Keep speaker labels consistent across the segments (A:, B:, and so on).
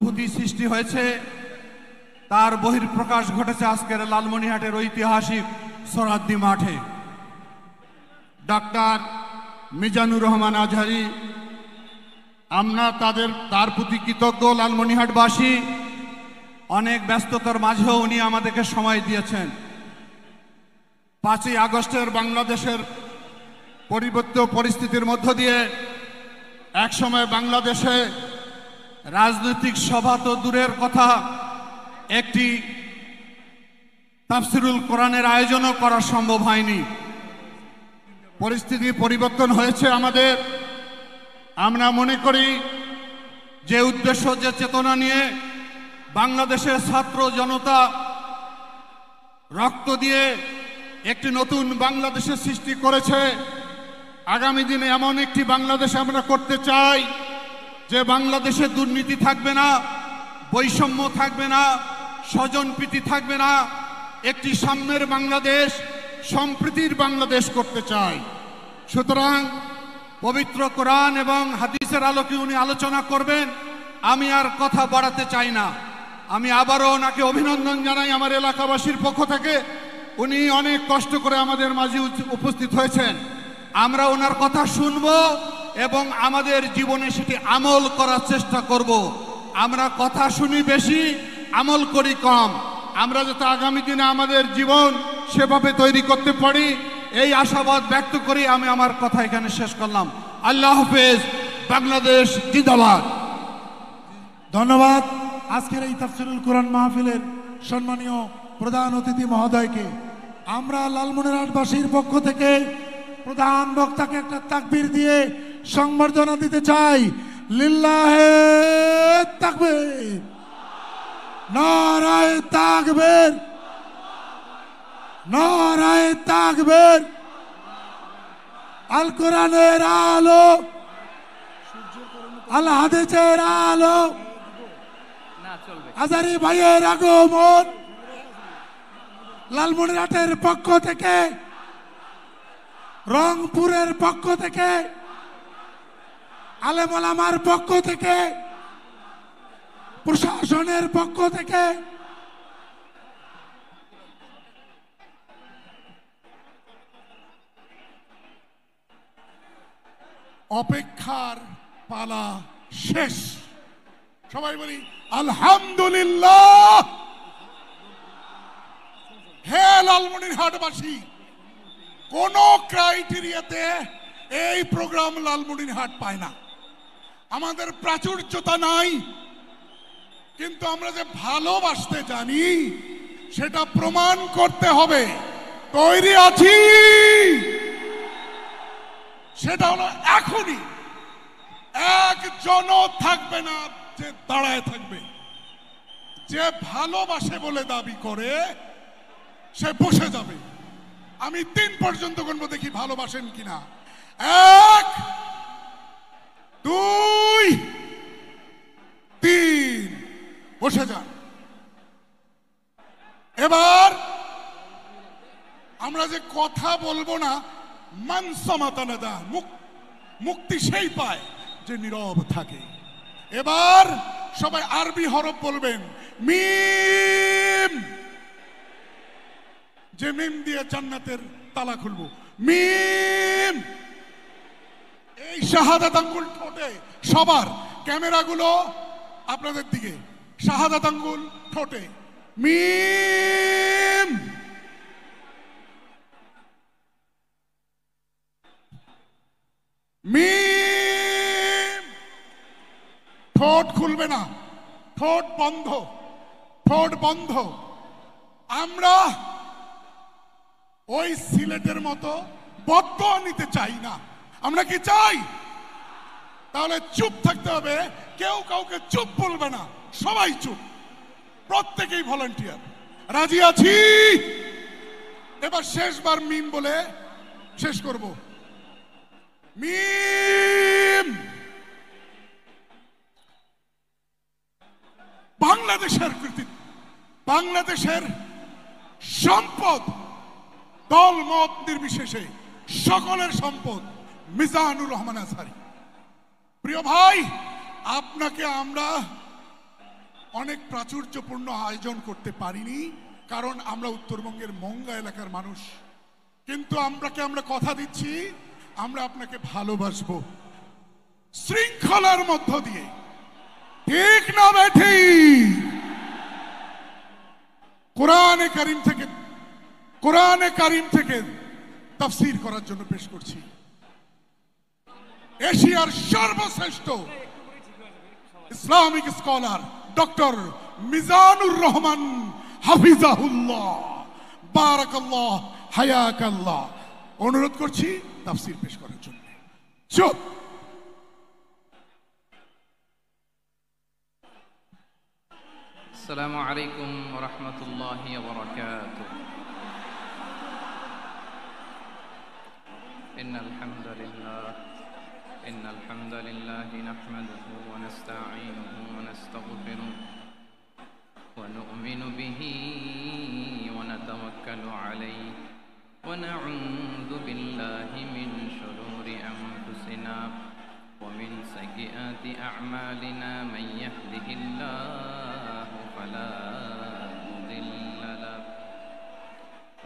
A: অনুভূতি সৃষ্টি হয়েছে, তার বহিঃপ্রকাশ ঘটেছে আজকের লালমনিরহাটের ঐতিহাসিক সোহরাওয়ার্দী মাঠে। ডাক্তার মিজানুর রহমান আজহারী, আমরা তার প্রতি কৃতজ্ঞ। লালমনিরহাটবাসী অনেক ব্যস্ততার মাঝেও উনি আমাদেরকে সময় দিয়েছেন। 5ই আগস্টের বাংলাদেশের পরিবর্তিত পরিস্থিতির মধ্য দিয়ে একসময় বাংলাদেশে রাজনৈতিক সভা তো দূরের কথা, একটি তাফসিরুল কোরআনের আয়োজনও করা সম্ভব হয়নি। পরিস্থিতি পরিবর্তন হয়েছে আমাদের। আমরা মনে করি যে উদ্দেশ্য, যে চেতনা নিয়ে বাংলাদেশের ছাত্র জনতা রক্ত দিয়ে একটি নতুন বাংলাদেশের সৃষ্টি করেছে, আগামী দিনে এমন একটি বাংলাদেশ আমরা করতে চাই যে বাংলাদেশে দুর্নীতি থাকবে না, বৈষম্য থাকবে না, স্বজনপ্রীতি থাকবে না, একটি সাম্যের বাংলাদেশ, সম্প্রীতির বাংলাদেশ করতে চাই। সুতরাং পবিত্র কোরআন এবং হাদিসের আলোকে উনি আলোচনা করবেন। আমি আর কথা বাড়াতে চাই না। আমি আবারও ওনাকে অভিনন্দন জানাই আমার এলাকাবাসীর পক্ষ থেকে। উনি অনেক কষ্ট করে আমাদের মাঝে উপস্থিত হয়েছেন। আমরা ওনার কথা শুনব এবং আমাদের জীবনে সেটি আমল করার চেষ্টা করব। আমরা কথা শুনি বেশি, আমল করি কম। আমরা যাতে আগামী দিনে আমাদের জীবন সেভাবে তৈরি করতে পারি, এই আশাবাদ ব্যক্ত করি আমি আমার কথা এখানে শেষ করলাম। আল্লাহ হাফেজ। বাংলাদেশ জিন্দাবাদ।
B: ধন্যবাদ আজকের এই তাফসিরুল কোরআন মাহফিলের সম্মানীয় প্রধান অতিথি মহোদয়কে। আমরা লালমনিরহাটবাসীর পক্ষ থেকে প্রধান বক্তাকে একটা তাকবীর দিয়ে সংবর্ধনা দিতে চাই। লিল্লাহে তাকবীর, নারায়ে তাকবীর, নারায়ে তাকবীর। আল কোরআনের আলো, আল হাদিসের আলো, আজহারী ভাইয়ের আগমন লালমনিরহাটের পক্ষ থেকে, রংপুরের পক্ষ থেকে, আলেম ওলামার পক্ষ থেকে, প্রশাসনের পক্ষ থেকে অপেক্ষার পালা শেষ। সবাই বলি আলহামদুলিল্লাহ। হে লালমনিরহাটবাসী, কোন ক্রাইটেরিয়াতে এই প্রোগ্রাম লালমনিরহাট পায় না। আমাদের প্রাচুর্যতা নাই, কিন্তু আমরা যে ভালোবাসতে জানি সেটা প্রমাণ করতে হবে। তৈরি আছি? সেটা হলো এখনই। একজনও থাকবে না যে দাঁড়ায় থাকবে। যে ভালোবাসে বলে দাবি করে সে বসে যাবে। আমি 3 পর্যন্ত গুনবো, দেখি ভালোবাসেন কিনা। 1 2 3, বসে যান। এবার আমরা যে কথা বলবো না, মানসমাতানাদা, মুক্তি সেই পায় যে নীরব থাকে। এবার সবাই আরবি হরফ বলবেন। মিম, যে মিম দিয়ে জান্নাতের তালা খুলবো। মিম। এই শাহাদাত আঙ্গুল ঠোঁটে সবার, ক্যামেরাগুলো আপনাদের দিকে। শাহাদাত আঙ্গুল ঠোঁটে। মিম। মিম। ঠোঁট খুলবে না, ঠোঁট বন্ধ, ঠোঁট বন্ধ। আমরা ওই সিলেটের মতো বদদোয়া নিতে চাই না। আমরা কি চাই? তাহলে চুপ থাকতে হবে। কেউ কাউকে চুপ বলবে না, সবাই চুপ, প্রত্যেকেই ভলান্টিয়ার। রাজি আছি? এবার শেষবার মিম বলে শেষ করব। মিম। বাংলাদেশের কৃতিত্ব, বাংলাদেশের সম্পদ, দল মত নির্বিশেষে সকলের সম্পদ মিজানুর রহমান আজহারী। প্রিয় ভাই, আপনাকে আমরা অনেক প্রাচুর্যপূর্ণ আয়োজন করতে পারিনি, কারণ আমরা উত্তরবঙ্গের মঙ্গা এলাকার মানুষ। কিন্তু আমরা কথা দিচ্ছি, আমরা আপনাকে ভালোবাসবো শৃঙ্খলার মধ্য দিয়ে। ঠিক না বেঠিক? কোরআনে কারিম থেকে তাফসীর করার জন্য পেশ করছি এশিয়ার সর্বশ্রেষ্ঠ Islamic scholar doctor Mizanur Rahman হাফিজাহুল্লাহ, বারাকাল্লাহ, হায়াকাল্লাহ। অনুরোধ করছি তাফসীর পেশ করার জন্য। চুপ।
C: السلام عليكم ورحمة الله وبركاته. إن الحمد لله نحمده ونستعينه ونستغفره ونؤمن به ونتوكل عليه ونعوذ بالله من شرور أنفسنا ومن سيئات أعمالنا. من يهده الله فلا مضل له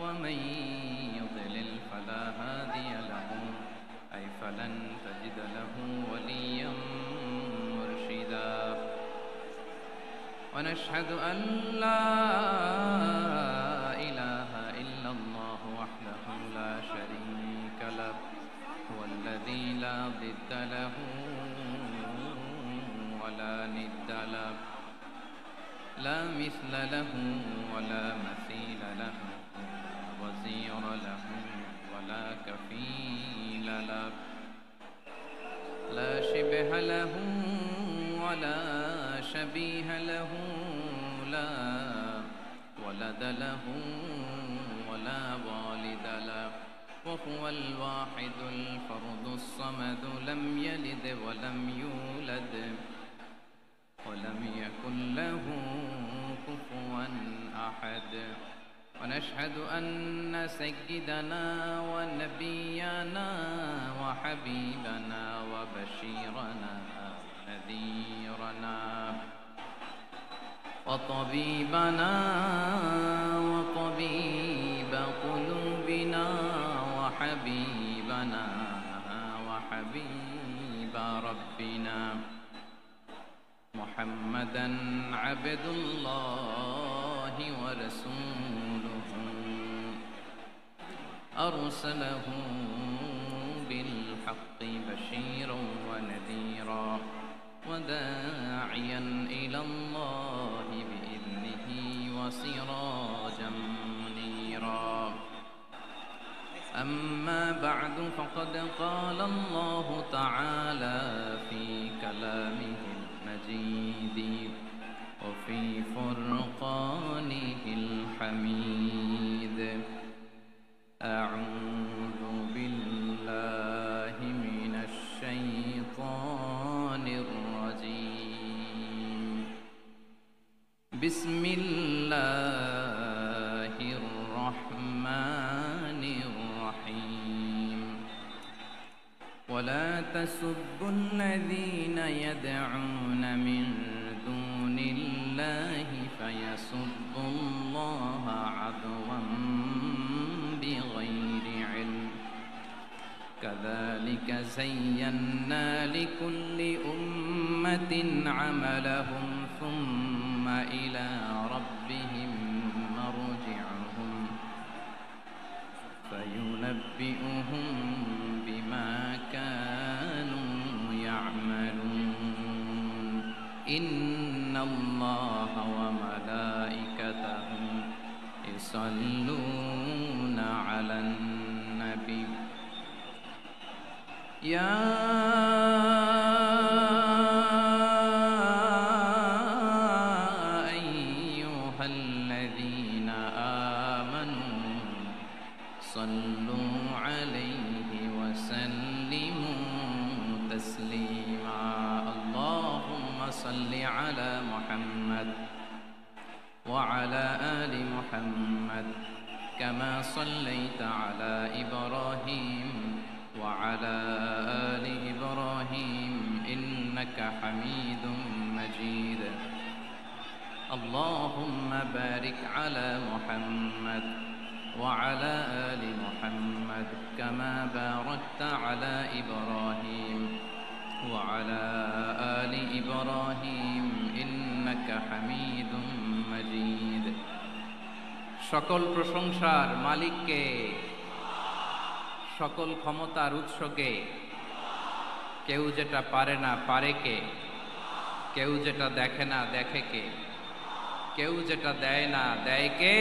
C: ومن يضلل فلا هادي له، أي فلن تجد له وليا مرشدا. ونشهد أن لا إله إلا الله وحده لا شريك له، هو الذي لا ضد له ولا ند له، لا مثل له ولا مثيل له، وزير له ولا كفيل له، لا شبه له ولا شبيه له، لا ولد له ولا والد له، وهو الواحد الفرد الصمد، لم يلد ولم يولد ولم يكن له كفوا أحد. ونشهد أن سيدنا ونبينا وحبيبنا وبشيرنا ونذيرنا وطبيبنا وطبيب قلوبنا وحبيبنا وحبيب ربنا محمدا عبد الله ورسوله، أرسله بالحق بشيرا ونذيرا وداعيا إلى الله بإذنه وسراجا منيرا. أما بعد، فقد قال الله تعالى في كلامه المجيد وفي فرقانه الحميد: أعوذ بالله من الشيطان الرجيم. بسم الله الرحمن الرحيم. ولا تسبوا الذين يدعون من دون الله فيسبوا الله عدوا بغير علم. كذلك زينا لكل أمة عملهم ثم إلى ربهم مرجعهم فينبئهم بما كانوا يعملون. إن الله وملائكته يصلون على النبي يا أيها الذين آمنوا صلوا عليه وسلموا تسليما. اللهم صل على محمد وعلى آل محمد كما صليت على إبراهيم وعلى آل إبراهيم إنك حميد مجيد. اللهم بارك على محمد وعلى آل محمد كما باركت على إبراهيم وعلى آل إبراهيم إنك حميد مجيد সকল প্রশংসার মালিককে, সকল ক্ষমতার উৎসকে। কেউ যেটা পারে না পারে কে, কেউ যেটা দেখে না দেখে কে, কেউ যেটা দেয় না দেয় কে?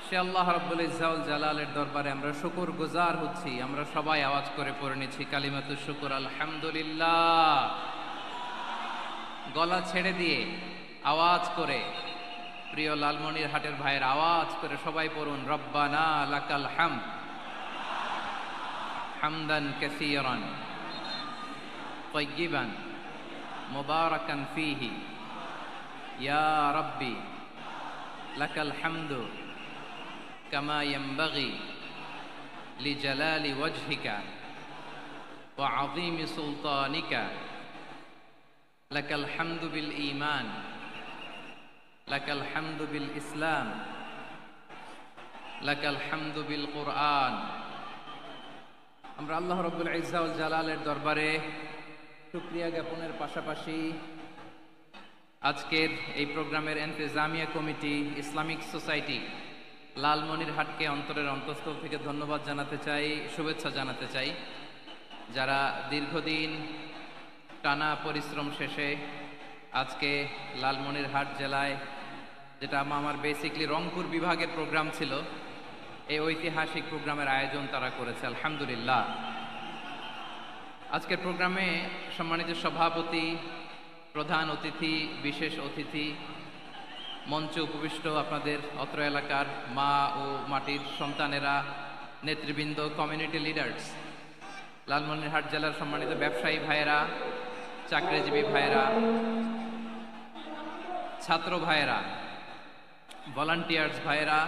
C: সে আল্লাহ রাব্বুল ইজ্জত ওয়াল জালালের দরবারে আমরা শুকর গুজার হচ্ছি। আমরা সবাই আওয়াজ করে পড়ে নিচ্ছি কালিমাতুশ শুকর, আলহামদুলিল্লাহ। গলা ছেড়ে দিয়ে আওয়াজ করে, প্রিয় লালমনিরহাটের ভাইয়ের আওয়াজ করে সবাই পড়ুন, রব্বানা লাকাল হামদ হামদান কাসীরান তাইয়িবান মুবারাকান ফীহি ইয়া রাব্বি লাকাল হামদু কামা ইয়ানবাগি লিজালালি ওয়াজহিকা ওয়া আযীমি সুলতানিকা লাকাল হামদু বিল ঈমান লাকাল হামদু বিল ইসলাম লাকাল হামদু বিল কুরআন। আমরা আল্লাহ রাব্বুল ইজ্জত ওয়াল জালালের দরবারে শুকরিয়া জ্ঞাপনের পাশাপাশি আজকের এই প্রোগ্রামের ইন্তেজামিয়া কমিটি, ইসলামিক সোসাইটি লালমনিরহাটকে অন্তরের অন্তঃস্থল থেকে ধন্যবাদ জানাতে চাই, শুভেচ্ছা জানাতে চাই। যারা দীর্ঘদিন টানা পরিশ্রম শেষে আজকে লালমনিরহাট জেলায়, যেটা আমার বেসিকলি রংপুর বিভাগের প্রোগ্রাম ছিল, এই ঐতিহাসিক প্রোগ্রামের আয়োজন তারা করেছে, আলহামদুলিল্লাহ। আজকের প্রোগ্রামে সম্মানিত সভাপতি, প্রধান অতিথি, বিশেষ অতিথি, মঞ্চে উপবিষ্ট আপনাদের অত্র এলাকার মা ও মাটির সন্তানেরা, নেতৃবৃন্দ, কমিউনিটি লিডার্স, লালমনিরহাট জেলার সম্মানিত ব্যবসায়ী ভাইয়েরা, চাকরিজীবী ভাইয়েরা, ছাত্র ভাইয়েরা, ভলান্টিয়ার্স ভাইয়েরা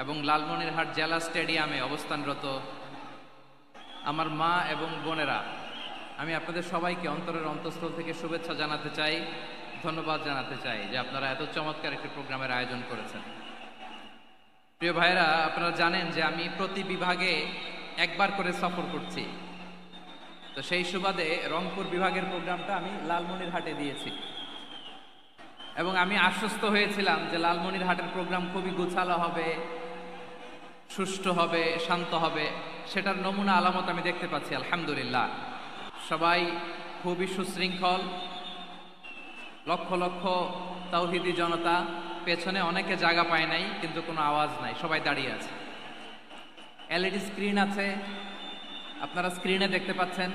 C: এবং লালমনিরহাট জেলা স্টেডিয়ামে অবস্থানরত আমার মা এবং বোনেরা, আমি আপনাদের সবাইকে অন্তরের অন্তঃস্থল থেকে শুভেচ্ছা জানাতে চাই, ধন্যবাদ জানাতে চাই যে আপনারা এত চমৎকার একটি প্রোগ্রামের আয়োজন করেছেন। প্রিয় ভাইয়েরা, আপনারা জানেন যে আমি প্রতি বিভাগে একবার করে সফর করছি। তো সেই সুবাদে রংপুর বিভাগের প্রোগ্রামটা আমি লালমনিরহাটে দিয়েছি এবং আমি আশ্বস্ত হয়েছিলাম যে লালমনিরহাটের প্রোগ্রাম খুবই গোছালো হবে, সুষ্ঠু হবে, শান্ত হবে। সেটার নমুনা আলামত আমি দেখতে পাচ্ছি, আলহামদুলিল্লাহ। সবাই খুবই সুশৃঙ্খল, লক্ষ লক্ষ তাওহীদি জনতা, পেছনে অনেকে জায়গা পায় নাই কিন্তু কোনো আওয়াজ নাই, সবাই দাঁড়িয়ে আছে। এলইডি স্ক্রিন আছে, আপনারা স্ক্রিনে দেখতে পাচ্ছেন,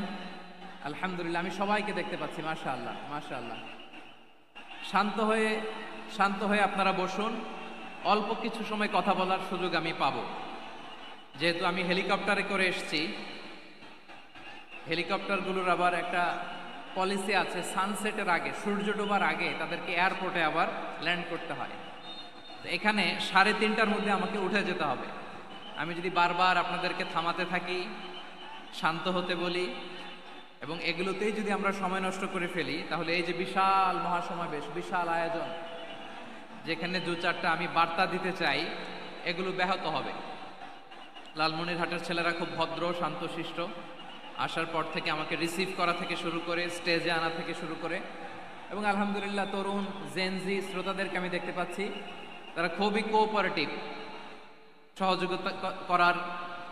C: আলহামদুলিল্লাহ। আমি সবাইকে দেখতে পাচ্ছি, মাশাআল্লাহ মাশাআল্লাহ। শান্ত হয়ে আপনারা বসুন, অল্প কিছু সময় কথা বলার সুযোগ আমি পাবো। যেহেতু আমি হেলিকপ্টারে করে এসেছি, হেলিকপ্টারগুলোর আবার একটা পলিসি আছে, সানসেটের আগে, সূর্য ডোবার আগে তাদেরকে এয়ারপোর্টে আবার ল্যান্ড করতে হয়। তো এখানে 3:30টার মধ্যে আমাকে উঠে যেতে হবে। আমি যদি বারবার আপনাদেরকে থামাতে থাকি, শান্ত হতে বলি এবং এগুলোতেই যদি আমরা সময় নষ্ট করে ফেলি, তাহলে এই যে বিশাল মহাসমাবেশ, বিশাল আয়োজন, যেখানে 2-4টা আমি বার্তা দিতে চাই, এগুলো ব্যাহত হবে। লালমনিরহাটের ছেলেরা খুব ভদ্র, শান্তশিষ্ট। আসার পর থেকে আমাকে রিসিভ করা থেকে শুরু করে, স্টেজে আনা থেকে শুরু করে, এবং আলহামদুলিল্লাহ তরুণ জেনজি শ্রোতাদেরকে আমি দেখতে পাচ্ছি, তারা খুবই কোঅপারেটিভ, সহযোগিতা করার,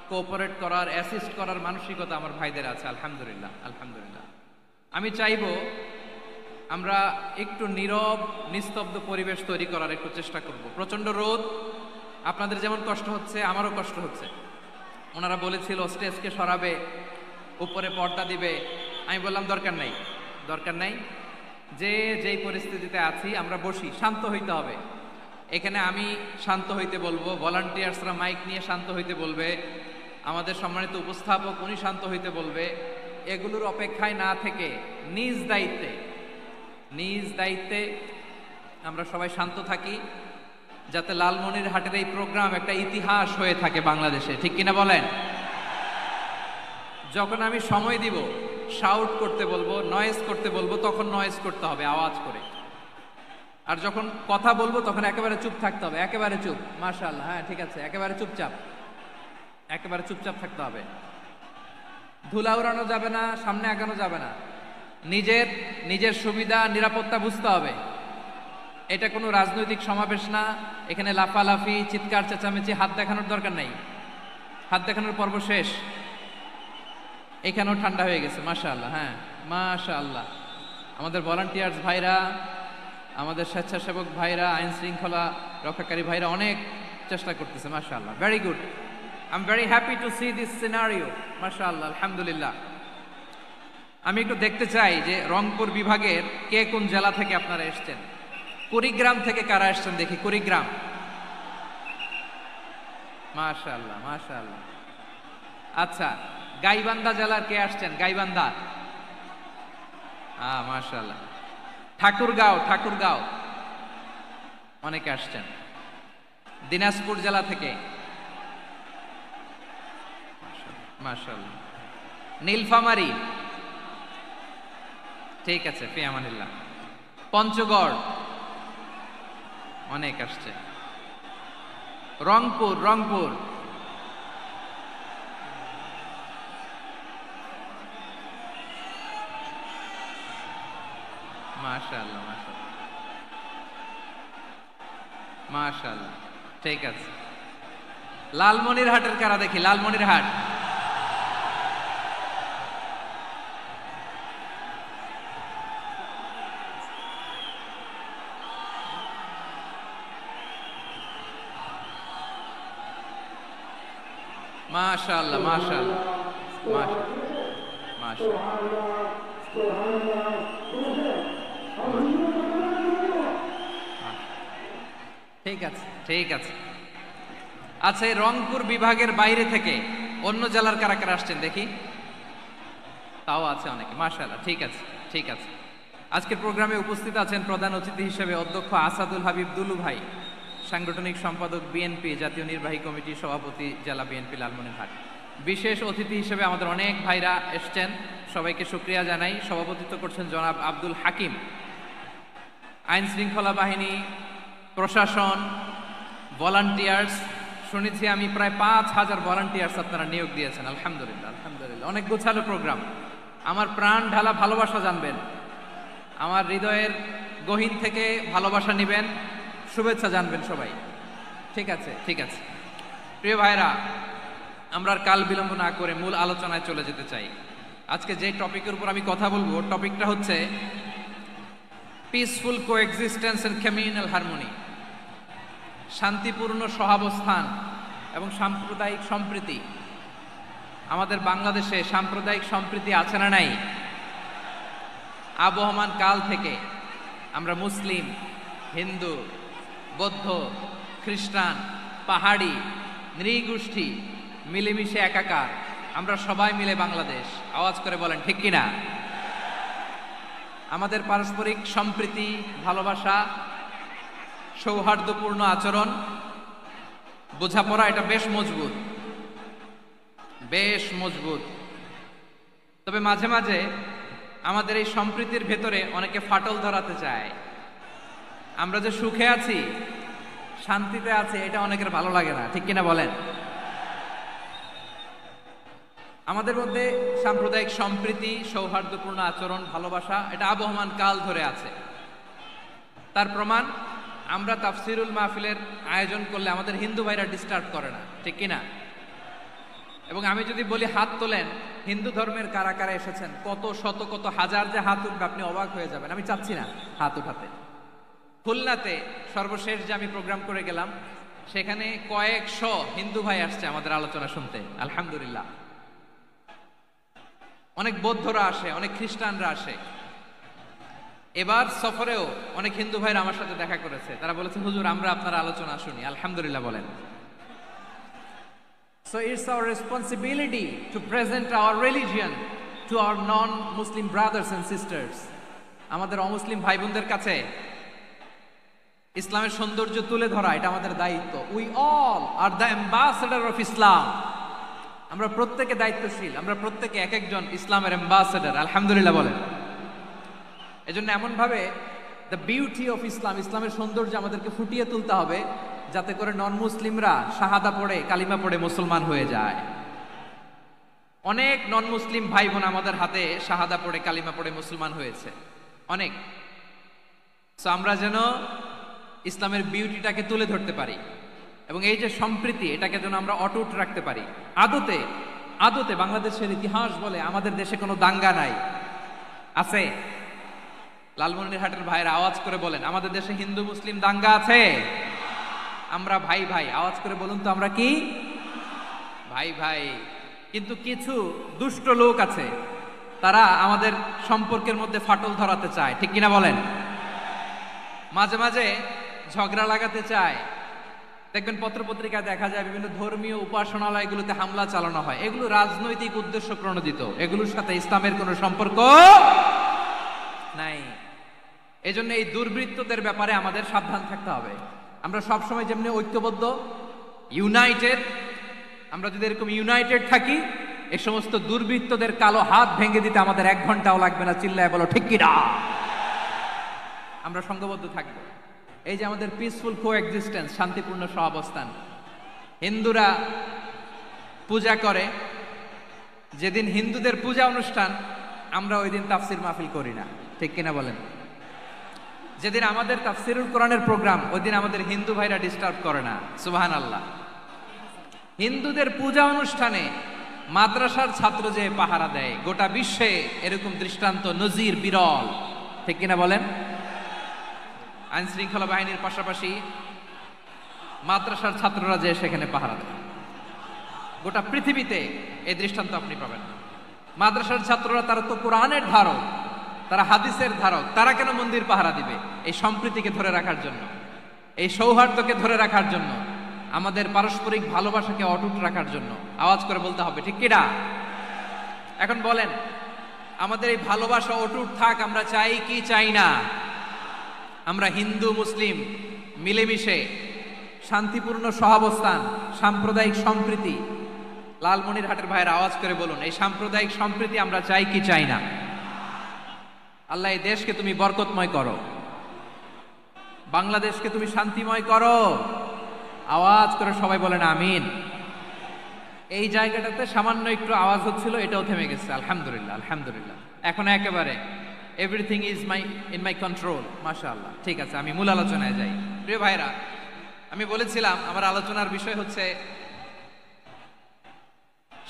C: কোঅপারেট করার, অ্যাসিস্ট করার মানসিকতা আমার ভাইদের আছে, আলহামদুলিল্লাহ আলহামদুলিল্লাহ। আমি চাইবো আমরা একটু নীরব, নিস্তব্ধ পরিবেশ তৈরি করার একটু চেষ্টা করব। প্রচণ্ড রোদ, আপনাদের যেমন কষ্ট হচ্ছে আমারও কষ্ট হচ্ছে। ওনারা বলেছিল স্টেজকে সরাবে, উপরে পর্দা দিবে। আমি বললাম দরকার নাই, যে যেই পরিস্থিতিতে আছি আমরা বসি, শান্ত হইতে হবে। এখানে আমি শান্ত হইতে বলবো, ভলান্টিয়ার্সরা মাইক নিয়ে শান্ত হইতে বলবে, আমাদের সম্মানিত উপস্থাপক উনি শান্ত হইতে বলবে। এগুলোর অপেক্ষায় না থেকে নিজ দায়িত্বে আমরা সবাই শান্ত থাকি, যাতে লালমনিরহাটের এই প্রোগ্রাম একটা ইতিহাস হয়ে থাকে বাংলাদেশে, ঠিক কিনা বলেন? যখন আমি সময় দিব, শাউট করতে বলবো, নয়েজ করতে বলবো, তখন নয়েজ করতে হবে আওয়াজ করে। আর যখন কথা বলবো তখন একেবারে চুপ থাকতে হবে, একেবারে চুপ। মাশাআল্লাহ, হ্যাঁ ঠিক আছে, একেবারে চুপচাপ, একেবারে চুপচাপ থাকতে হবে। ধুলা উড়ানো যাবে না, সামনে আগানো যাবে না। নিজের নিজের সুবিধা নিরাপত্তা বুঝতে হবে। এটা কোনো রাজনৈতিক সমাবেশ না, এখানে লাফালাফি, চিৎকার চেঁচামেচি, হাত দেখানোর দরকার নাই। হাত দেখানোর পর্ব শেষ। এখানেও ঠান্ডা হয়ে গেছে, মাশাআল্লাহ, হ্যাঁ মাশাআল্লাহ। আমাদের ভলান্টিয়ার্স ভাইরা, আমাদের স্বেচ্ছাসেবক ভাইরা, আইন শৃঙ্খলা রক্ষাকারী ভাইরা অনেক চেষ্টা করতেছে, মাশাআল্লাহ, very good. I am very happy to C this scenario, মাশাআল্লাহ, আলহামদুলিল্লাহ। আমি একটু দেখতে চাই যে রংপুর বিভাগের কে কোন জেলা থেকে আপনারা এসছেন। কুড়িগ্রাম থেকে কারা এসছেন দেখি, কুড়িগ্রাম, মাশাআল্লাহ মাশাআল্লাহ। আচ্ছা, গাইবান্ধা জেলার কে আসছেন? গাইবান্ধা, মাশাআল্লাহ। ঠাকুরগাঁও, ঠাকুরগাঁও অনেকে আসছেন। দিনাজপুর জেলা থেকে, মাশাআল্লাহ। নীলফামারী, ঠিক আছে, ফি আমানিল্লাহ। পঞ্চগড় অনেক আসছে। রংপুর, রংপুর, মাশাআল্লাহ মাশাআল্লাহ মাশাআল্লাহ, ঠিক আছে। লালমনিরহাটের কারা দেখি, লালমনিরহাট, মাশাআল্লাহ মাশাআল্লাহ মাশাআল্লাহ। ঠিক আছে, ঠিক আছে। আচ্ছা, এই রংপুর বিভাগের বাইরে থেকে অন্য জেলার কারা কারা আসছেন দেখি, তাও আছে অনেকে, মাশাআল্লাহ, ঠিক আছে, ঠিক আছে। আজকের প্রোগ্রামে উপস্থিত আছেন প্রধান অতিথি হিসেবে অধ্যক্ষ আসাদুল হাবিব দুলু ভাই, সাংগঠনিক সম্পাদক বিএনপি, জাতীয় নির্বাহী কমিটির সভাপতি, জেলা বিএনপি লালমনিরহাট। বিশেষ অতিথি হিসেবে আমাদের অনেক ভাইরা এসছেন, সবাইকে শুকরিয়া জানাই। সভাপতিত্ব করছেন জনাব আব্দুল হাকিম। আইন শৃঙ্খলা বাহিনী, প্রশাসন, ভলান্টিয়ার্স, শুনেছি আমি প্রায় ৫,০০০ ভলান্টিয়ার্স আপনারা নিয়োগ দিয়েছেন, আলহামদুলিল্লাহ আলহামদুলিল্লাহ। অনেক গোছালো প্রোগ্রাম। আমার প্রাণ ঢালা ভালোবাসা জানবেন, আমার হৃদয়ের গহীন থেকে ভালোবাসা নেবেন, শুভেচ্ছা জানবেন সবাই, ঠিক আছে, ঠিক আছে। প্রিয় ভাইরা, আমরা আর কাল বিলম্ব না করে মূল আলোচনায় চলে যেতে চাই। আজকে যে টপিকের উপর আমি কথা বলবো, টপিকটা হচ্ছে peaceful coexistence and communal harmony, শান্তিপূর্ণ সহাবস্থান এবং সাম্প্রদায়িক সম্প্রীতি। আমাদের বাংলাদেশে সাম্প্রদায়িক সম্প্রীতি আছে না নাই? আবহমান কাল থেকে আমরা মুসলিম, হিন্দু, বৌদ্ধ, খ্রিস্টান, পাহাড়ি, নৃগোষ্ঠী মিলেমিশে একাকার, আমরা সবাই মিলে বাংলাদেশ। আওয়াজ করে বলেন ঠিক কিনা? আমাদের পারস্পরিক সম্প্রীতি, ভালোবাসা, সৌহার্দ্যপূর্ণ আচরণ, বোঝাপড়া, এটা বেশ মজবুত, বেশ মজবুত। তবে মাঝে মাঝে আমাদের এই সম্প্রীতির ভেতরে অনেকে ফাটল ধরাতে চায়। আমরা যে সুখে আছি, শান্তিতে আছি, এটা অনেকের ভালো লাগে না, ঠিক কিনা বলেন? আমাদের মধ্যে সাম্প্রদায়িক সম্প্রীতি, সৌহার্দ্যপূর্ণ আচরণ, ভালোবাসা, এটা আবহমান কাল ধরে আছে। তার প্রমাণ, আমরা তাফসিরুল মাহফিলের আয়োজন করলে আমাদের হিন্দু ভাইরা ডিস্টার্ব করে না, ঠিক কিনা? এবং আমি যদি বলি হাত তোলেন, হিন্দু ধর্মের কারা কারা এসেছেন, কত শত কত হাজার যে হাত উঠবে, আপনি অবাক হয়ে যাবেন। আমি চাচ্ছি না হাত উঠাতে। খুলনাতে সর্বশেষ যে আমি প্রোগ্রাম করে গেলাম, সেখানে কয়েকশো হিন্দু ভাই আসছে আমাদের আলোচনা শুনতে, আলহামদুলিল্লাহ। অনেক বৌদ্ধরা আসে, অনেক খ্রিস্টানরা আসে। এবার সফরেও অনেক হিন্দু ভাইরা আমার সাথে দেখা করেছে, তারা বলেছে হুজুর আমরা আপনার আলোচনা শুনি, আলহামদুলিল্লাহ বলেন। So it's our responsibility to present our religion to our non-Muslim brothers and sisters. আমাদের অমুসলিম ভাই বোনদের কাছে ইসলামের সৌন্দর্য তুলে ধরা, এটা আমাদের দায়িত্ব। We all are the ambassador of Islam. আমরা প্রত্যেকে দায়িত্বশীল, আমরা প্রত্যেকে এক একজন ইসলামের অ্যাম্বাসেডর, আলহামদুলিল্লাহ বলেন। এজন্য এমন ভাবে দ্য বিউটি অফ ইসলাম, ইসলামের সৌন্দর্য আমাদেরকে ফুটিয়ে তুলতে হবে, যাতে করে নন মুসলিমরা শাহাদা পড়ে, কালিমা পড়ে মুসলমান হয়ে যায়। অনেক নন মুসলিম ভাই বোন আমাদের হাতে শাহাদা পড়ে, কালিমা পড়ে মুসলমান হয়েছে, অনেক। সো আমরা যেন ইসলামের বিউটিটাকে তুলে ধরতে পারি, এবং এই যে সম্প্রীতি, এটাকে যেন আমরা অটুট রাখতে পারি। আদতে আদতে বাংলাদেশের ইতিহাস বলে আমাদের দেশে কোনো দাঙ্গা নাই, আছে? লালমনিরহাটের ভাইয়ের আওয়াজ করে বলেন, আমাদের দেশে হিন্দু মুসলিম দাঙ্গা আছে? আমরা ভাই ভাই, আওয়াজ করে বলুন তো, আমরা কি ভাই ভাই? কিন্তু কিছু দুষ্ট লোক আছে, তারা আমাদের সম্পর্কের মধ্যে ফাটল ধরাতে চায়, ঠিক কিনা বলেন? মাঝে মাঝে ঝগড়া লাগাতে চায়। দেখবেন পত্রপত্রিকায় দেখা যায় বিভিন্ন ধর্মীয় উপাসনালয়গুলোতে হামলা চালানো হয়, এগুলো রাজনৈতিক উদ্দেশ্য প্রণোদিত, এগুলোর সাথে ইসলামের কোনো সম্পর্ক নাই। এজন্য এই দুর্বৃত্তদের ব্যাপারে আমাদের সাবধান থাকতে হবে। আমরা সবসময় যেমনি ঐক্যবদ্ধ, ইউনাইটেড, আমরা যদি এরকম ইউনাইটেড থাকি, এই সমস্ত দুর্বৃত্তদের কালো হাত ভেঙে দিতে আমাদের 1 ঘন্টাও লাগবে না। চিল্লায় বলো ঠিক কিনা? আমরা সংঘবদ্ধ থাকবো। এই যে আমাদের পিসফুল কোএক্সিস্টেন্স, শান্তিপূর্ণ সহাবস্থান, হিন্দুরা পূজা করে, যেদিন হিন্দুদের পূজা অনুষ্ঠান, আমরা ওই দিন তাফসির মাহফিল করি না, ঠিক কিনা বলেন? যেদিন আমাদের তাফসিরুল কোরআনের প্রোগ্রাম, ওই দিন আমাদের হিন্দু ভাইরা ডিস্টার্ব করে না। সুবহানাল্লাহ। হিন্দুদের পূজা অনুষ্ঠানে মাদ্রাসার ছাত্র যে পাহারা দেয়, গোটা বিশ্বে এরকম দৃষ্টান্ত নজির বিরল, ঠিক কিনা বলেন? আইন শৃঙ্খলা বাহিনীর পাশাপাশি মাদ্রাসার ছাত্ররা যে সেখানে পাহারা দেয়, গোটা পৃথিবীতে এই দৃষ্টান্ত আপনি পাবেন। মাদ্রাসার ছাত্ররা, তারা তো কোরআনের ধারক, তারা হাদিসের ধারক, তারা কেন মন্দির পাহারা দিবে? এই সম্প্রীতিকে ধরে রাখার জন্য, এই সৌহার্দ্যকে ধরে রাখার জন্য, আমাদের পারস্পরিক ভালোবাসাকে অটুট রাখার জন্য। আওয়াজ করে বলতে হবে, ঠিক কিনা? এখন বলেন, আমাদের এই ভালোবাসা অটুট থাক, আমরা চাই কি চাই না? আমরা হিন্দু মুসলিম মিলেমিশে শান্তিপূর্ণ সহাবস্থান, সাম্প্রদায়িক সম্প্রীতি, লালমনিরহাটের ভাইয়ের আওয়াজ করে বলুন, এই সাম্প্রদায়িক সম্প্রীতি আমরা চাই কি চাই না? আল্লাহ এই দেশকে তুমি বরকতময় করো, বাংলাদেশকে তুমি শান্তিময় করো। আওয়াজ করে সবাই বলেন আমিন। এই জায়গাটাতে সামান্য একটু আওয়াজ হচ্ছিল, এটাও থেমে গেছে, আলহামদুলিল্লাহ আলহামদুলিল্লাহ। এখন একেবারে everything is in my control, মাশাআল্লাহ। ঠিক আছে, আমি মূল আলোচনায় যাই। প্রিয় ভাইরা, আমি বলেছিলাম আমার আলোচনার বিষয় হচ্ছে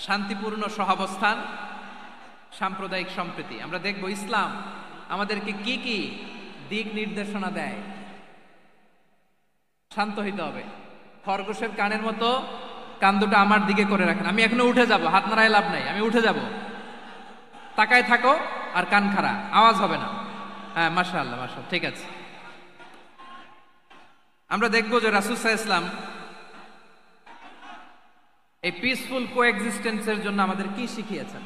C: শান্তিপূর্ণ সহাবস্থান, সাম্প্রদায়িক সম্প্রীতি। আমরা দেখব ইসলাম আমাদেরকে কি কি দিক নির্দেশনা দেয়। শান্ত হইতে হবে, খরগোশের কানের মতো কান দুটো আমার দিকে করে রাখেন। আমি এখনো উঠে যাব, হাত নাড়ায় লাভ নাই, আমি উঠে যাব। তাকায় থাকো আর কান খাড়া, আওয়াজ হবে না। হ্যাঁ, মাশাআল্লাহ মাশাআল্লাহ, ঠিক আছে। আমরা দেখব যে রাসূল সাল্লাল্লাহু আলাইহি ওয়াসাল্লাম এই পিসফুল কোএক্সিস্টেন্সের জন্য আমাদের কি শিখিয়েছেন,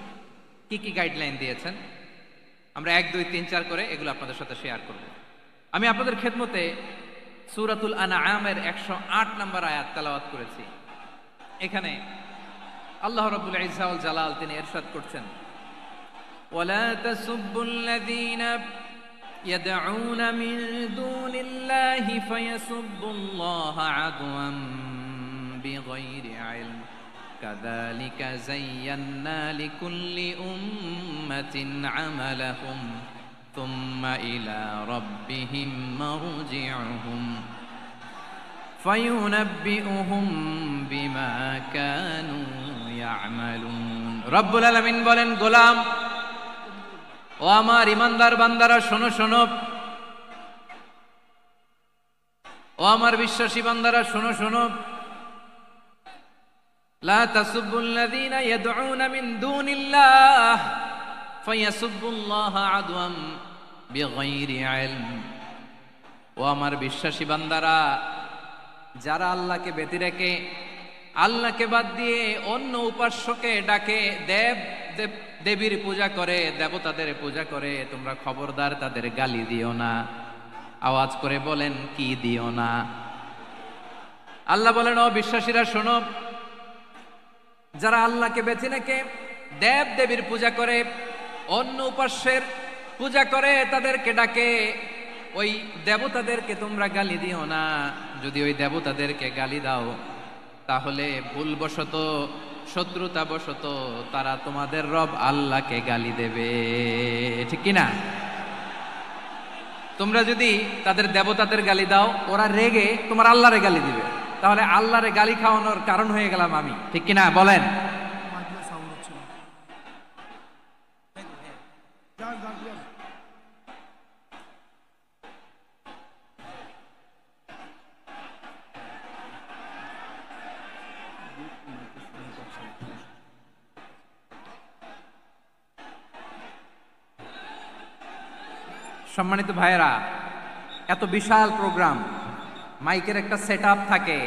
C: কি কি গাইডলাইন দিয়েছেন। আমরা 1 2 3 4 করে এগুলো আপনাদের সাথে শেয়ার করব। আমি আপনাদের খেদমতে সূরাতুল আনআমের 108 নম্বর আয়াত তেলাওয়াত করেছি। এখানে আল্লাহ রাব্বুল ইজ্জা ওয়াল জালাল তিনি ইরশাদ করছেন, ওয়ালা তাসুব্বুল্লাযীনা ইয়াদউনা মিন দুনিল্লাহি ফায়াসুব্বুল্লাহা আদওয়ান বিগাইরি ইলম কাযালিকা যায়্যান্না লিকুল্লি উম্মাতিন আমালাহুম থুম্মা ইলা রাব্বিহিম মারজিউহুম ফায়ুনাব্বিউহুম বিমা কানু ইয়ামালুন। রব্বুল আলামিন বলেন, গোলাম ও আমার ইমানদার বান্দারা, শোনো শোনো, ও আমার বিশ্বাসী বান্দারা, শোনো শোনো, লা তাসুব্বুল্লাযীনা ইয়াদউনা মিন দুনিল্লাহ ফায়াসুব্বুল্লাহা আদওয়ান বিগাইরি ইলম। ও আমার বিশ্বাসী বান্দারা, যারা আল্লাহকে ব্যতি রেখে, আল্লাহকে বাদ দিয়ে অন্য উপাস্যকে ডাকে, দেবীর পূজা করে, দেবতাদের পূজা করে, তোমরা খবরদার তাদের গালি দিও না। আওয়াজ করে বলেন, কি দিও না? আল্লাহ বলেন, ও বিশ্বাসীরা শোনো, যারা আল্লাহকে বেছে রেখে দেব দেবীর পূজা করে, অন্য উপাস্যের পূজা করে, তাদেরকে ডাকে, ওই দেবতাদেরকে তোমরা গালি দিও না। যদি ওই দেবতাদেরকে গালি দাও তাহলে ভুলবশত, শত্রুতাবশত তারা তোমাদের রব আল্লাহকে গালি দেবে, ঠিক কিনা? তোমরা যদি তাদের দেবতাদের গালি দাও, ওরা রেগে তোমার আল্লাহরে গালি দিবে, তাহলে আল্লাহরে গালি খাওয়ানোর কারণ হয়ে গেলাম আমি, ঠিক কিনা বলেন? সম্মানিত ভাইয়েরা, এত বিশাল প্রোগ্রাম, মাইকের একটা সেটআপ থাকে,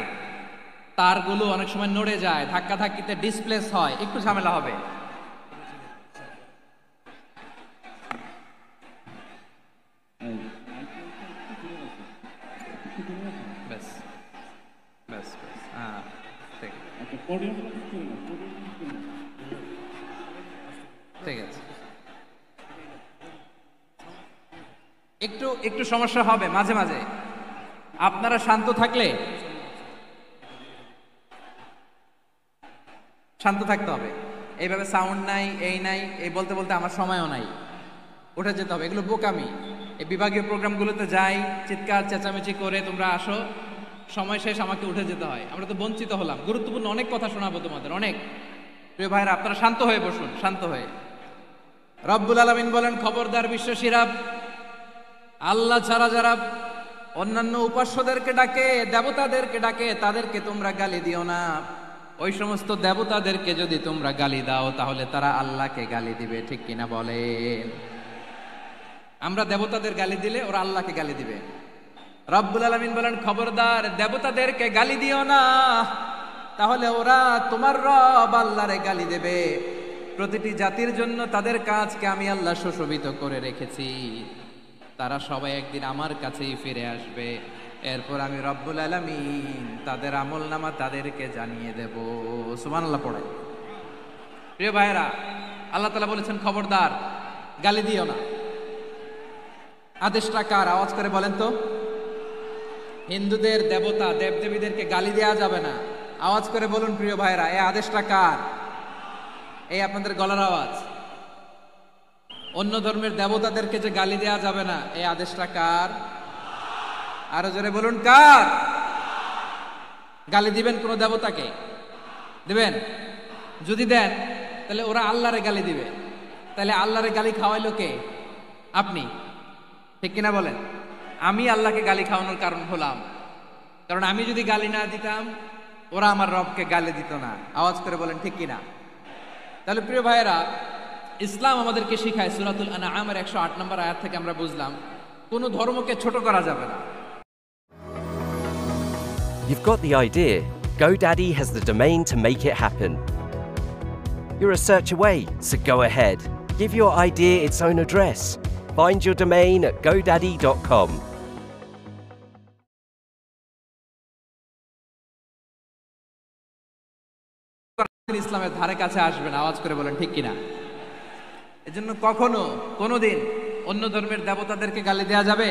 C: তারগুলো অনেক সময় নড়ে যায়, ধাক্কা ধাক্কিতে ডিসপ্লেস হয়, একটু ঝামেলা হবে। ব্যাস ব্যাস ব্যাস, হ্যাঁ ঠিক ঠিক আছে। একটু একটু সমস্যা হবে মাঝে মাঝে, আপনারা শান্ত থাকলে, শান্ত থাকতে হবে। এইভাবে সাউন্ড নাই, এই নাই, এই বলতে বলতে আমার সময়ও নাই, উঠে যেতে হবে, এগুলো বোকামি। এই বিভাগীয় প্রোগ্রামগুলোতে যাই, চিৎকার চেঁচামেচি করে তোমরা আসো, সময় শেষ আমাকে উঠে যেতে হয়, আমরা তো বঞ্চিত হলাম। গুরুত্বপূর্ণ অনেক কথা শোনাবো তোমাদের, অনেক। প্রিয় ভাইরা, আপনারা শান্ত হয়ে বসুন, শান্ত হয়ে। রব্বুল আলামিন বলেন, খবরদার বিশ্বাসীরা, আল্লাহ ছাড়া যারা অন্যান্য উপাস্যদেরকে ডাকে, দেবতাদেরকে ডাকে, তাদেরকে তোমরা গালি দিও না। ওই সমস্ত দেবতাদেরকে যদি তোমরা গালি দাও তাহলে তারা আল্লাহকে গালি দিবে, ঠিক কিনা বলেন? আমরা দেবতাদের গালি দিলে ওরা আল্লাহকে গালি দিবে। রব্বুল আলামিন বলেন, খবরদার দেবতাদেরকে গালি দিও না, তাহলে ওরা তোমার রব আল্লাহরে গালি দেবে। প্রতিটি জাতির জন্য তাদের কাজকে আমি আল্লাহ সুশোভিত করে রেখেছি, তারা সবাই একদিন আমার কাছেই ফিরে আসবে, এরপর আমি রব্বুল আলামিন তাদের আমলনামা তাদেরকে জানিয়ে দেব। সুবহানাল্লাহ পড়ে। প্রিয় ভাইয়েরা, আল্লাহ তাআলা বলেছেন খবরদার গালি দিও না। আদেশটা কার? আওয়াজ করে বলেন তো। হিন্দুদের দেবতা দেবদেবীদেরকে গালি দেওয়া যাবে না, আওয়াজ করে বলুন প্রিয় ভাইয়েরা, এই আদেশটা কার? এই আপনাদের গলার আওয়াজ। অন্য ধর্মের দেবতাদেরকে যে গালি দেওয়া যাবে না, এই আদেশটা কার? আরো জোরে বলুন, কার? গালি দিবেন কোন দেবতাকে? দিবেন? যদি দেন তাহলে ওরা আল্লাহরে গালি দিবে, তাহলে আল্লাহরে গালি খাওয়াইলো কে? আপনি, ঠিক কিনা বলেন? আমি আল্লাহকে গালি খাওয়ানোর কারণ হলাম, কারণ আমি যদি গালি না দিতাম ওরা আমার রবকে গালি দিত না। আওয়াজ করে বলেন ঠিক কিনা? তাহলে প্রিয় ভাইয়েরা, ইসলাম আমাদেরকে শিখায়, সূরাতুল আনআমের 108 নম্বর আয়াত থেকে আমরা বুঝলাম কোন ধর্মকে ছোট করা যাবে না।
D: You've got the idea. GoDaddy has the domain to make it happen. You're a search away, so go ahead. Give your idea its own address. Find your domain at godaddy.com.
C: ইসলামের ধারে কাছে আসবে না, আওয়াজ করে বলেন ঠিক কিনা? এজন্য কখনো কোনোদিন অন্য ধর্মের দেবতাদেরকে গালি দেয়া যাবে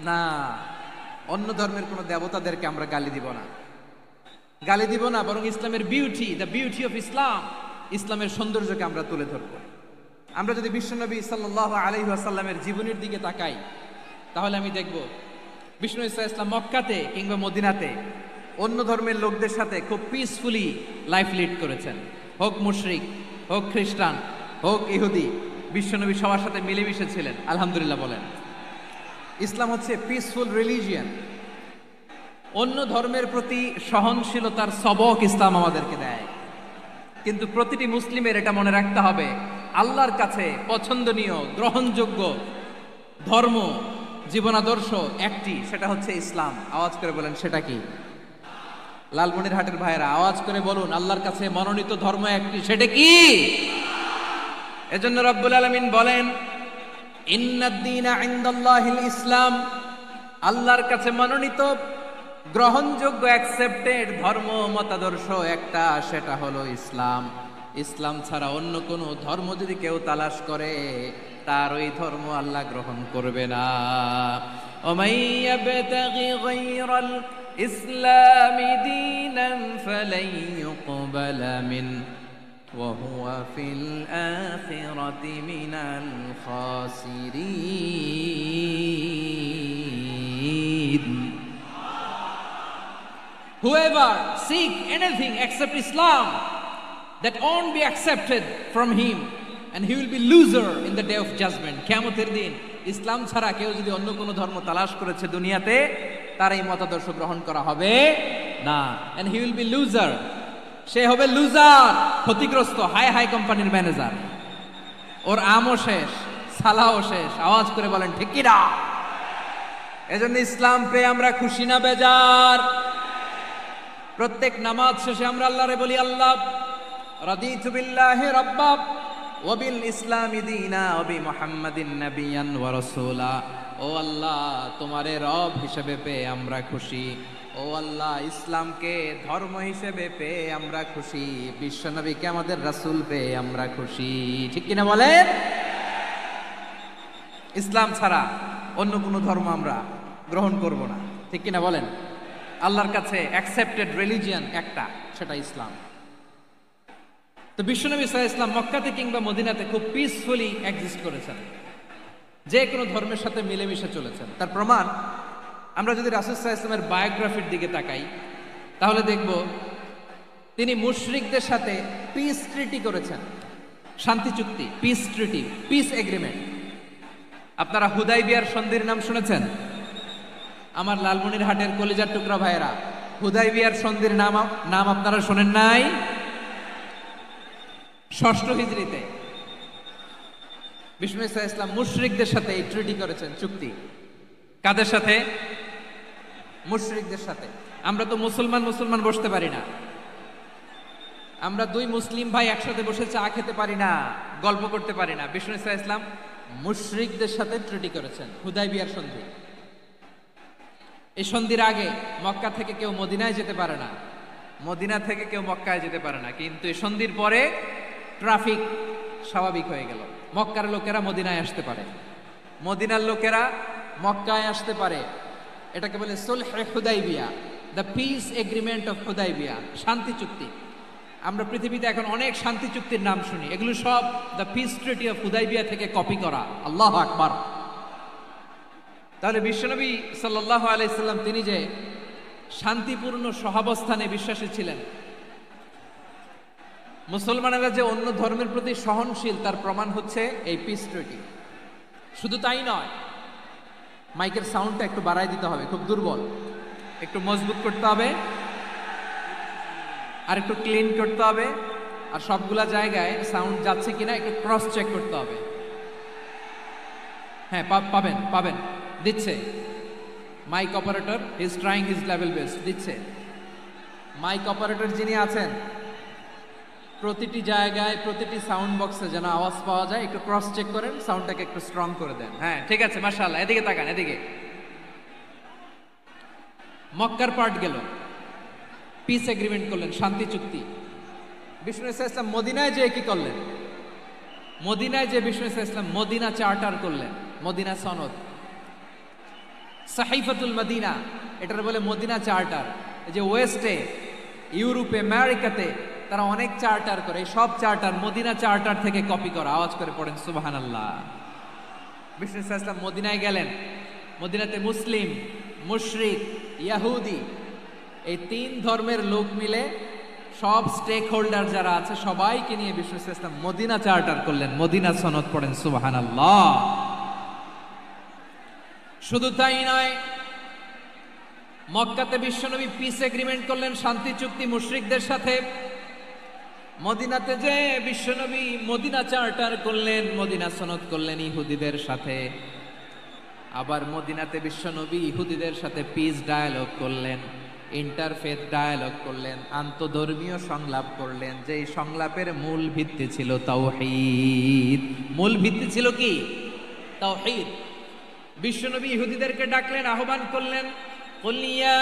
C: না। অন্য ধর্মের কোনো দেবতাদেরকে আমরা গালি দিব না, গালি দিব না, বরং ইসলামের beauty, the beauty of Islam, ইসলামের সৌন্দর্যকে আমরা তুলে ধরব। আমরা যদি বিশ্বনবী সাল্লাল্লাহু আলাইহি ওয়াসাল্লামের জীবনের দিকে তাকাই, তাহলে আমি দেখব বিষ্ণু ইসলাম মক্কাতে কিংবা মদিনাতে অন্য ধর্মের লোকদের সাথে খুব পিসফুলি লাইফ লিড করেছেন। হোক মুশরিক, হোক খ্রিস্টান, হোক ইহুদি, বিশ্বনবী সবার সাথে মিলেমিশে ছিলেন। আলহামদুলিল্লাহ বলেন। ইসলাম হচ্ছে পিসফুল রিলিজিয়ান। অন্য ধর্মের প্রতি সহনশীলতার সবক ইসলাম আমাদেরকে দেয়, কিন্তু প্রতিটি মুসলিমের এটা মনে রাখতে হবে, আল্লাহর কাছে পছন্দনীয় গ্রহণযোগ্য ধর্ম, জীবনাদর্শ একটি, সেটা হচ্ছে ইসলাম। আওয়াজ করে বলেন সেটা কি? লালমনিরহাটের ভাইয়েরা আওয়াজ করে বলুন, আল্লাহর কাছে মনোনীত ধর্ম একটি, সেটা কি? এজন্য রব্বুল আলামিন বলেন, ইন্নাদ-দীনা ইনদাল্লাহিল ইসলাম, আল্লাহর কাছে মনোনীত গ্রহণযোগ্য অ্যাকসেপ্টেড ধর্ম মতাদর্শ একটা, সেটা হলো ইসলাম। ইসলাম ছাড়া অন্য কোনো ধর্ম যদি কেউ তালাশ করে তার ওই ধর্ম আল্লাহ গ্রহণ করবে না। ওমাই ইয়াবতাগি গায়রাল ইসলামি দীনান ফালাই ইউকবালা মিন ওয়া হুয়া ফিল আখিরাতি মিনাল খাসিরিন। Whoever seek anything except Islam, that won't be accepted from him, and he will be loser in the day of judgment. কিয়ামতের দিন ইসলাম ছাড়া কেউ যদি অন্য কোনো ধর্ম তালাশ করেছে দুনিয়াতে, তার এই মতাদর্শ গ্রহণ করা হবে না, and he will be loser. সে হবে লুজার, ক্ষতিগ্রস্ত। হাই হাই কোম্পানির ম্যানেজার, ওর আমও শেষ, সালাও শেষ। আওয়াজ করে বলেন ঠিক কি না? এজন্য ইসলাম পেয়ে আমরা খুশি না বেজার? প্রত্যেক নামাজ শেষে আমরা আল্লাহরে বলি, আল্লাহ রাদিতু বিল্লাহি রাব্বা ওয়া বিল ইসলামি দীনা ওয়া বি মুহাম্মাদিন নাবিয়ান ওয়া রাসূলা। ও আল্লাহ, তোমারে রব হিসেবে পেয়ে আমরা খুশি। ও আল্লাহ, ইসলামকে ধর্ম হিসেবে পেয়ে আমরা খুশি। বিশ্বনবীকে আমাদের রাসূল পেয়ে আমরা খুশি। ঠিক কিনা বলেন? ইসলাম ছাড়া অন্য কোনো ধর্ম আমরা গ্রহণ করব না। ঠিক কিনা বলেন? আল্লাহর কাছে অ্যাকসেপ্টেড রিলিজিয়ন একটা, সেটা ইসলাম। তো বিশ্বনবী সাল্লাল্লাহু আলাইহি ওয়াসাল্লাম মক্কাতে কিংবা মদিনাতে খুব পিসফুলি এক্সিস্ট করেছেন, যে কোনো ধর্মের সাথে মিলেমিশে চলেছেন। তার প্রমাণ আমরা যদি রাসূল সাল্লাল্লাহু আলাইহি ওয়াসাল্লামের বায়োগ্রাফির দিকে তাকাই, তাহলে দেখব তিনি মুশরিকদের সাথে পিস ট্রিটি করেছেন, শান্তি চুক্তি, পিস ট্রিটি, পিস এগ্রিমেন্ট। আপনারা হুদাইবিয়ার সন্ধির নাম শুনেছেন? আমার লালমনিরহাটের কলিজার টুকরা ভাইয়েরা, হুদাইবিয়ার সন্ধির নাম আপনারা শোনেন নাই? 6ষ্ঠ হিজরিতে বিষ্ণু ইসা ইসলাম মুশরিকদের সাথে এই ট্রিটি করেছেন, চুক্তি। কাদের সাথে? মুশরিকদের সাথে। আমরা তো মুসলমান বসতে পারি না, আমরা দুই মুসলিম ভাই একসাথে বসে চা খেতে পারি না, গল্প করতে পারি না। বিষ্ণু ইসা ইসলাম মুশরিকদের সাথে ট্রিটি করেছেন, হুদাইবিয়ার সন্ধি। এই সন্ধির আগে মক্কা থেকে কেউ মদিনায় যেতে পারে না, মদিনা থেকে কেউ মক্কায় যেতে পারে না। কিন্তু এই সন্ধির পরে ট্রাফিক স্বাভাবিক হয়ে গেল। মক্কার লোকেরা মদিনায় আসতে পারে, মদিনার লোকেরা মক্কায় আসতে পারে। এটাকে বলে সুলহে হুদাইবিয়া, the peace agreement of Hudaybiyyah, শান্তি চুক্তি। আমরা পৃথিবীতে এখন অনেক শান্তি চুক্তির নাম শুনি, এগুলো সব the piece treaty of Hudaibiya থেকে কপি করা। আল্লাহু আকবার। তাহলে বিশ্বনবী সাল্লাল্লাহু আলাইহি সাল্লাম তিনি যে শান্তিপূর্ণ সহাবস্থানে বিশ্বাসী ছিলেন, মুসলমানেরা যে অন্য ধর্মের প্রতি সহনশীল, তার প্রমাণ হচ্ছে এই পিস ট্রিটি। শুধু তাই নয়, মাইকের সাউন্ডটা একটু বাড়াই দিতে হবে, খুব দুর্বল, একটু মজবুত করতে হবে, আর একটু ক্লিন করতে হবে, আর সবগুলা জায়গায় সাউন্ড যাচ্ছে কিনা একটু ক্রস চেক করতে হবে। হ্যাঁ, পাবেন দিচ্ছে mic operator, he is trying his level best, দিচ্ছে। মাইক অপারেটর যিনি আছেন, প্রতিটি জায়গায় প্রতিটি সাউন্ড বক্সে যেন আওয়াজ পাওয়া যায়, একটু ক্রস চেক করেন, সাউন্ডটাকে একটু স্ট্রং করে দেন। হ্যাঁ, ঠিক আছে, মাশাআল্লাহ। এদিকে তাকান, এদিকে। মক্কার পার্ট গেল, পিস এগ্রিমেন্ট করলেন, শান্তি চুক্তি। বিষ্ণু ইসলাম মদিনায় যে কি করলেন? মদিনায় যে বিষ্ণু ইসলাম মদিনা চার্টার করলেন, মদিনা সনদ, সাহিফাতুল মদিনা, এটার বলে মদিনা চার্টার। এই যে ওয়েস্টে, ইউরোপে, আমেরিকাতে তারা অনেক চার্টার করে, সব চার্টার মদিনা চার্টার থেকে কপি করা। আওয়াজ করে পড়েন সুবহানাল্লাহ। বিষ্ণু ইসলাম মদিনায় গেলেন, মদিনাতে মুসলিম, মুশরিক, ইয়াহুদি, এই 3 ধর্মের লোক মিলে সব স্টেক হোল্ডার যারা আছে সবাইকে নিয়ে বিষ্ণু ইসলাম মদিনা চার্টার করলেন, মদিনা সনদ। পড়েন সুবহানাল্লাহ। শুধু তাই নয়, মক্কাতে বিশ্বনবী পিস এগ্রিমেন্ট করলেন, শান্তি চুক্তি মুশরিকদের সাথে। মদিনাতে যে বিশ্বনবী মদিনা চার্টার করলেন, মদিনা সনদ করলেন ইহুদিদের সাথে। আবার মদিনাতে বিশ্বনবী ইহুদিদের সাথে পিস ডায়ালগ করলেন, ইন্টারফেথ ডায়ালগ করলেন, আন্তধর্মীয় সংলাপ করলেন। যেই সংলাপের মূল ভিত্তি ছিল তাওহীদ। মূল ভিত্তি ছিল কি? তাওহীদ। বিশ্বনবী ইহুদিদেরকে ডাকলেন, আহ্বান করলেন, কুল ইয়া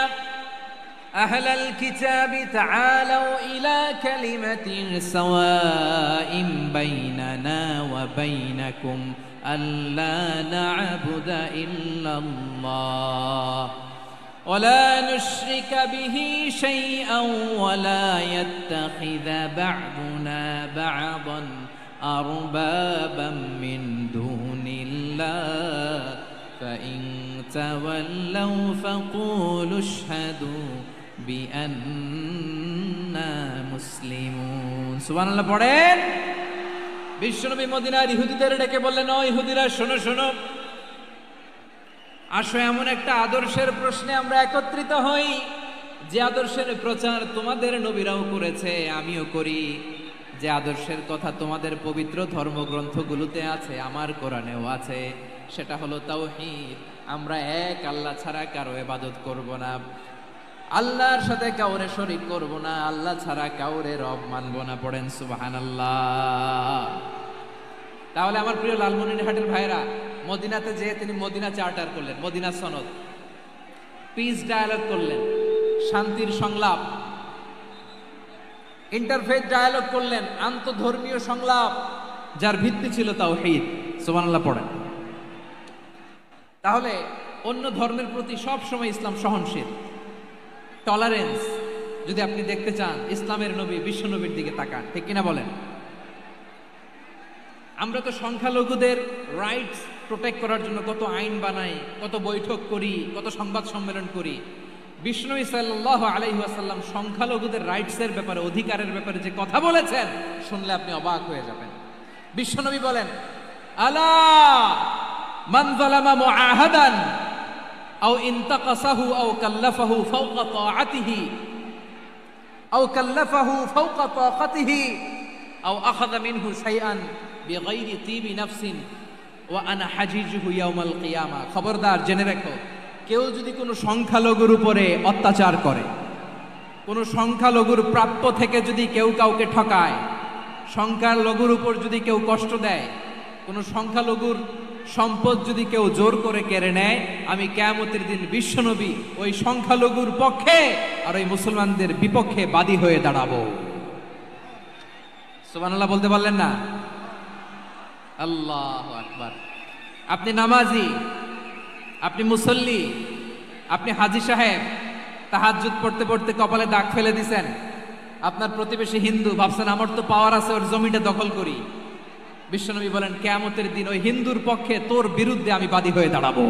C: আহলাল কিতাবি তাআলাউ ইলা কালিমাতিন সাওয়াইন বাইনানা ওয়া বাইনাকুম ألا نعبد إلا الله ولا نشرك به شيئا ولا يتخذ بعضنا بعضا أربابا من دون الله فإن تولوا فقولوا اشهدوا بأننا মুসলিমুন। সুবহানাল্লাহ পড়েন। বিশ্বনবী মদিনার ইহুদিদের ডেকে বললেন, ও ইহুদিরা শোনো শোনো, আসো এমন একটা আদর্শের প্রশ্নে আমরা একত্রিত হই যে আদর্শের প্রচার তোমাদের নবীরাও করেছে, আমিও করি। যে আদর্শের কথা তোমাদের পবিত্র ধর্মগ্রন্থগুলোতে আছে, আমার কোরআনেও আছে, সেটা হলো তাওহীদ। আমরা এক আল্লাহ ছাড়া কারো ইবাদত করব না, আল্লাহর সাথে কাউরে শরীক করব না, আল্লাহ ছাড়া কাউরে রব মানব না। পড়েন সুবহানাল্লাহ। তাহলে আমার প্রিয় লালমনিরহাটের ভাইরা, মদিনাতে যেয়ে তিনি মদিনা চার্টার করলেন, মদিনা সনদ, পিস ডায়ালগ করলেন, শান্তির সংলাপ, ইন্টারফেথ ডায়ালগ করলেন, আন্তধর্মীয় সংলাপ, যার ভিত্তি ছিল তাওহীদ। সুবহানাল্লাহ পড়েন। তাহলে অন্য ধর্মের প্রতি সব সময় ইসলাম সহনশীল, টলারেন্স। যদি আপনি দেখতে চান ইসলামের নবী বিশ্ব নবীর দিকে তাকান, ঠিক কিনা বলেন? আমরা তো সংখ্যালঘুদের রাইটস প্রোটেক্ট করার জন্য কত আইন বানাই, কত বৈঠক করি, কত সংবাদ সম্মেলন করি। বিষ্ণু সাল্লাল্লাহু আলাইহি ওয়াসাল্লাম সংখ্যালঘুদের রাইটসের ব্যাপারে, অধিকারের ব্যাপারে যে কথা বলেছেন, শুনলে আপনি অবাক হয়ে যাবেন। বিশ্বনবী বলেন, আলা মান যালামা মুআহাদান আও ইনতাকাসাহু আও কাল্লাফাহু ফাওকা তাআতিহি আও কাল্লাফাহু ফাওকা তাকাতিহি আও আখাযা মিনহু শাইআন বিগাইরি তিবি নাফসিন ওয়া আনা হাজিজুহু ইয়াউমাল কিয়ামা। খবরদার, জেনে রেখো, কেউ যদি কোনো সংখ্যালঘুর উপরে অত্যাচার করে, কোনো সংখ্যালঘুর প্রাপ্য থেকে যদি কেউ কাউকে ঠকায়, সংখ্যালঘুর উপর যদি কেউ কষ্ট দেয়, কোনো সংখ্যালঘুর সম্পদ যদি কেউ জোর করে কেড়ে নেয়, আমি কিয়ামতের দিন বিশ্বনবী ওই সংখ্যালঘুর পক্ষে আর ওই মুসলমানদের বিপক্ষে বাদী হয়ে দাঁড়াবো। সুবহানাল্লাহ বলতে পারলেন না? আল্লাহু আকবার। আপনি নামাজি, আপনি মুসল্লি, আপনি হাজী সাহেব, তাহাজ্জুদ পড়তে পড়তে কপালে দাগ ফেলে দিছেন, আপনার প্রতিবেশী হিন্দু, ভাবছেন আমার তো পাওয়ার আছে, ওর জমিটা দখল করি। বিশ্বনবী বলেন, কিয়ামতের দিন ওই হিন্দুর পক্ষে তোর বিরুদ্ধে আমি বাদী হয়ে দাঁড়াবো।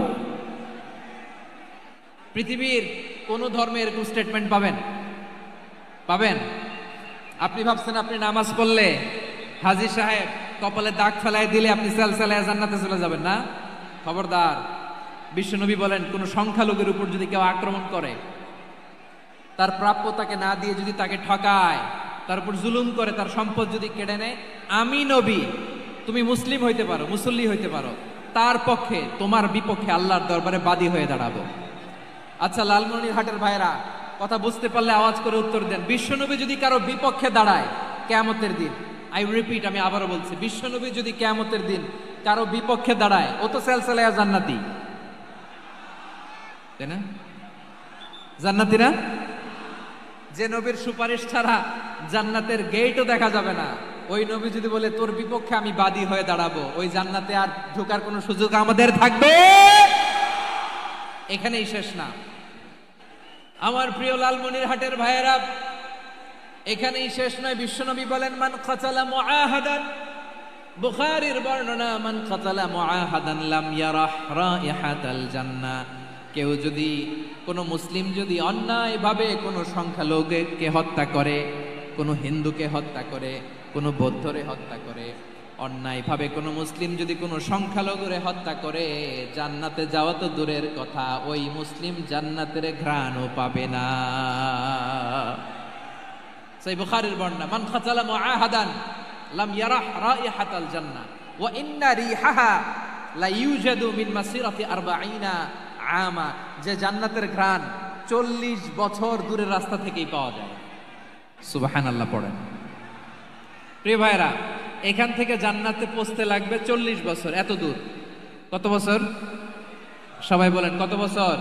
C: পৃথিবীর কোন ধর্মে এরকম স্টেটমেন্ট পাবেন? পাবেন? আপনি ভাবছেন আপনি নামাজ পড়লে হাজী সাহেব কপালে দাগ ফেলাই দিলে আপনি সালসালায়ে জান্নাতে চলে যাবেন না? খবরদার। বিশ্বনবী বলেন, কোন সংখ্যালঘুর উপর যদি কেউ আক্রমণ করে, তার প্রাপ্য তাকে না দিয়ে যদি তাকে ঠকায়, তার উপর জুলুম করে, তার সম্পদ যদি কেড়ে নেয়, আমি নবী, তুমি মুসলিম হইতে পারো, মুসল্লি হইতে পারো, তার পক্ষে, তোমার বিপক্ষে আল্লাহর দরবারে বাদী হয়ে দাঁড়াবো। আচ্ছা লালমনিরহাটের ভাইরা, কথা বুঝতে পারলে আওয়াজ করে উত্তর দেন। বিশ্বনবী যদি কারো বিপক্ষে দাঁড়ায় কিয়ামতের দিন, আই রিপিট, আমি আবারও বলছি, বিশ্বনবী যদি কিয়ামতের দিন কারো বিপক্ষে দাঁড়ায়, ও তো সালসালায়ে জান্নাতি, তাই না? জান্নাতি না? যে নবীর সুপারিশ ছাড়া জান্নাতের গেটও দেখা যাবে না, ওই নবী যদি বলে তোর বিপক্ষে আমি বাদী হয়ে দাঁড়াবো, ওই জান্নাতে আর ঢোকার কোনো সুযোগ আমাদের থাকবে? এখানেই শেষ না আমার প্রিয় লালমনিরহাটের ভাইয়েরা, এখানেই শেষ নয়। বিশ্বনবী বলেন, মান কাতালা মুআহাদান, বুখারীর বর্ণনা, মান কাতালা মুআহাদান লাম ইয়ারাহ রাইহাতাল জান্নাহ। কেউ যদি, কোনো মুসলিম যদি অন্যায়ভাবে কোনো সংখ্যালঘুকে হত্যা করে, কোনো হিন্দুকে হত্যা করে, কোনো বৌদ্ধরে হত্যা করে, অন্যায়ভাবে কোনো মুসলিম যদি কোনো সংখ্যালঘুরে হত্যা করে, জান্নাতে যাওয়া তো দূরের কথা, ওই মুসলিম জান্নাতের ঘ্রাণও পাবে না। সেই বুখারীর বর্ণনা, মান কাতালা মুআহাদান লাম ইয়ারাহ রাইহাতাল জান্নাহ ওয়া ইন্না রিহাহা লা ইউজাদু মিন মাসিরাতি 40 আমা। যে জান্নাতের ঘ্রাণ 40 বছর দূরের রাস্তা থেকেই পাওয়া যায়। সুবহানাল্লাহ পড়েন। প্রিয় ভাইরা, এখান থেকে জান্নাতে পৌঁছতে লাগবে 40 বছর। এত দূর, কত বছর? সবাই বলেন কত বছর?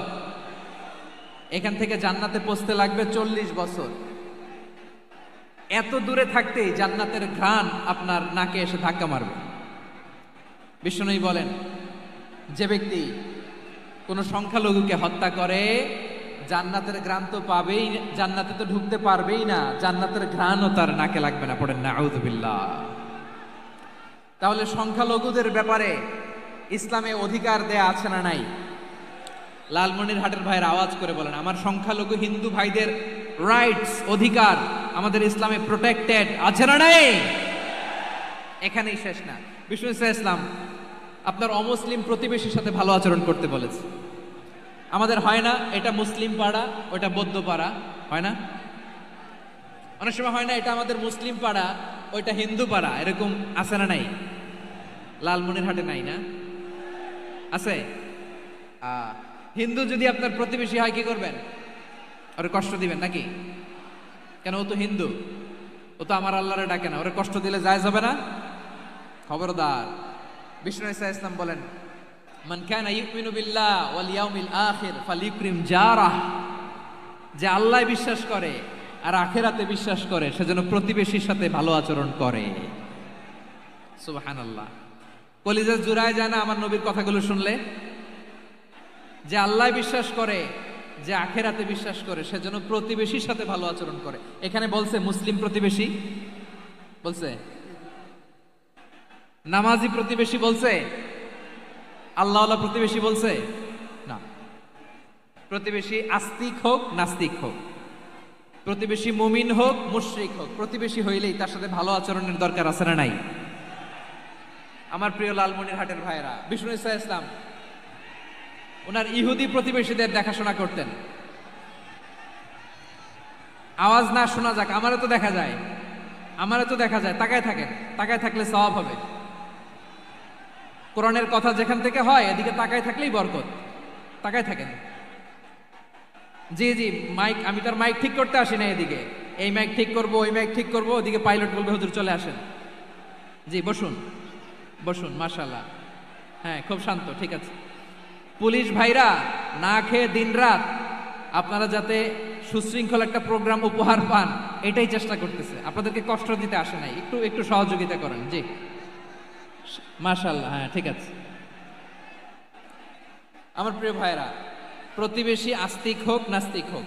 C: এখান থেকে জান্নাতে পৌঁছতে লাগবে 40 বছর। এত দূরে থাকতেই জান্নাতের ঘ্রাণ আপনার নাকে এসে ধাক্কা মারবে। বিষ্ণুই বলেন, যে ব্যক্তি কোনো সংখ্যালঘুকে হত্যা করে জান্নাতের ঘ্রাণ তো পাবেই, জান্নাতে তো ঢুকতে পারবেই না, জান্নাতের ঘ্রাণও তার নাকে লাগবে না। পড়েন না আউযুবিল্লাহ। তাহলে সংখ্যালঘুদের ব্যাপারে ইসলামে অধিকার দেয়া আছে না নাই? লালমনিরহাটের ভাইয়ের আওয়াজ করে বলেন, আমার সংখ্যালঘু হিন্দু ভাইদের রাইটস, অধিকার আমাদের ইসলামে প্রোটেক্টেড আছে না নাই? এখানেই শেষ না। বিষ্ণু ইসলাম আপনার অমুসলিম প্রতিবেশীর সাথে ভালো আচরণ করতে বলেছে। আমাদের হয় না এটা মুসলিম পাড়া, ওটা বৌদ্ধ পাড়া, হয় না? অনেক সময় হয় না এটা আমাদের মুসলিম পাড়া, ওইটা হিন্দু পাড়া, এরকম আছে না নাই? লালমনিরহাটে নাই না? আছে? হিন্দু যদি আপনার প্রতিবেশী হয় কি করবেন? ওরে কষ্ট দিবেন নাকি? কেন? ও তো হিন্দু, ও তো আমার আল্লাহরে ডাকে না, ওরে কষ্ট দিলে জায়েজ হবে না? খবরদার। বিষ্ণু ইসলাম বলেন, মান কানা ইউমিনু বিল্লাহ ওয়াল ইয়াউমিল আখির ফালিউকরিম জারাহ, যে আল্লাহ বিশ্বাস করে আর আখিরাতে বিশ্বাস করে সে যেন প্রতিবেশীর সাথে ভালো আচরণ করে। সুবহানাল্লাহ। কলিজা জুড়ায় যায় না আমার নবীর কথাগুলো শুনলে? যে আল্লাহ বিশ্বাস করে, যে আখিরাতে বিশ্বাস করে সে যেন প্রতিবেশীর সাথে ভালো আচরণ করে। এখানে বলছে মুসলিম প্রতিবেশী, বলছে নামাজি প্রতিবেশী, বলছে আল্লাহওয়ালা প্রতিবেশী, বলছে না। প্রতিবেশী আস্তিক হোক নাস্তিক হোক, প্রতিবেশী মুমিন হোক মুশরিক হোক, প্রতিবেশী হইলেই তার সাথে ভালো আচরণের দরকার আছে না নাই? আমার প্রিয় লালমনিরহাটের ভাইয়েরা, বিষ্ণু ইসলাম ওনার ইহুদি প্রতিবেশীদের দেখাশোনা করতেন। আওয়াজ না শোনা যাক, আমারও তো দেখা যায়, আমারও তো দেখা যায়। তাকায় থাকেন, তাকায় থাকলে সওয়াব হবে। কোরআনের কথা যেখান থেকে হয় এদিকে তাকায় থাকলেই বরকত। তাকায় থাকেন। জি জি, মাইক, আমি তার মাইক ঠিক করতে আসি না এদিকে, এই মাইক ঠিক করব, ওই মাইক ঠিক করব, ওদিকে পাইলট বলবে হুজুর চলে আসেন। জি বসুন, বসুন, মাশাআল্লাহ। হ্যাঁ, খুব শান্ত, ঠিক আছে। পুলিশ ভাইরা না খেয়ে দিনরাত আপনারা যাতে সুশৃঙ্খল একটা প্রোগ্রাম উপহার পান এটাই চেষ্টা করতেছে, আপনাদেরকে কষ্ট দিতে আসে নাই। একটু একটু সহযোগিতা করেন। জি মাশাআল্লাহ। হ্যাঁ, ঠিক আছে। আমার প্রিয় ভাইরা, প্রতিবেশী আস্তিক হোক নাস্তিক হোক,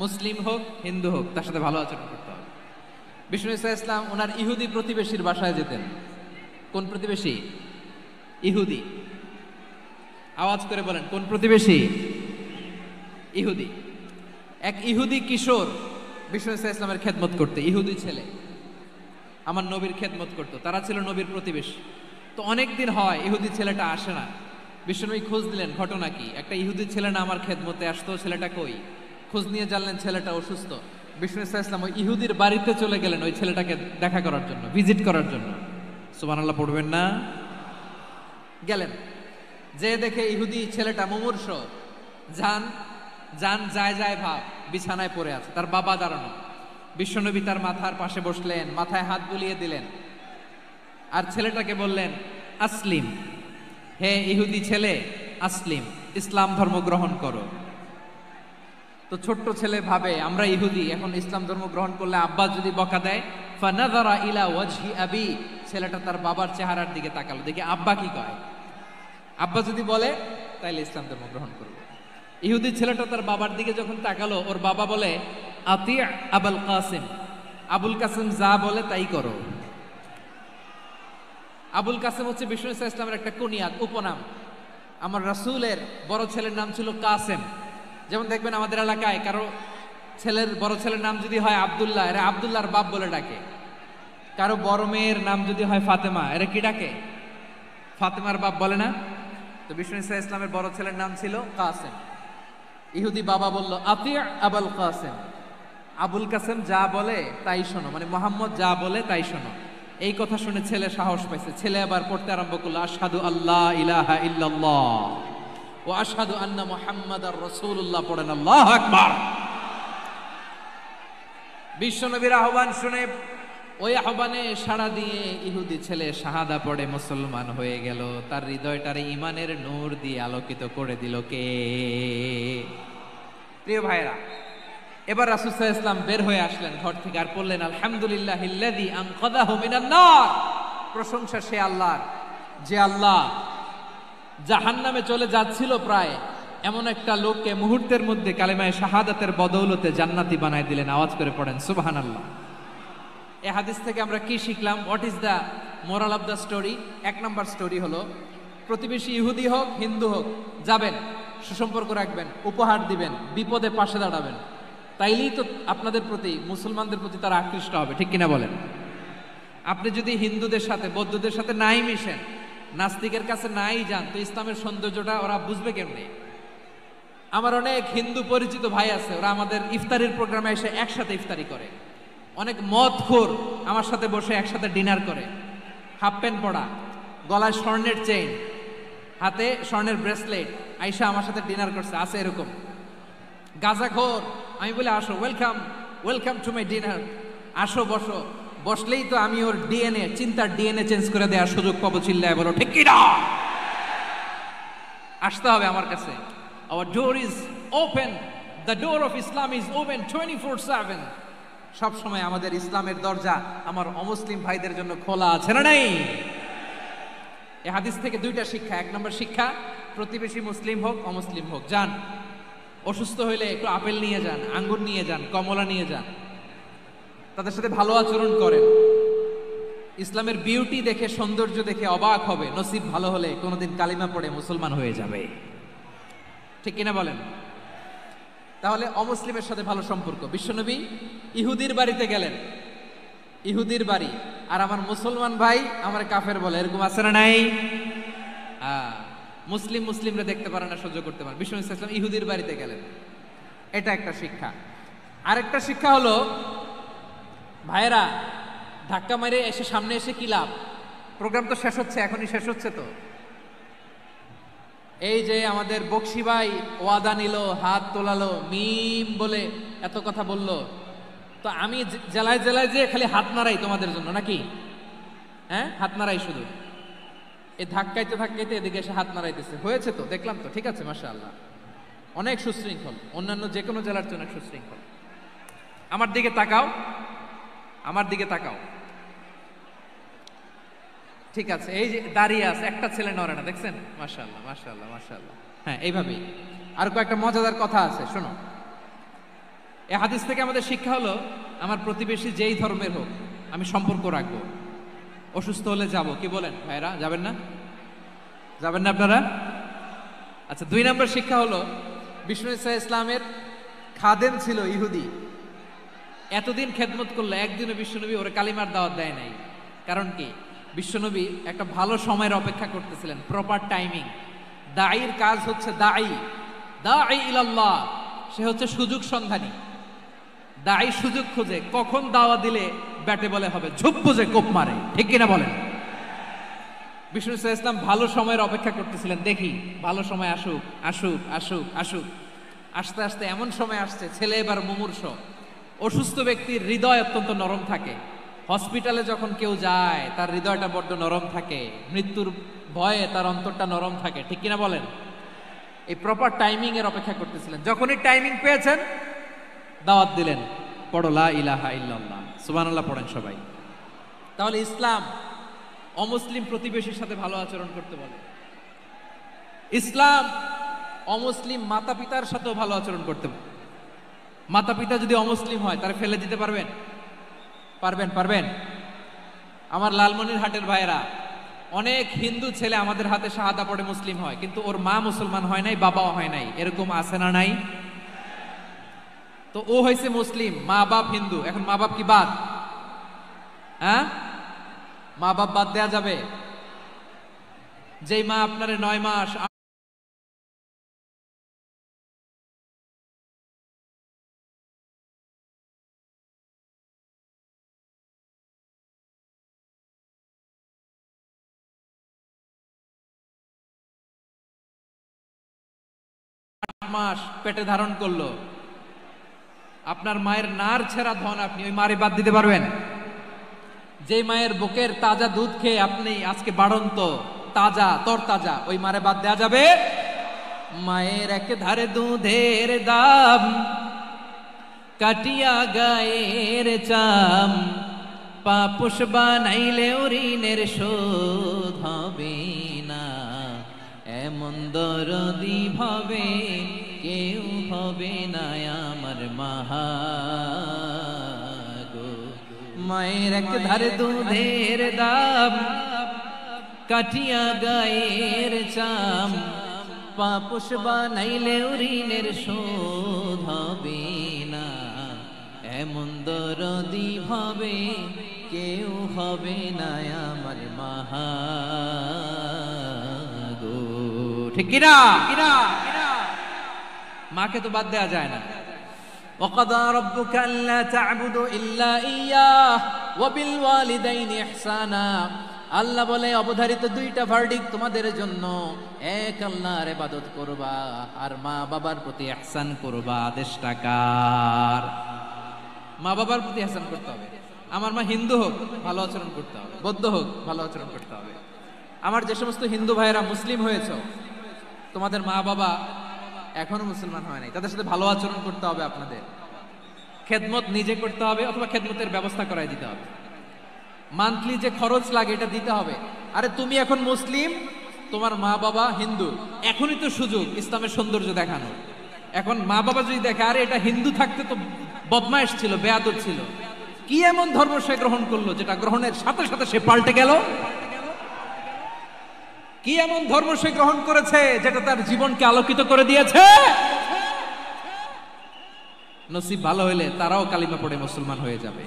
C: মুসলিম হোক হিন্দু হোক, তার সাথে ভালো আচরণ করতে হবে। বিষ্ণু ইসলাম ওনার ইহুদি প্রতিবেশীর বাসায় যেতেন। কোন প্রতিবেশী? ইহুদি। আওয়াজ করে বলেন, কোন প্রতিবেশী? ইহুদি। এক ইহুদি কিশোর বিষ্ণু ইসলামের খেদমত করতে, ইহুদি ছেলে আমার নবীর খেদমত করতো, তারা ছিল নবীর প্রতিবেশী। তো অনেক দিন হয় ইহুদি ছেলেটা আসে না। বিষ্ণুনবী খোঁজ দিলেন, ঘটনা কি? একটা ইহুদি ছেলে না আমার খেদমতে আসতো, ছেলেটা কই? খোঁজ নিয়ে জানলেন ছেলেটা অসুস্থ। বিষ্ণু ইসলাম ওই ইহুদির বাড়িতে চলে গেলেন ওই ছেলেটাকে দেখা করার জন্য, ভিজিট করার জন্য। সুবহানাল্লাহ পড়বেন না? গেলেন, যে দেখে ইহুদি ছেলেটা মুমূর্ষ, জান জান যায় যায় ভাব, বিছানায় পড়ে আছে, তার বাবা দাঁড়ানো। বিশ্বনবী তার মাথার পাশে বসলেন, মাথায় হাত বুলিয়ে দিলেন, আর ছেলেটাকে বললেন আসলিম, হে ইহুদি ছেলে আসলিম, ইসলাম ধর্ম গ্রহণ করো। তো ছোট্ট ছেলে ভাবে আমরা ইহুদি, এখন ইসলাম ধর্ম গ্রহণ করলে আব্বা যদি বকা দেয়, ফানাযারা ইলা ওয়াজহি আবি, ছেলেটা তার বাবার চেহারার দিকে তাকালো, দেখি আব্বা কি কয়। আব্বা যদি বলে তাইলে ইসলাম ধর্ম গ্রহণ করবে। ইহুদি ছেলেটা তার বাবার দিকে যখন তাকালো, ওর বাবা বলে আতি আবুল কাসিম, আবুল কাসিম যা বলে তাই করো। আবুল কাসিম হচ্ছে বিষ্ণু ইসলামের একটা কুনিয়াত, উপনাম। আমার রাসূলের বড় ছেলের নাম ছিল কাসেম। যেমন দেখবেন আমাদের এলাকায় কারো ছেলের বড় ছেলের নাম যদি হয় আব্দুল্লাহ, এরা আব্দুল্লাহর বাপ বলে ডাকে। কারো বড় মেয়ের নাম যদি হয় ফাতেমা, এরা কি ডাকে? ফাতেমার বাপ বলে না? তো বিষ্ণু ইসলামের বড় ছেলের নাম ছিল কাসেম। ইহুদি বাবা বলল আতি আবুল কাসেম, আবুল কাসেম যা বলে তাই শোনো, মানে মোহাম্মদ যা বলে তাই শোনো। এই কথা শুনে ছেলে সাহস পাইছে, ছেলে আবার পড়তে আরম্ভ করলো আশহাদু আল্লাহ ইলাহা ইল্লাল্লাহ ও আশহাদু আন্না মুহাম্মাদার রাসূলুল্লাহ। পড়েন আল্লাহু আকবার। বিশ্বনবীর আহ্বান শুনে ওই আহ্বানে সাড়া দিয়ে ইহুদি ছেলে শাহাদা পড়ে মুসলমান হয়ে গেল। তার হৃদয়টারে ঈমানের নূর দিয়ে আলোকিত করে দিল কে? প্রিয় ভাইরা, এবার রাসূল সাল্লাল্লাহু আলাইহি ওয়াসাল্লাম বের হয়ে আসলেন ঘর থেকে, আর পড়লেন আলহামদুলিল্লাহিল্লাযী আনকাযাহু মিনান নার। প্রশংসা সে আল্লাহর, যে আল্লাহ জাহান্নামে চলে যাচ্ছিল প্রায় এমন একটা লোককে মুহূর্তের মধ্যে কালেমায়ে শাহাদাতের বদৌলতে জান্নাতি বানায় দিলেন। আওয়াজ করে পড়েন সুবহানাল্লাহ। এই হাদিস থেকে আমরা কি শিখলাম? What is the moral of the story? এক নম্বর স্টোরি হলো, প্রতিবেশী ইহুদি হোক হিন্দু হোক, যাবেন, সুসম্পর্ক রাখবেন, উপহার দিবেন, বিপদে পাশে দাঁড়াবেন, তাইলেই তো আপনাদের প্রতি, মুসলমানদের প্রতি তারা আকৃষ্ট হবে, ঠিক কিনা বলেন? আপনি যদি হিন্দুদের সাথে বৌদ্ধদের সাথে নাই মিশেন, নাস্তিকের কাছে নাই যান, তো ইসলামের সৌন্দর্যটা ওরা বুঝবে কেমনে? আমার অনেক হিন্দু পরিচিত ভাই আছে, ওরা আমাদের ইফতারির প্রোগ্রামে এসে একসাথে ইফতারি করে। অনেক মদখোর আমার সাথে বসে একসাথে ডিনার করে, হাফ প্যান্ট পরা, গলায় স্বর্ণের চেইন, হাতে স্বর্ণের ব্রেসলেট, আইসা আমার সাথে ডিনার করছে, আছে এরকম। গাঁজাখোর, আমি বলে আসো, welcome welcome to my dinner, আসো বসো, বসলেই তো আমি ওর ডিএনএ, চিন্তার ডিএনএ চেঞ্জ করে দেওয়ার সুযোগ পাবো, চিল্লায় বলো ঠিক কিনা? আসতে হবে আমার কাছে। Our door is open, the door of Islam is open 24/7. সব সময় আমাদের ইসলামের দরজা আমার অমুসলিম ভাইদের জন্য খোলা আছে না নাই? এই হাদিস থেকে দুইটা শিক্ষা। এক নম্বর শিক্ষা, প্রতিবেশী মুসলিম হোক অমুসলিম হোক, যান, অসুস্থ হইলে একটু আপেল নিয়ে যান, আঙ্গুর নিয়ে যান, কমলা নিয়ে যান, তাদের সাথে ভালো আচরণ করেন। ইসলামের বিউটি দেখে, সৌন্দর্য দেখে অবাক হবে, নসিব ভালো হলে কোনোদিন কালিমা পড়ে মুসলমান হয়ে যাবে, ঠিক কিনা বলেন? তাহলে অমুসলিমের সাথে ভালো সম্পর্ক। বিশ্বনবী ইহুদির বাড়িতে গেলেন, ইহুদির বাড়ি, আর আমার মুসলমান ভাই আমার কাফের বলে, এরকম আছে না নাই? মুসলিম মুসলিমরা দেখতে পারে না, সহ্য করতে পারে। বিশ্বনবী সাল্লাল্লাহু আলাইহি ওয়াসাল্লাম ইহুদির বাড়িতে গেলেন, এটা একটা শিক্ষা। আরেকটা শিক্ষা হলো, ভাইয়েরা ধাক্কা মেরে এসে সামনে এসে কি লাভ? প্রোগ্রাম তো শেষ হচ্ছে, এখনই শেষ হচ্ছে। তো এই যে আমাদের বকশি ভাই ওয়াদা নিল, হাত তোলালো, মিম বলে এত কথা বলল, তো আমি জেলায় জেলায় যে খালি হাত নাড়াই তোমাদের জন্য নাকি? হ্যাঁ, হাত নাড়াই শুধু, এই ধাক্কাইতে ধাক্কাইতে এদিকে এসে হাত নাড়াইতেছে। হয়েছে তো, দেখলাম তো, ঠিক আছে, মাশাআল্লাহ, অনেক সুশৃঙ্খল, অন্যান্য যে কোনো জেলার জন্য সুশৃঙ্খল। আমার দিকে তাকাও, আমার দিকে তাকাও, ঠিক আছে। এই যে দাঁড়িয়ে আছে, একটা ছেলে নড়ে না, দেখছেন? মাশাআল্লাহ মাশাআল্লাহ মাশাআল্লাহ। হ্যাঁ, এইভাবেই। আর কয়েকটা মজাদার কথা আছে, শোনো। এই হাদিস থেকে আমাদের শিক্ষা হলো, আমার প্রতিবেশী যেই ধর্মের হোক আমি সম্পর্ক রাখবো। অসুস্থ হলে যাব, কি বলেন ভাইরা? যাবেন না? যাবেন না আপনারা? আচ্ছা, 2 নম্বর শিক্ষা হলো, বিষ্ণু ইসা ইসলামের খাদেম ছিল ইহুদি, এতদিন খেদমত করলো, একদিনও বিশ্বনবী ওরে কালিমার দাওয়াত দেয় নাই। কারণ কি? বিশ্বনবী একটা ভালো সময়ের অপেক্ষা করতেছিলেন, প্রপার টাইমিং। দাঈর কাজ হচ্ছে দাঈ ইলাল্লাহ, সে হচ্ছে সুযোগ সন্ধানী। দাঈ সুযোগ খোঁজে, কখন দাওয়া দিলে ব্যাটে বলে হবে, ঝুপ বুঝে কোপ মারে, ঠিক কিনা বলেন? বিষ্ণু ইসলাম ভালো সময়ের অপেক্ষা করতেছিলেন, দেখি ভালো সময় আসুক আসুক আসুক আসুক। আস্তে আস্তে এমন সময় আসছে, ছেলে এবার মুমূর্ষ। অসুস্থ ব্যক্তির হৃদয় অত্যন্ত নরম থাকে, হসপিটালে যখন কেউ যায় তার হৃদয়টা বড্ড নরম থাকে, মৃত্যুর ভয়ে তার অন্তরটা নরম থাকে, ঠিক কিনা বলেন? এই প্রপার টাইমিং এর অপেক্ষা করতেছিলেন। যখনই টাইমিং পেয়েছেন, দাওয়াত দিলেন, পড়ো লা ইলাহা ইল্লাল্লাহ, সুবহানাল্লাহ পড়েন সবাই। তাহলে ইসলাম অমুসলিম প্রতিবেশীর সাথে ভালো আচরণ করতে বলে। ইসলাম অমুসলিম মাতা পিতার সাথেও ভালো আচরণ করতে বলে। মাতা পিতা যদি অমুসলিম হয়, তারা ফেলে দিতে পারবেন? পারবেন? পারবেন? আমার লালমনিরহাটের ভাইয়েরা, অনেক হিন্দু ছেলে আমাদের হাতে শাহাদা পড়ে মুসলিম হয়, কিন্তু ওর মা মুসলমান হয় নাই, বাবাও হয় নাই, এরকম আছে না নাই? তো ও হয়েছে মুসলিম, মা বাপ হিন্দু, এখন মা বাপ কি বাদ? হ্যাঁ, মা বাপ বাদ দেয়া যাবে? যেই মা আপনার 9 মাস মাস পেটে ধারণ করলো, আপনার মায়ের নার ছেঁড়া ধন আপনি ওই মারে বাদ দিতে পারবেন? যে মায়ের বুকের তাজা দুধ খেয়ে আপনি আজকে বাড়ন্ত তাজা তরতাজা, ওই মারে বাদ দেয়া যাবে? মায়ের এক ধারে দুধের দাম, কাটিয়া গায়ের চাম, পাপোশ বানাইলেও ঋণের শোধ হবে না, এমন দরদি ভাবে কেউ হবে না আমার মাহা গো। মায়ের এক ধারে দুধের দাম, কাটিয়া গায়ের চাম, পাপোশ বানাইলেও ঋণের শোধ হবে না, এমন দরদি ভাবে কেউ হবে না আমার মাহা গো। ঠিক কিনা? মাকে তো বাদ দেওয়া যায় না। وقضى ربك ألا تعبدوا إلا إياه وبالوالدين إحسانا। আল্লাহ বলে অবধারিত দুইটা ভার্ডিক্ট তোমাদের জন্য, এক আল্লাহর ইবাদত করবা আর মা বাবার প্রতি ইহসান করবা। আদেশটা কার? মা বাবার প্রতি ইহসান করতে হবে। আমার মা হিন্দু হোক ভালো আচরণ করতে হবে, বৌদ্ধ হোক ভালো আচরণ করতে হবে। আমার যে সমস্ত হিন্দু ভাইয়েরা মুসলিম হয়েছে, তোমাদের মা বাবা এখনো মুসলমান হয় নাই, তাদের সাথে ভালো আচরণ করতে হবে। আপনাদের খেদমত নিজে করতে হবে অথবা খেদমতের ব্যবস্থা করাই দিতে হবে। মান্থলি যে খরচ লাগে এটা দিতে হবে। আরে তুমি এখন মুসলিম, তোমার মা বাবা হিন্দু, এখনই তো সুযোগ ইসলামের সৌন্দর্য দেখানো। এখন মা বাবা যদি দেখে আরে এটা হিন্দু থাকতে তো বদমাইশ ছিল, বেয়াদব ছিল, কি এমন ধর্ম সে গ্রহণ করলো যেটা গ্রহণের সাথে সাথে সে পাল্টে গেল? কি এমন ধর্ম সে গ্রহণ করেছে যেটা তার জীবনকে আলোকিত করে দিয়েছে? নসিব ভালো হইলে তারাও কালিমা পড়ে মুসলমান হয়ে যাবে।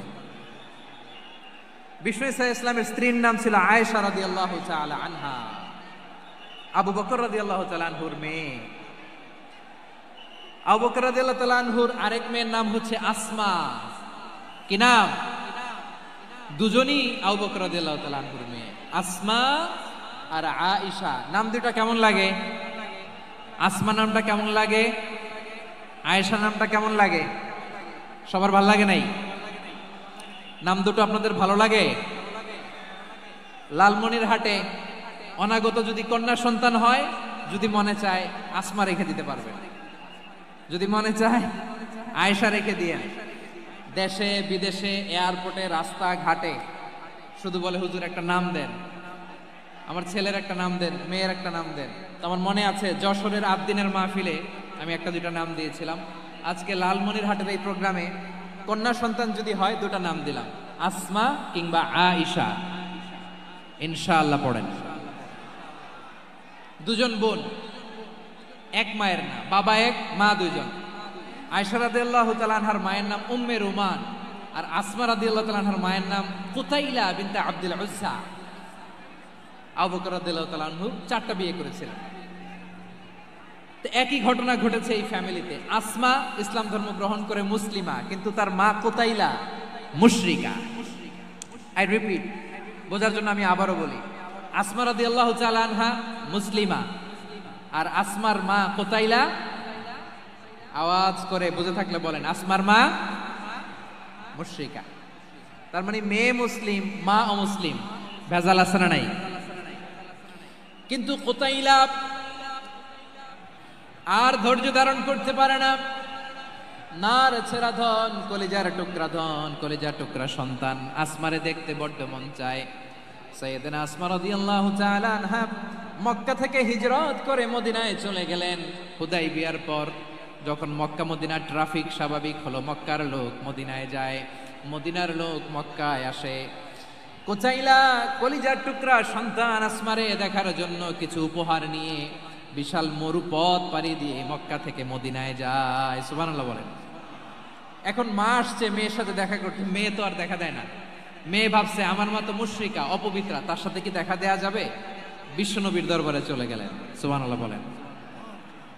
C: বিষ্ণু ইসা ইসলামের স্ত্রীর নাম ছিল আয়েশা রাদিয়াল্লাহু তাআলা আনহা, আবু বকর রাদিয়াল্লাহু তাআলা আনহুর মেয়ে। আবু বকর রাদিয়াল্লাহু তাআলা আনহুর আরেক মেয়ের নাম হচ্ছে আসমা। কি নাম? দুজনই আবু বকর রাদিয়াল্লাহু তাআলা আনহুর মেয়ে, আসমা আর আয়েশা। নাম দুটো কেমন লাগে? আসমা নামটা কেমন লাগে? আয়েশা নামটা কেমন লাগে? সবার ভালো লাগে নাই? নাম দুটো আপনাদের ভালো লাগে? লালমনিরহাটে অনাগত যদি কন্যা সন্তান হয়, যদি মনে চায় আসমা রেখে দিতে পারবেন, যদি মনে চায় আয়েশা রেখে দিয়ে। দেশে বিদেশে এয়ারপোর্টে রাস্তা ঘাটে শুধু বলে হুজুর একটা নাম দেন, আমার ছেলের একটা নাম দেন, মেয়ের একটা নাম দেন। তো আমার মনে আছে যশোরের আদ্দিনের মাহফিলে আমি একটা দুইটা নাম দিয়েছিলাম। আজকে লালমনিরহাটের এই প্রোগ্রামে কন্যা সন্তান যদি হয় দুটা নাম দিলাম, আসমা কিংবা আয়েশা। ইনশাআল্লাহ পড়েন। দুজন বোন, এক মায়ের না, বাবা এক মা দুইজন। আয়েশা রাদিয়াল্লাহু তাআলা আনহার মায়ের নাম উম্মে রুমান, আর আসমা রাদিয়াল্লাহু তাআলা আনহার মায়ের নাম কুতাইলা বিনতে আব্দুল উজ্জা। আবু বকর রাদিয়াল্লাহু তাআলা আনহু 4টা বিয়ে করেছিলেন। তো একই ঘটনা ঘটেছে এই ফ্যামিলিতে। আসমা ইসলাম ধর্ম গ্রহণ করে মুসলিমা, কিন্তু তার মা কুতাইলা মুশরিকা। আই রিপিট, বোঝার জন্য আমি আবারও বলি, আসমা রাদিয়াল্লাহু তাআলা আনহা মুসলিমা, আর আসমার মা কুতাইলা, আওয়াজ করে বুঝে থাকলে বলেন, আসমার মা মুশরিকা। তার মানে মেয়ে মুসলিম, মা অমুসলিম। ভেজাল আছে না নাই? কিন্তু কুতাইলা আর ধৈর্য ধারণ করতে পারে না। নার ছেড়া ধন, কলিজার টুকরা ধন, কলিজার টুকরা সন্তান। আসমারে দেখতে বড্ড মন চায়। সাইয়েদনা আসমা রাদিয়াল্লাহু তাআলা আনহা মক্কা থেকে হিজরত করে মদিনায় চলে গেলেন। হুদাইবিয়ার পর যখন মক্কা মদিনা ট্রাফিক স্বাভাবিক হলো, মক্কার লোক মদিনায় যায়, মদিনার লোক মক্কায় আসে। কুতাইলা কলিজার টুকরা সন্তান আসমারে দেখার জন্য কিছু উপহার নিয়ে বিশাল মরুপথ পাড়ি দিয়ে মক্কা থেকে মদিনায় যায়। সুবহানাল্লাহ বলেন। এখন মা আসছে মেয়ের সাথে দেখা করতে, মেয়ে তো আর দেখা দেয় না। মেয়ে ভাবছে আমার মা তো মুশরিকা, অপবিত্রা, তার সাথে কি দেখা দেয়া যাবে? বিশ্বনবীর দরবারে চলে গেলেন। সুবহানাল্লাহ বলেন।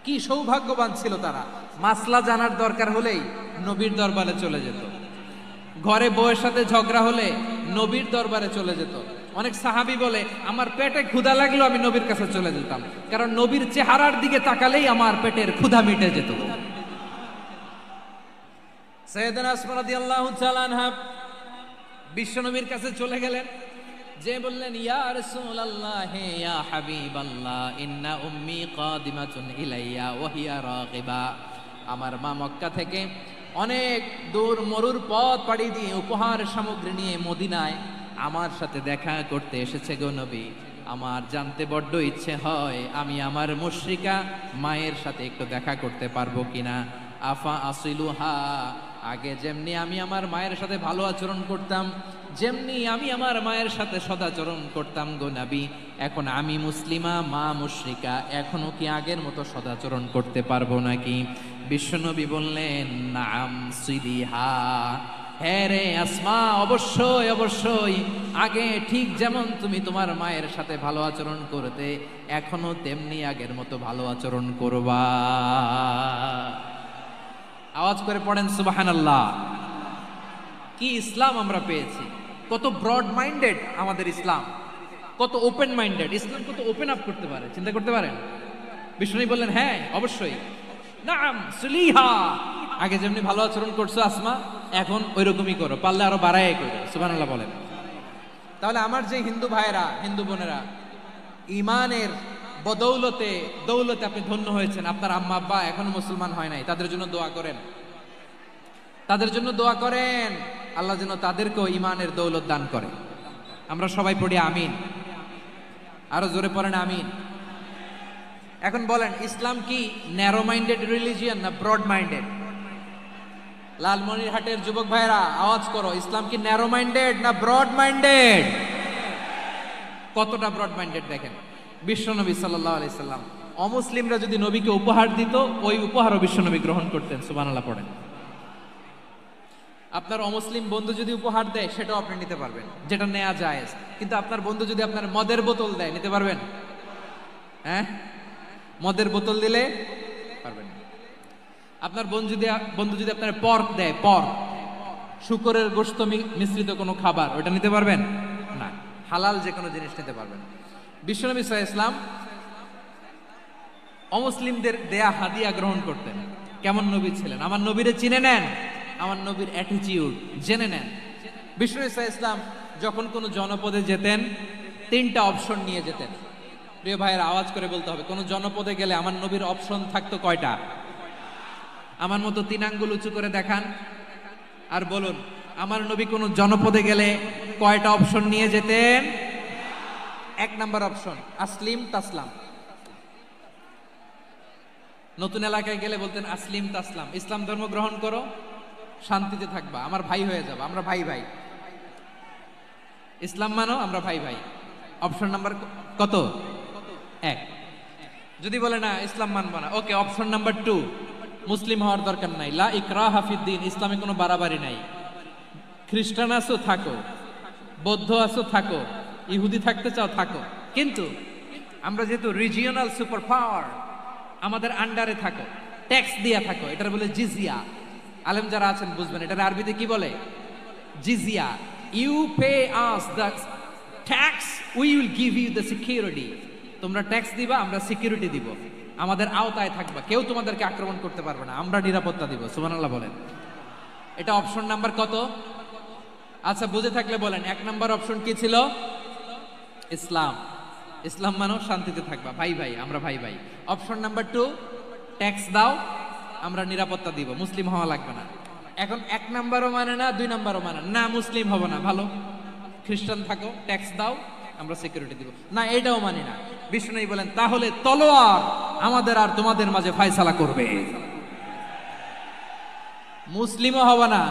C: কি সৌভাগ্যবান ছিল তারা, মাসলা জানার দরকার হলেই নবীর দরবারে চলে যেত। ঘরে বউয়ের সাথে ঝগড়া হলে নবীর দরবারে চলে যেত। অনেক সাহাবী বলে আমার পেটে ক্ষুধা লাগলো আমি নবীর কাছে চলে যেতাম, কারণ নবীর চেহারার দিকে তাকালেই আমার পেটের ক্ষুধা মিটে যেত। সাইয়েদনা আসমা রাদিয়াল্লাহু তাআলা আনহা বিশ্বনবীর কাছে চলে গেলেন, যে বললেন ইয়া রাসূলুল্লাহ ইয়া হাবিবাল্লাহ ইন্না উম্মি কাদিমাতুন ইলাইয়া ওয়া হিয়া রাগিবা। আমার মা মক্কা থেকে অনেক দূর মরুর পথ পাড়ি দিয়ে উপহার সামগ্রী নিয়ে মদিনায় আমার সাথে দেখা করতে এসেছে গো নবী। আমার জানতে বড্ড ইচ্ছে হয় আমি আমার মুশরিকা মায়ের সাথে একটু দেখা করতে পারবো কিনা। আফা আসিলুহা, আগে যেমনি আমি আমার মায়ের সাথে ভালো আচরণ করতাম, যেমনি আমি আমার মায়ের সাথে সদাচরণ করতাম গো নবী, এখন আমি মুসলিমা, মা মুশরিকা, এখনো কি আগের মতো সদাচরণ করতে পারবো নাকি? বিশ্বনবী বললেন, নাম সিলিহা, হ্যাঁ রে আসমা, অবশ্যই অবশ্যই, আগে ঠিক যেমন তুমি তোমার মায়ের সাথে ভালো আচরণ করতে, এখনো তেমনি আগের মতো ভালো আচরণ করবা। আওয়াজ করে পড়েন সুবহানাল্লাহ। কি ইসলাম আমরা পেয়েছি! কত ব্রড মাইন্ডেড আমাদের ইসলাম, কত ওপেন মাইন্ডেড ইসলাম, কত ওপেন আপ করতে পারে, চিন্তা করতে পারেন। বিষ্ণু বললেন, হ্যাঁ অবশ্যই, নাম সুলিহা, আগে যেমনি ভালো আচরণ করছো আসমা, এখন ওই রকমই করো, পারলে আরো বাড়ায় করো। সুবহানাল্লাহ বলেন। তাহলে আমার যে হিন্দু ভাইয়েরা, হিন্দু বোনেরা, ইমানের বদৌলতে দৌলতে আপনি ধন্য হয়েছেন, আপনার আম্মা আব্বা এখনো মুসলমান হয় নাই, তাদের জন্য দোয়া করেন, তাদের জন্য দোয়া করেন, আল্লাহ যেন তাদেরকেও ইমানের দৌলত দান করে। আমরা সবাই পড়ি আমিন, আরো জোরে পড়েন আমিন। এখন বলেন, ইসলাম কি ন্যারো মাইন্ডেড রিলিজিয়ান না ব্রড মাইন্ডেড? লালমনিরহাটের যুবক ভাইরা আওয়াজ করো, ইসলাম কি ন্যারো মাইন্ডেড না ব্রড মাইন্ডেড? কতটা ব্রড মাইন্ডেড দেখেন। বিশ্বনবী সাল্লাল্লাহু আলাইহি সাল্লাম অমুসলিমরা যদি নবীকে উপহার দিত, ওই উপহারও বিশ্বনবী গ্রহণ করতেন। সুবহানাল্লাহ পড়েন। আপনার অমুসলিম বন্ধু যদি উপহার দেয়, সেটাও আপনি নিতে পারবেন, যেটা নেওয়া যায়। কিন্তু আপনার বন্ধু যদি আপনার মদের বোতল দেয়, নিতে পারবেন? হ্যাঁ, মদের বোতল দিলে পারবেন না। আপনার বন্ধু যদি আপনার পর্ক দেয়, পর্ক, শুকরের গোশত মিশ্রিত কোনো খাবার, ওটা নিতে পারবেন না। হালাল যে কোনো জিনিস নিতে পারবেন। বিশ্বনবী সাল্লাল্লাহু আলাইহি ওয়াসাল্লাম অমুসলিমদের দেয়া হাদিয়া গ্রহণ করতেন। কেমন নবী ছিলেন! আমার নবীরে চিনে নেন, আমার নবীর অ্যাটিটিউড জেনে নেন। বিশ্বনবী সাল্লাল্লাহু আলাইহি ওয়াসাল্লাম যখন কোনো জনপদে যেতেন, 3টা অপশন নিয়ে যেতেন। প্রিয় ভাইয়ের আওয়াজ করে বলতে হবে, কোন জনপদে গেলে আমার নবীর অপশন থাকতো কয়টা? আমার মতো 3 আঙ্গুল উঁচু করে দেখান আর বলুন, আমার নবী কোন জনপদে গেলে কয়টা অপশন নিয়ে যেতেন? 1 নাম্বার অপশন, আসলিম তাসলাম। নতুন এলাকায় গেলে বলতেন আসলিম তাসলাম, ইসলাম ধর্ম গ্রহণ করো, শান্তিতে থাকবা, আমার ভাই হয়ে যাবা, আমরা ভাই ভাই, ইসলাম মানো, আমরা ভাই ভাই। অপশন নাম্বার কত? 1। যদি বলে না ইসলাম মানবো না, ওকে, অপশন নাম্বার 2, মুসলিম হওয়ার দরকার নাই, লা ইকরাহা ফিদ্দিন, ইসলামে কোনো বাড়াবাড়ি নাই। খ্রিস্টান আছো থাকো, বৌদ্ধ আছো থাকো, ইহুদি থাকতে চাও থাকো, কিন্তু আমরা যেহেতু রিজিওনাল সুপার পাওয়ার, আমাদের আন্ডারে থাকো, ট্যাক্স দিয়া থাকো, এটার বলে জিজিয়া। আলেম যারা আছেন বুঝবেন, এটার আরবিতে কি বলে? জিজিয়া। You pay us the tax, we will give you the security. তোমরা ট্যাক্স দিবা, আমরা সিকিউরিটি দিব, আমাদের আওতায় থাকবা, কেউ তোমাদেরকে আক্রমণ করতে পারবে না, আমরা নিরাপত্তা দিব। সুবহানাল্লাহ বলেন। এটা অপশন নাম্বার কত? আচ্ছা, বুঝে থাকলে বলেন, 1 নাম্বার অপশন কি ছিল? ইসলাম। ইসলাম মানো, শান্তিতে থাকবা, ভাই ভাই, আমরা ভাই ভাই। অপশন নাম্বার 2, ট্যাক্স দাও, আমরা নিরাপত্তা দিব, মুসলিম হওয়া লাগবে না। এখন 1 নাম্বারও মানে না, 2 নাম্বারও মানে না, মুসলিম হবো না, ভালো, খ্রিস্টান থাকো, ট্যাক্স দাও, আমরা সিকিউরিটি দিব না, এটাও মানি না। বিষ্ণু বলেন, তাহলে তলোয়ার আমাদের আর তোমাদের মাঝে ফয়সালা করবে। মুসলিমও হবা না,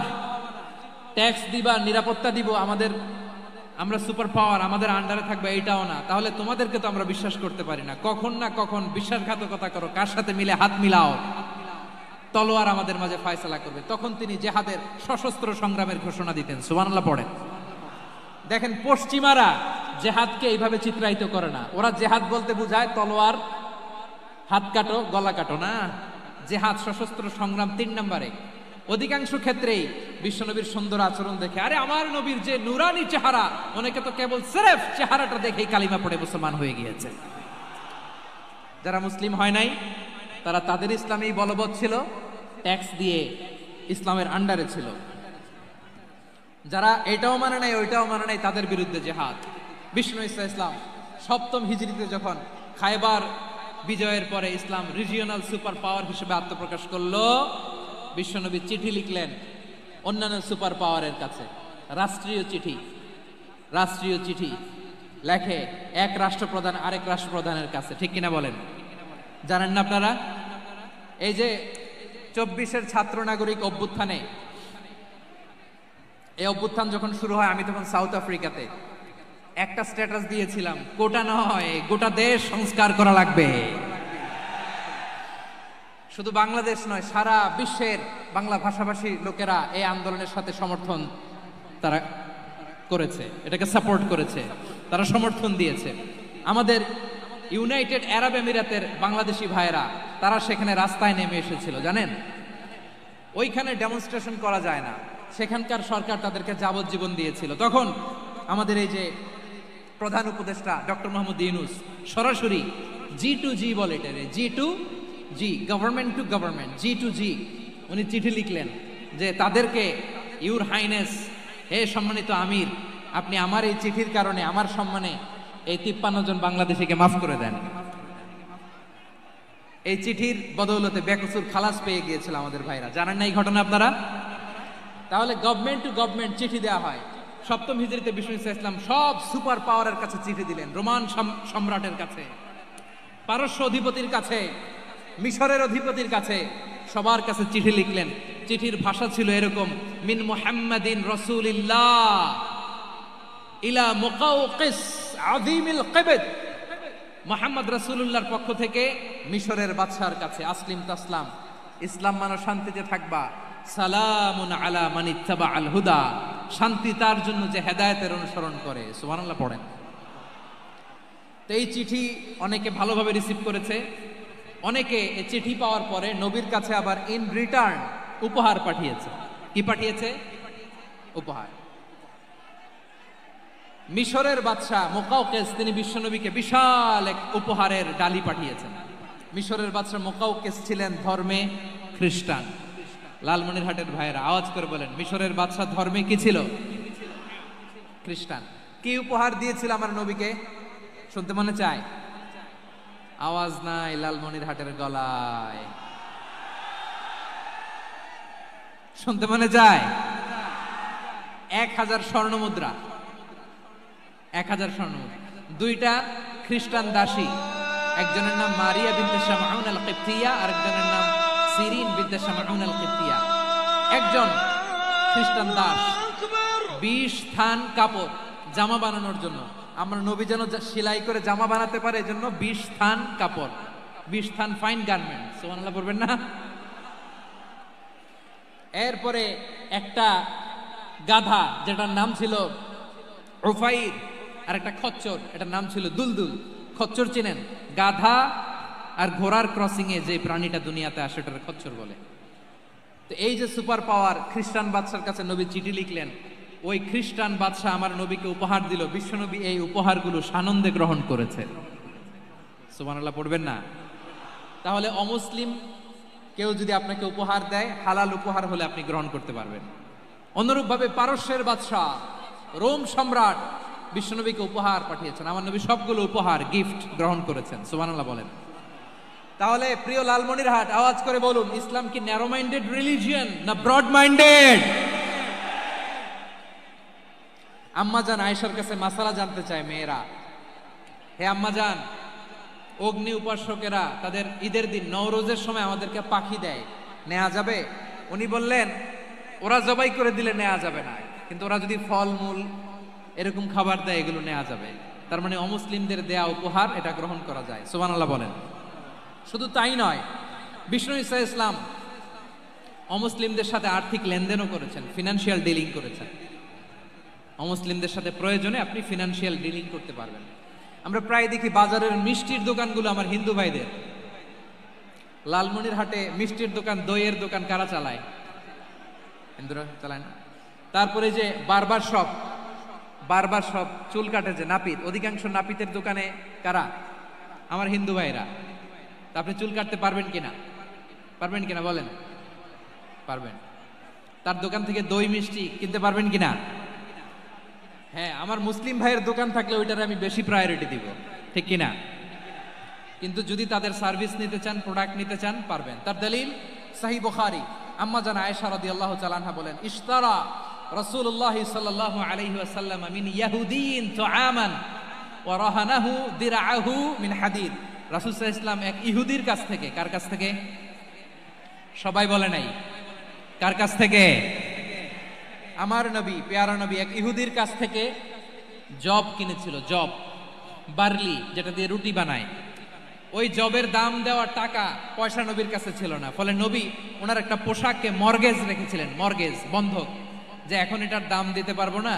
C: ট্যাক্স দিবা, নিরাপত্তা দিব, আমরা সুপার পাওয়ার, আমাদের আন্ডারে থাকবে, এইটাও না। তাহলে তোমাদেরকে তো আমরা বিশ্বাস করতে পারি না, কখন না কখন বিশ্বাসঘাতকতা করো, কার সাথে মিলে হাত মিলাও, তলোয়ার আমাদের মাঝে ফয়সালা করবে। তখন তিনি জেহাদের সশস্ত্র সংগ্রামের ঘোষণা দিতেন। সুবহানাল্লাহ পড়ে। দেখেন, পশ্চিমারা জেহাদকে এইভাবে চিত্রায়িত করে না। ওরা জেহাদ বলতে বোঝায় তলোয়ার, হাত কাটো, গলা কাটো, না। জেহাদ সশস্ত্র সংগ্রাম 3 নম্বরে। অধিকাংশ ক্ষেত্রেই বিশ্বনবীর সুন্দর আচরণ দেখে, আরে আমার নবীর যে নুরানি চেহারা, অনেকে তো কেবল সিরেফ চেহারাটা দেখেই কালিমা পড়ে মুসলমান হয়ে গিয়েছে। যারা মুসলিম হয় নাই, তারা তাদের ইসলামেই বলবৎ ছিল, ট্যাক্স দিয়ে ইসলামের আন্ডারে ছিল। যারা এটাও মানে নাই, ওইটাও মানে নাই, তাদের বিরুদ্ধে জেহাদ। বিষ্ণু ইসলাম 7ম হিজরিতে যখন খায়বার বিজয়ের পরে ইসলাম রিজিওনাল সুপার পাওয়ার হিসেবে আত্মপ্রকাশ করলো, বিশ্বনবী চিঠি লিখলেন অন্যান্য সুপার পাওয়ারের কাছে, রাষ্ট্রীয় চিঠি। রাষ্ট্রীয় চিঠি লেখে এক রাষ্ট্রপ্রধান আরেক রাষ্ট্রপ্রধানের কাছে, ঠিক কিনা বলেন? জানেন না আপনারা? এই যে 24-এর ছাত্র নাগরিক অভ্যুত্থানে, এই অভ্যুত্থান যখন শুরু হয় আমি তখন সাউথ আফ্রিকাতে একটা স্ট্যাটাস দিয়েছিলাম, কোটা নয় গোটা দেশ সংস্কার করা লাগবে। শুধু বাংলাদেশ নয়, সারা বিশ্বের বাংলা ভাষাভাষী লোকেরা এই আন্দোলনের সাথে সমর্থন তারা করেছে, এটাকে সাপোর্ট করেছে, তারা সমর্থন দিয়েছে। আমাদের ইউনাইটেড আরব আমিরাতের বাংলাদেশি ভাইয়েরা তারা সেখানে রাস্তায় নেমে এসেছিল, জানেন? ওইখানে ডেমনস্ট্রেশন করা যায় না, সেখানকার সরকার তাদেরকে যাবজ্জীবন দিয়েছিল। তখন আমাদের এই যে প্রধান উপদেষ্টা ডক্টর মোহাম্মদ ইউনূস সরাসরি G2G বলে, এটারে G2G, government to government, G2G, উনি চিঠি লিখলেন যে তাদেরকে, ইউর হাইনেস, হে সম্মানিত আমির, আপনি আমার এই চিঠির কারণে আমার সম্মানে এই 53 জন বাংলাদেশিকে মাফ করে দেন। এই চিঠির বদৌলতে বেকসুর খালাস পেয়ে গিয়েছিল আমাদের ভাইরা। জানেন না এই ঘটনা আপনারা? তাহলে গভর্নমেন্ট টু গভর্নমেন্ট চিঠি দেওয়া হয়। 7ম হিজরিতে বিষ্ণু ইসলাম সব সুপার পাওয়ারের কাছে চিঠি দিলেন, রোমান সম্রাটের কাছে, পারস্য অধিপতির কাছে, মিশরের অধিপতির কাছে, সবার কাছে চিঠি লিখলেন। চিঠির ভাষা ছিল এরকম, মিন মুহাম্মাদিন রাসূলিল্লাহ ইলা মুকাওকিস আযীমিল কিবত, মুহাম্মদ রাসূলুল্লাহর পক্ষ থেকে মিশরের বাদশার কাছে, আসলিম তাসলাম, ইসলাম মানো শান্তিতে থাকবা, সালামুন আলা মান ইত্তাবা আল হুদা, শান্তি তার জন্য যে হেদায়েতের অনুসরণ করে। সুবহানাল্লাহ পড়েন। তো এই চিঠি অনেকে ভালোভাবে রিসিভ করেছে, অনেকে এই চিঠি পাওয়ার পরে নবীর কাছে আবার ইন রিটার্ন উপহার পাঠিয়েছে। কি পাঠিয়েছে? উপহার। মিশরের বাদশা মুকাওকিস তিনি বিশ্বনবীকে বিশাল এক উপহারের ডালি পাঠিয়েছেন। মিশরের বাদশা মুকাওকিস ছিলেন ধর্মে খ্রিস্টান। লালমনিরহাটের ভাইয়েরা আওয়াজ করে বলেন, মিশরের বাদশা ধর্মে কি ছিল? খ্রিস্টান। কি উপহার দিয়েছিল আমার নবীকে? শুনতে মনে চায়? আওয়াজ নাই লালমনিরহাটের গলায়, শুনতে মনে যায়? 1000 স্বর্ণ মুদ্রা, 1000 স্বর্ণ মুদ্রা। 2টা খ্রিস্টান দাসী, একজনের নাম মারিয়া বিনতে শামউন আল কিবতিয়া, আরেকজনের নাম সিরিন বিনতে শামউন আল কিবতিয়া। একজন খ্রিস্টান দাস 20 থান কাপড় জামা বানানোর জন্য, আমরা নবী যেন সেলাই করে জামা বানাতে পারে এজন্য 20 থান কাপড়, 20 থান ফাইন গার্মেন্ট। সুবহানাল্লাহ পড়বেন না? এরপরে একটা গাধা যেটার নাম ছিল উফাইর, আর একটা খচ্চর, এটার নাম ছিল দুলদুল। খচ্চর চিনেন? গাধা আর ঘোড়ার ক্রসিং এ যে প্রাণীটা দুনিয়াতে আসে ওটার খচ্চর বলে। তো এই যে সুপার পাওয়ার খ্রিস্টান বাদশার কাছে নবী চিঠি লিখলেন, ওই খ্রিস্টান বাদশা আমার নবীকে উপহার দিল। বিশ্বনবী এই উপহারগুলো সানন্দে গ্রহণ করেছে। সুবহানাল্লাহ পড়বেন না? তাহলে অমুসলিম কেউ যদি আপনাকে উপহার দেয়, হালাল উপহার হলে আপনি গ্রহণ করতে পারবেন। অনুরূপভাবে পারস্যের বাদশা, রোম সম্রাট বিশ্বনবীকে উপহার পাঠিয়েছেন। আমার নবী সবগুলো উপহার, গিফট গ্রহণ করেছেন। সুবহানাল্লাহ বলেন। তাহলে প্রিয় লালমনিরহাট, আওয়াজ করে বলুন, ইসলাম কি ন্যারো মাইন্ডেড রিলিজিয়ন না ব্রড মাইন্ডেড? আম্মাজান আয়েশার কাছে মাসালা জানতে চায় মেয়েরা, হে আম্মাজান, অগ্নি উপাসকেরা তাদের ঈদের দিন নওরোজের সময় আমাদেরকে পাখি দেয়, নেওয়া যাবে? উনি বললেন, ওরা জবাই করে দিলে নেওয়া যাবে না, কিন্তু ওরা যদি ফলমূল এরকম খাবার দেয় এগুলো নেওয়া যাবে। তার মানে অমুসলিমদের দেয়া উপহার এটা গ্রহণ করা যায়। সুবহানাল্লাহ বলেন। শুধু তাই নয়, বিষ্ণু ঈসা ইসলাম অমুসলিমদের সাথে আর্থিক লেনদেনও করেছেন, ফিনান্সিয়াল ডিলিং করেছেন। অমুসলিমদের সাথে প্রয়োজনে আপনি ফিনান্সিয়াল ডিলিং করতে পারবেন। আমরা প্রায় দেখি বাজারের মিষ্টির দোকানগুলো আমার হিন্দু ভাইদের। লালমনিরহাটে মিষ্টির দোকান, দইয়ের দোকান কারা চালায়? হিন্দুরা চালায় না? তারপরে যে বারবার শপ, চুল কাটে যে নাপিত, অধিকাংশ নাপিতের দোকানে কারা? আমার হিন্দু ভাইরা। তা আপনি চুল কাটতে পারবেন কিনা? পারবেন কিনা বলেন? পারবেন। তার দোকান থেকে দই মিষ্টি কিনতে পারবেন কিনা? হ্যাঁ, আমার মুসলিম ভাইয়ের দোকান থাকলে ওইটারে আমি বেশি প্রায়োরিটি দিব, ঠিক কিনা? কিন্তু যদি তাদের সার্ভিস নিতে চান, প্রোডাক্ট নিতে চান, পারবেন। তার দলিল সহিহ বুখারী, আম্মা জান আয়েশা রাদিয়াল্লাহু তাআলা আনহা বলেন, ইশতারা রাসূলুল্লাহ সাল্লাল্লাহু আলাইহি ওয়াসাল্লাম মিন ইয়াহুদিয়িন তুআমান ওয়া রাহানাহু দিরআহু মিন হাদিদ। রাসূল সাল্লাল্লাহু আলাইহি ওয়াসাল্লাম এক ইহুদির কাছ থেকে, কার কাছ থেকে? সবাই বলে নাই, কার কাছ থেকে? আমার নবী, পেয়ারা নবী এক ইহুদির কাছ থেকে জব কিনেছিল, জব, বার্লি, যেটা দিয়ে রুটি বানায়। ওই জবের দাম দেওয়ার টাকা পয়সা নবীর কাছে ছিল না, ফলে নবী ওনার একটা পোশাককে মর্গেজ রেখেছিলেন, মর্গেজ, বন্ধক, যে এখন এটার দাম দিতে পারবো না,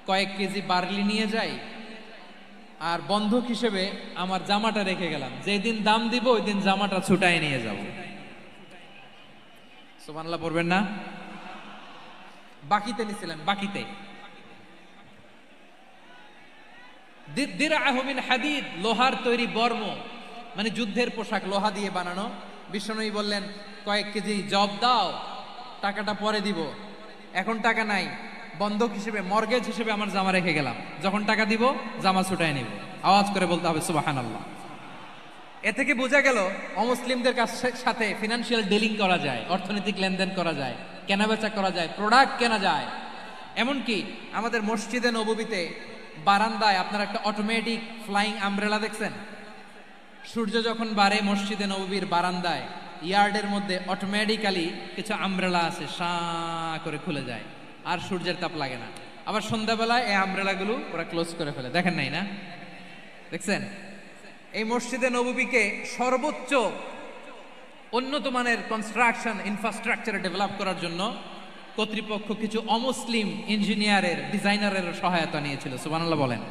C: কয়েক কেজি বার্লি নিয়ে যাই আর বন্ধক হিসেবে আমার জামাটা রেখে গেলাম, যেই দিন দাম দিব ওই দিন জামাটা ছুটায় নিয়ে যাব। সুবহানাল্লাহ পড়বেন না? বাকিতে নিছিলেন, বাকিতে। দিরআহু মিন হাদিদ, লোহার তৈরি বর্ম, মানে যুদ্ধের পোশাক, লোহা দিয়ে বানানো। বিশ্বনবী বললেন, কয়েক কেজি জব দাও, টাকাটা পরে দিব, এখন টাকা নাই, বন্ধক হিসেবে, মর্গেজ হিসেবে আমার জামা রেখে গেলাম, যখন টাকা দিব জামা ছুটায় নিব। আওয়াজ করে বলতে হবে সুবহানাল্লাহ। এ থেকে বোঝা গেল অমুসলিমদের সাথে ফিনান্সিয়াল ডিলিং করা যায়, অর্থনৈতিক লেনদেন করা যায়, কেনাবেচা করা যায়, প্রোডাক্ট কেনা যায়। এমনকি আমাদের মসজিদে নববীতে বারান্দায় আপনারা একটা অটোমেটিক ফ্লাইং আমব্রেলা দেখছেন? সূর্য যখন বাড়ে মসজিদে নববীর বারান্দায়, ইয়ার্ডের মধ্যে অটোমেটিক্যালি কিছু আমব্রেলা আছে, সাঁ করে খুলে যায়, আর সূর্যের তাপ লাগে না। আবার সন্ধ্যাবেলায় এই আমব্রেলাগুলো ওরা ক্লোজ করে ফেলে, দেখেন নাই না? দেখছেন? এই মসজিদে নববীকে সর্বোচ্চ উন্নত মানের কনস্ট্রাকশন ইনফ্রাস্ট্রাকচারে ডেভেলপ করার জন্য কর্তৃপক্ষ কিছু অমুসলিম ইঞ্জিনিয়ারের, ডিজাইনারের সহায়তা নিয়েছিল। সুবহানাল্লাহ বলেন।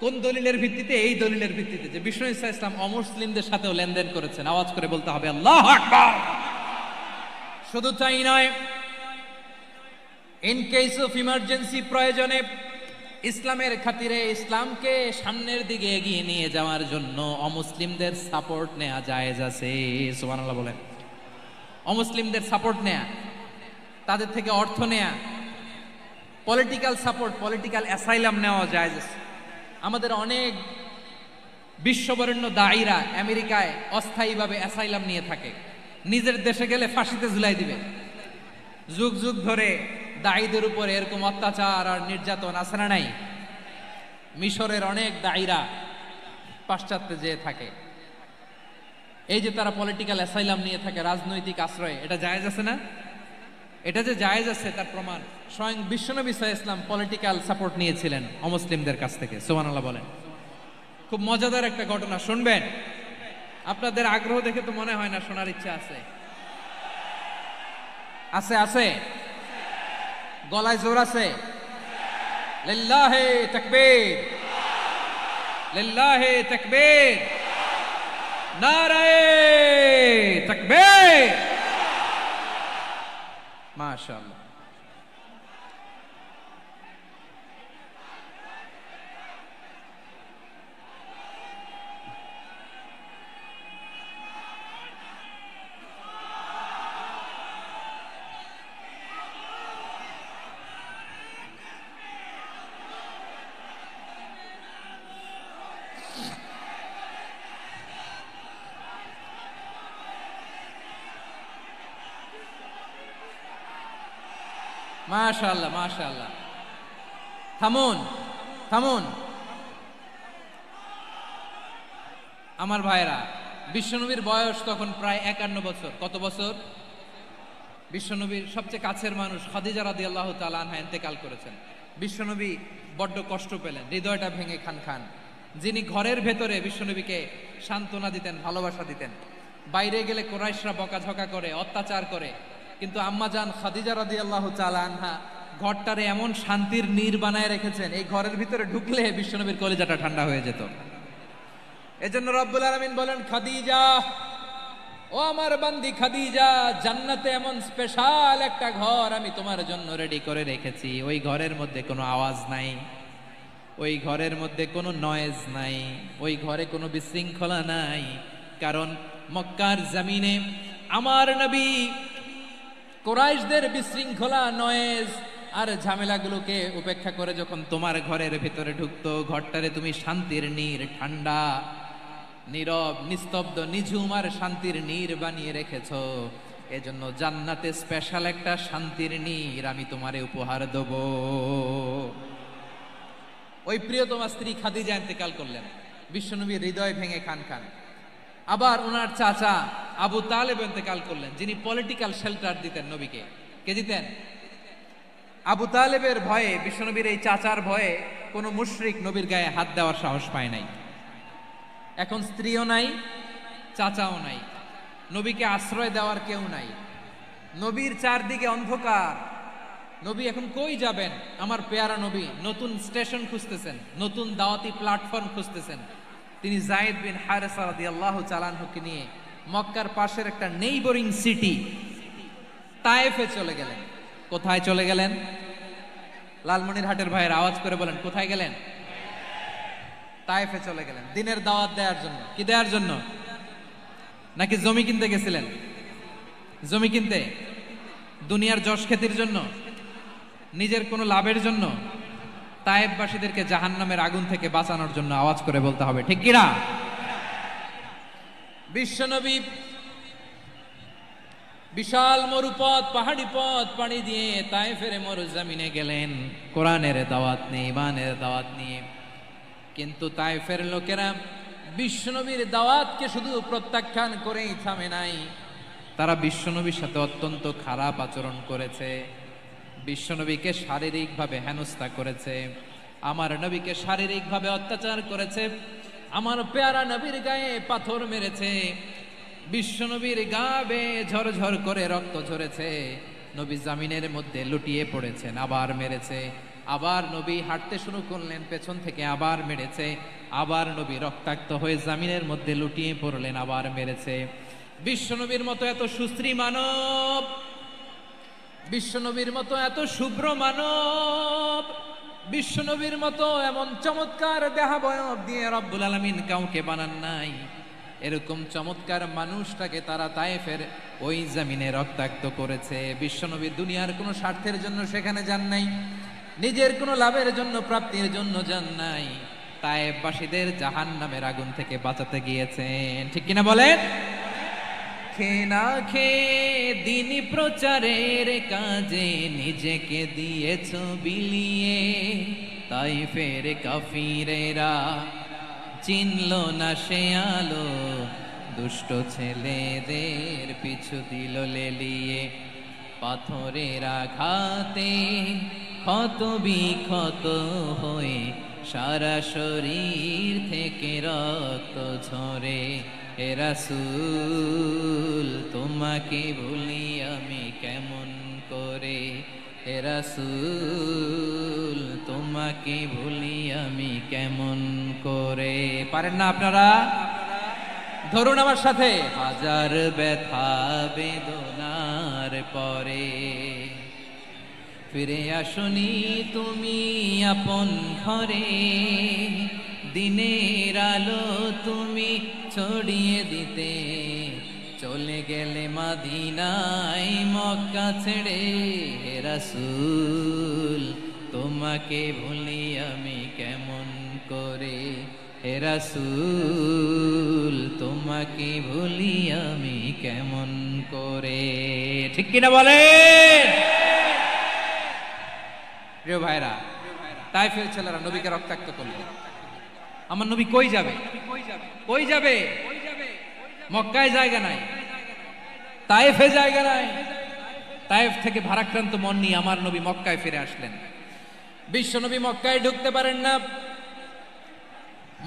C: কোন দলিলের ভিত্তিতে? এই দলিলের ভিত্তিতে যে বিষ্ণু ঈসা ইসলাম অমুসলিমদের সাথেও লেনদেন করেছেন। আওয়াজ করে বলতে হবে আল্লাহু আকবার। শুধু তাই নয়, ইন কেস অফ ইমার্জেন্সি, প্রয়োজনে ইসলামের খাতিরে, ইসলামকে সামনের দিকে এগিয়ে নিয়ে যাওয়ার জন্য অমুসলিমদের সাপোর্ট নেওয়া জায়েজ আছে। সুবহানাল্লাহ বলেন। অমুসলিমদের সাপোর্ট নেয়া, তাদের থেকে অর্থ নেয়া, পলিটিক্যাল সাপোর্ট, পলিটিক্যাল অ্যাসাইলাম নেওয়া জায়েজ আছে। আমাদের অনেক বিশ্ববরেণ্য দায়ীরা আমেরিকায় অস্থায়ীভাবে অ্যাসাইলাম নিয়ে থাকে, নিজের দেশে গেলে ফাঁসিতে ঝুলাই দিবে। যুগ যুগ ধরে দায়ীদের উপর এরকম অত্যাচার আর নির্যাতন আছে না নাই? মিশরের অনেক দায়ীরা পাশ্চাত্যে যেয়ে থাকে, এই যে তারা পলিটিক্যাল অ্যাসাইলাম নিয়ে থাকে, রাজনৈতিক আশ্রয়, এটা জায়েজ আছে না? এটা যে জায়েজ আছে তার প্রমাণ স্বয়ং বিশ্বনবী সাল্লাল্লাহু আলাইহি ওয়াসাল্লাম পলিটিক্যাল সাপোর্ট নিয়েছিলেন অমুসলিমদের কাছ থেকে। সুবহানাল্লাহ বলেন। খুব মজাদার একটা ঘটনা শুনবেন, আপনাদের আগ্রহ দেখে তো মনে হয় না শোনার ইচ্ছা আছে। আছে আছে, গলায় জোর আছে। লিল্লাহে তাকবীর, লিল্লাহে তাকবীর, নারায়ে তাকবীর। মাশাআল্লাহ। মাশাআল্লাহ মাশাআল্লাহ। থামুন থামুন আমার ভাইরা। বিশ্বনবীর বয়স তখন প্রায় 51 বছর। কত বছর? বিশ্বনবীর সবচেয়ে কাছের মানুষ খাদিজা রাদিয়াল্লাহু তাআলা আনহা ইন্তেকাল করেছেন। বিশ্বনবী বড্ড কষ্ট পেলেন, হৃদয়টা ভেঙে খান খান। যিনি ঘরের ভেতরে বিশ্বনবীকে সান্ত্বনা দিতেন, ভালোবাসা দিতেন, বাইরে গেলে কুরাইশরা বকাঝকা করে, অত্যাচার করে, কিন্তু আম্মা জান খাদিজা রাদিয়াল্লাহু তাআলা আনহা ঘরটারে এমন শান্তির নীর বানায় রেখেছেন, এই ঘরের ভিতরে ঢুকলে বিশ্বনবীর কলিজাটা ঠান্ডা হয়ে যেত। এজন্য রব্বুল আলামিন বলেন, খাদিজা, ও আমার বান্দি খাদিজা, জান্নাতে এমন স্পেশাল একটা ঘর আমি তোমার জন্য রেডি করে রেখেছি। ওই ঘরের মধ্যে কোনো আওয়াজ নাই, ওই ঘরের মধ্যে কোনো নয়েজ নাই, ওই ঘরে কোনো বিশৃঙ্খলা নাই। কারণ মক্কার জমিনে আমার নবী কুরাইশদের বিশৃঙ্খলা, নয়েজ আর ঝামেলাগুলোকে উপেক্ষা করে যখন তোমার ঘরের ভিতরে ঢুকতো, ঘরটারে তুমি শান্তির নীর, ঠান্ডা, নীরব, নিস্তব্ধ, নিঝুম আর শান্তির নীর বানিয়ে রেখেছো। এজন্য জান্নাতে স্পেশাল একটা শান্তির নীর আমি তোমারে উপহার দেব। ওই প্রিয়তমা স্ত্রী খাদিজা ইন্তেকাল করলেন, বিশ্বনবীর হৃদয় ভেঙে খান খান। আবার ওনার চাচা আবু তালেব ইন্তেকাল করলেন, যিনি পলিটিক্যাল শেল্টার দিতেন নবীকে। কে দিতেন? আবু তালেবের ভয়ে, বিশ্বনবীর এই চাচার ভয়ে কোনো মুশরিক নবীর গায়ে হাত দেওয়ার সাহস পায় নাই। এখন স্ত্রীও নাই, চাচাও নাই, নবীকে আশ্রয় দেওয়ার কেউ নাই, নবীর চারদিকে অন্ধকার। নবী এখন কই যাবেন? আমার পেয়ারা নবী নতুন স্টেশন খুঁজতেছেন, নতুন দাওয়াতি প্ল্যাটফর্ম খুঁজতেছেন। তিনি যায়েদ বিন হারেসা রাদিয়াল্লাহু তাআলা আনহুকে নিয়ে মক্কার পাশের একটা নেইবরিং সিটি তায়েফে চলে গেলেন। কোথায় চলে গেলেন? লালমনিরহাটের ভাইয়ের আওয়াজ করে বলেন, কোথায় গেলেন? তায়েফে চলে গেলেন দিনের দাওয়াত দেওয়ার জন্য। কি দেওয়ার জন্য? নাকি জমি কিনতে গেছিলেন? জমি কিনতে, দুনিয়ার যশ খ্যাতির জন্য, নিজের কোনো লাভের জন্য? তায়েফবাসীদেরকে জাহান্নামের আগুন থেকে বাঁচানোর জন্য। আওয়াজ করে বলতে হবে ঠিক কিনা? বিশ্বনবী বিশাল মরুপথ, পাহাড়ি পথ পাড়ি দিয়ে তায়েফের মরুজমিনে গেলেন কোরআনের দাওয়াত নিয়ে, ইমানের দাওয়াত নিয়ে। কিন্তু তায়েফের লোকেরা বিশ্বনবীর দাওয়াতকে শুধু প্রত্যাখ্যান করেই থামে নাই, তারা বিশ্বনবীর সাথে অত্যন্ত খারাপ আচরণ করেছে। বিশ্বনবীকে শারীরিকভাবে হেনস্থা করেছে, আমার নবীকে শারীরিকভাবে অত্যাচার করেছে, আমার পেয়ারা নবীর গায়ে পাথর মেরেছে, বিশ্বনবীর গা বেয়ে ঝরঝর করে রক্ত ঝরেছে, নবী জামিনের মধ্যে লুটিয়ে পড়েছেন, আবার মেরেছে, আবার নবী হাঁটতে শুরু করলেন, পেছন থেকে আবার মেরেছে, আবার নবী রক্তাক্ত হয়ে জামিনের মধ্যে লুটিয়ে পড়লেন, আবার মেরেছে। বিশ্বনবীর মতো এত সুশ্রী মানব, বিশ্বনবীর মতো এত শুভ্র মানব, বিশ্বনবীর মতো এমন চমৎকার দেহাবয়ব দিয়ে রব্বুল আলামিন কাউকে বানান নাই। এরকম চমৎকার মানুষটাকে তারা তায়েফের ওই জমিনে রক্তাক্ত করেছে। বিশ্বনবী দুনিয়ার কোনো স্বার্থের জন্য সেখানে যান নাই, নিজের কোনো লাভের জন্য, প্রাপ্তির জন্য যান নাই, তায়েফবাসীদের জাহান্নামের আগুন থেকে বাঁচাতে গিয়েছেন। ঠিক কিনা বলেন? খেয়ে না খেয়ে দিন প্রচারের কাজে নিজেকে দিয়েছ বিলিয়ে, তায়েফের কাফিরেরা চিনল না সে আলো, দুষ্ট ছেলেদের পিছু দিল লেলিয়ে, পাথরের আঘাতে ক্ষত বিক্ষত হয়ে সারা শরীর থেকে রক্ত ঝরে। হে রাসূল তোমাকে ভুলি আমি কেমন করে, হে রাসূল তোমাকে ভুলি আমি কেমন করে। পারেন না আপনারা? ধরুন আমার সাথে। হাজার ব্যথা বেদনার পরে ফিরে আসনি তুমি আপন ঘরে, দিনের আলো তুমি ছড়িয়ে দিতে, চলে গেলে মদিনায় মক্কা ছেড়ে। হে রাসূল তোমাকে ভুলি আমি কেমন করে, হে রাসূল তোমাকে ভুলি আমি কেমন করে। ঠিক কিনা বলেন? প্রিয় ভাইরা, তায়েফের ছেলেরা নবীকে রক্তাক্ত করলেন। আমার নবী কই যাবে? কই যাবে? মক্কায় জায়গা নাই, তায়েফে জায়গা নাই। তায়েফ থেকে ভারাক্রান্ত মন নিয়ে আমার নবী মক্কায় ফিরে আসলেন। বিশ্ব নবী মক্কায় ঢুকতে পারেন না।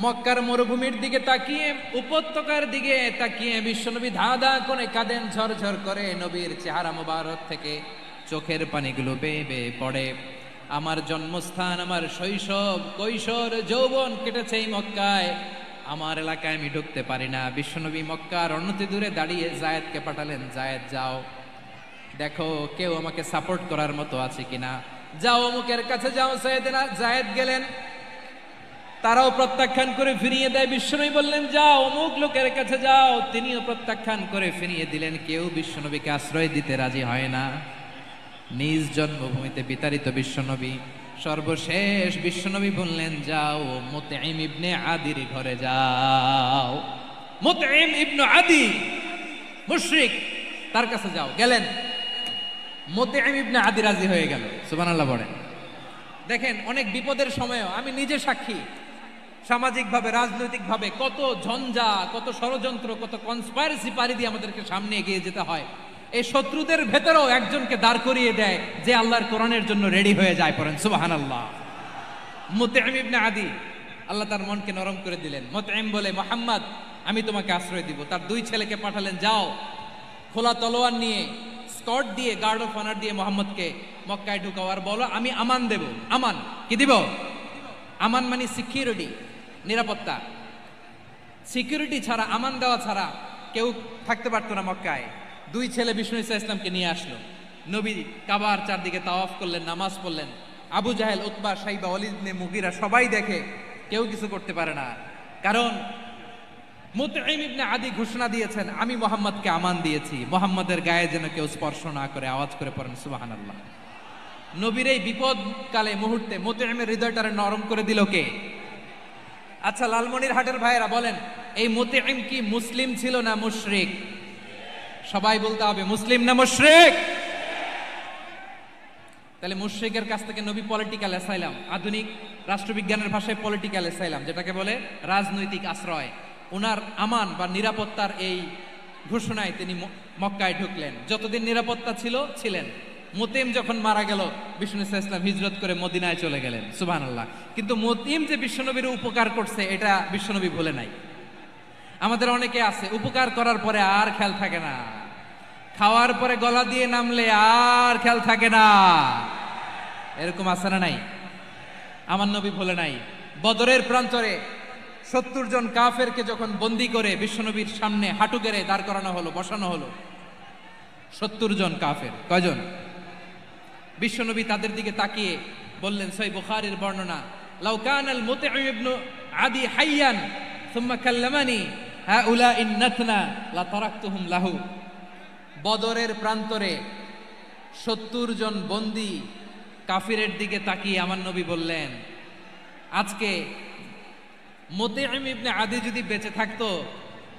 C: মক্কার মরুভূমির দিকে তাকিয়ে, উপত্যকার দিকে তাকিয়ে বিশ্বনবী ধা ধা করে কাঁদেন, ঝরঝর করে নবীর চেহারা মোবারক থেকে চোখের পানিগুলো বেয়ে বেয়ে পড়ে। আমার জন্মস্থান, আমার শৈশব, কৈশোর, যৌবন কেটেছে এই মক্কায়, আমার এলাকায় আমি ঢুকতে পারি না। বিশ্বনবী মক্কার অনতি দূরে দাঁড়িয়ে জায়েদকে পাঠালেন, জায়েদ যাও দেখো কেউ আমাকে সাপোর্ট করার মতো আছে কিনা, যাও অমুকের কাছে যাও। জায়েদ গেলেন, তারাও প্রত্যাখ্যান করে ফিরিয়ে দেয়। বিশ্বনবী বললেন যাও অমুক লোকের কাছে যাও, তিনিও প্রত্যাখ্যান করে ফিরিয়ে দিলেন। কেউ বিশ্বনবীকে আশ্রয় দিতে রাজি হয় না। নিজ জন্মভূমিতে বিতাড়িত বিশ্বনবী, সর্বশেষ বিশ্বনবী বললেন যাও মুতঈম ইবনে আদির ঘরে যাও। মুতঈম ইবনে আদি মুশরিক, তার কাছে যাও। গেলেন, মুতঈম ইবনে আদি রাজি হয়ে গেল। সুবহানাল্লাহ বলেন। দেখেন, অনেক বিপদের সময়ও আমি নিজে সাক্ষী, সামাজিকভাবে রাজনৈতিকভাবে কত ঝঞ্ঝা, কত ষড়যন্ত্র, কত কনস্পাইরেসি পাড়ি দিয়ে আমাদেরকে সামনে এগিয়ে যেতে হয়। এই শত্রুদের ভেতরেও একজনকে দাঁড় করিয়ে দেয় যে আল্লাহর কোরআনের জন্য রেডি হয়ে যায়। পড়েন সুবহানাল্লাহ। মুতঈম ইবনে আদি, আল্লাহ তার মনকে নরম করে দিলেন। মুতঈম বলে, মুহাম্মদ আমি তোমাকে আশ্রয় দিব। তার 2 ছেলেকে পাঠালেন, যাও খোলা তলোয়ার নিয়ে, স্কট দিয়ে, গার্ড অফ অনার দিয়ে মোহাম্মদকে মক্কায় ঢুকাও, আর বলো আমি আমান দেব। আমান কি দিব? আমান মানে সিকিউরিটি, নিরাপত্তা। সিকিউরিটি ছাড়া, আমান দেওয়া ছাড়া কেউ থাকতে পারতো না মক্কায়। 2 ছেলে বিষ্ণু ঈসা ইসলামকে নিয়ে আসলো। নবী কাবার চারদিকে তাওয়াফ করলেন, নামাজ পড়লেন। আবু জাহেল, উতবা, শাইবা, ওয়ালিদ ইবনে মুগীরা সবাই দেখে, কেউ কিছু করতে পারে না। কারণ মুতঈম ইবনে আদি ঘোষণা দিয়েছেন, আমি মুহাম্মদকে আমান দিয়েছি, মুহাম্মদের গায়ে যেন কেউ স্পর্শ না করে। আওয়াজ করে পড়েন সুবহানাল্লাহ। নবীর এই বিপদকালে মুহূর্তে মুতঈমের হৃদয়টারে নরম করে দিল কে? আচ্ছা, লালমনির হাটের ভাইয়েরা বলেন, এই মুতঈম কি মুসলিম ছিল না মুশরিক? সবাই বলতে হবে, মুসলিম না মুশরিক? তাহলে মুশরিকের কাছ থেকে নবী পলিটিক্যাল অ্যাসাইলাম, আধুনিক রাষ্ট্রবিজ্ঞানের ভাষায় পলিটিক্যাল অ্যাসাইলাম, যেটাকে বলে রাজনৈতিক আশ্রয়, ওনার আমান বা নিরাপত্তার এই ঘোষণায় তিনি মক্কায় ঢুকলেন। যতদিন নিরাপত্তা ছিল ছিলেন। মুতঈম যখন মারা গেল, বিষ্ণু ঈসা ইসলাম হিজরত করে মদিনায় চলে গেলেন। সুবহানাল্লাহ। কিন্তু মুতঈম যে বিশ্বনবীর উপকার করছে, এটা বিশ্বনবী ভুলে নাই। আমাদের অনেকে আছে, উপকার করার পরে আর খেয়াল থাকে না, খাওয়ার পরে গলা দিয়ে নামলে আর খেয়াল থাকে না। এরকম আছে না নাই? আমার নবী ভুলে নাই। বদরের প্রান্তরে 70 জন কাফেরকে যখন বন্দী করে বিশ্বনবীর সামনে হাঁটু গেড়ে দাঁড় করানো হলো, বসানো হলো, 70 জন কাফের। কয়জন? বিশ্বনবী তাদের দিকে তাকিয়ে বললেন, সহিহ বুখারীর বর্ণনা, লাউ কানাল মুতঈম ইবনে আদি হাইয়ান সুম্মা কাল্লামানি হাউলাইন নাতনা লা তারাকতুহুম লাহু। বদরের প্রান্তরে 70 জন বন্দী কাফিরের দিকে তাকিয়ে আমার নবী বললেন, আজকে মুতঈম ইবনে আদি যদি বেঁচে থাকতো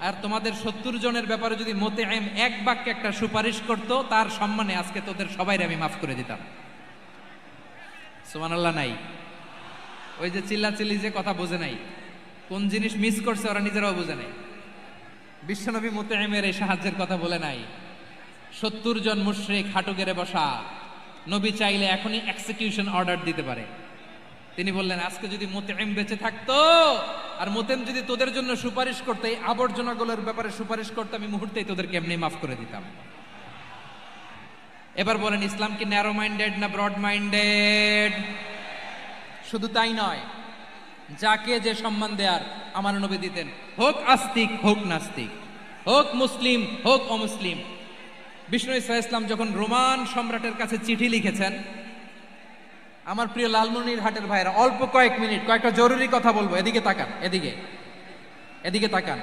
C: আর তোমাদের 70 জনের ব্যাপারে যদি মুতঈম এক বাক্যে একটা সুপারিশ করত, তার সম্মানে আজকে তোদের সবাইকে আমি মাফ করে দিতাম। সুবহানাল্লাহ নাই? ওই যে চিল্লাচিল্লি যে কথা বোঝে নাই, কোন জিনিস মিস করছে ওরা নিজেরাও বোঝে নাই। বিশ্বনবী মুতঈমের এই সাহায্যের কথা বলে নাই। 70 জন মুশরিক হাঁটু গেড়ে বসা, নবী চাইলে এখনই এক্সিকিউশন অর্ডার দিতে পারে। তিনি বললেন, আজকে যদি মুতঈম বেঁচে থাকতো আর মুতঈম যদি তোদের জন্য সুপারিশ করতে, এই আবর্জনাগুলোর ব্যাপারে সুপারিশ করতে, আমি মুহূর্তেই তোদেরকে এমনি মাফ করে দিতাম। এবার বলেন, ইসলাম কি ন্যারো মাইন্ডেড না ব্রড মাইন্ডেড? শুধু তাই নয়, যাকে যে সম্মান দেয়ার আমার নবী দিতেন, হোক আস্তিক হোক নাস্তিক, হোক মুসলিম হোক অমুসলিম। বিষ্ণু ঈসা ইসলাম যখন রোমান সম্রাটের কাছে চিঠি লিখেছেন, আমার প্রিয় লালমনির হাটের ভাইরা, অল্প কয়েক মিনিট কয়েকটা জরুরি কথা বলবো। এদিকে তাকান, এদিকে তাকান।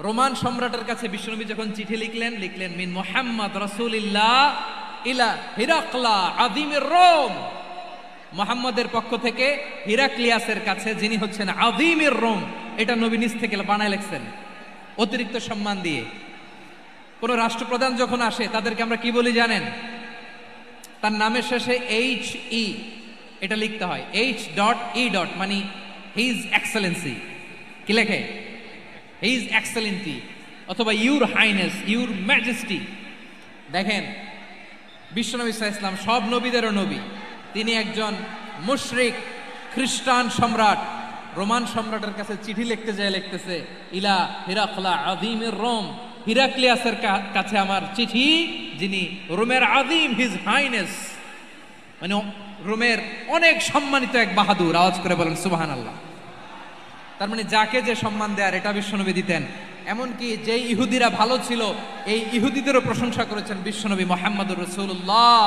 C: রোমান সম্রাটের কাছে বিশ্বনবী যখন চিঠি লিখলেন মিন মুহাম্মদ রাসূলিল্লাহ ইলা হিরাকলা আযীমির রোম। মুহাম্মদের পক্ষ থেকে হিরাক্লিয়াসের কাছে, যিনি হচ্ছেন আযীমির রোম। এটা নবী নিজ থেকে বানায় লিখছেন, অতিরিক্ত সম্মান দিয়ে। কোন রাষ্ট্রপ্রধান যখন আসে তাদেরকে আমরা কি বলি জানেন? তার নামের শেষে HE এটা লিখতে হয়। H.E. মানে হিজ এক্সেলেন্সি। কি লেখে? হিজ এক্সেলেন্সি অথবা ইউর হাইনেস, ইউর ম্যাজেস্টি। দেখেন, বিশ্বনবী সাল্লাল্লাহু আলাইহি ওয়াসাল্লাম সব নবীদেরও নবী। তিনি একজন মুশরিক খ্রিস্টান সম্রাট, রোমান সম্রাটের কাছে চিঠি লিখতে যায়, লিখতেছে ইলা হিরাকলা আযীমির রোম। হিরাক্লিয়াসের কাছে আমার চিঠি, যিনি রোমের আযীম, হিজ হাইনেস, মানে রোমের অনেক সম্মানিত এক বাহাদুর। আওয়াজ করে বলেন সুবহানাল্লাহ। তার মানে যাকে যে সম্মান দেয়ার, এটা বিশ্বনবী দিতেন। এমনকি যে ইহুদিরা ভালো ছিল, এই ইহুদিদেরও প্রশংসা করেছেন বিশ্বনবী মুহাম্মদুর রাসূলুল্লাহ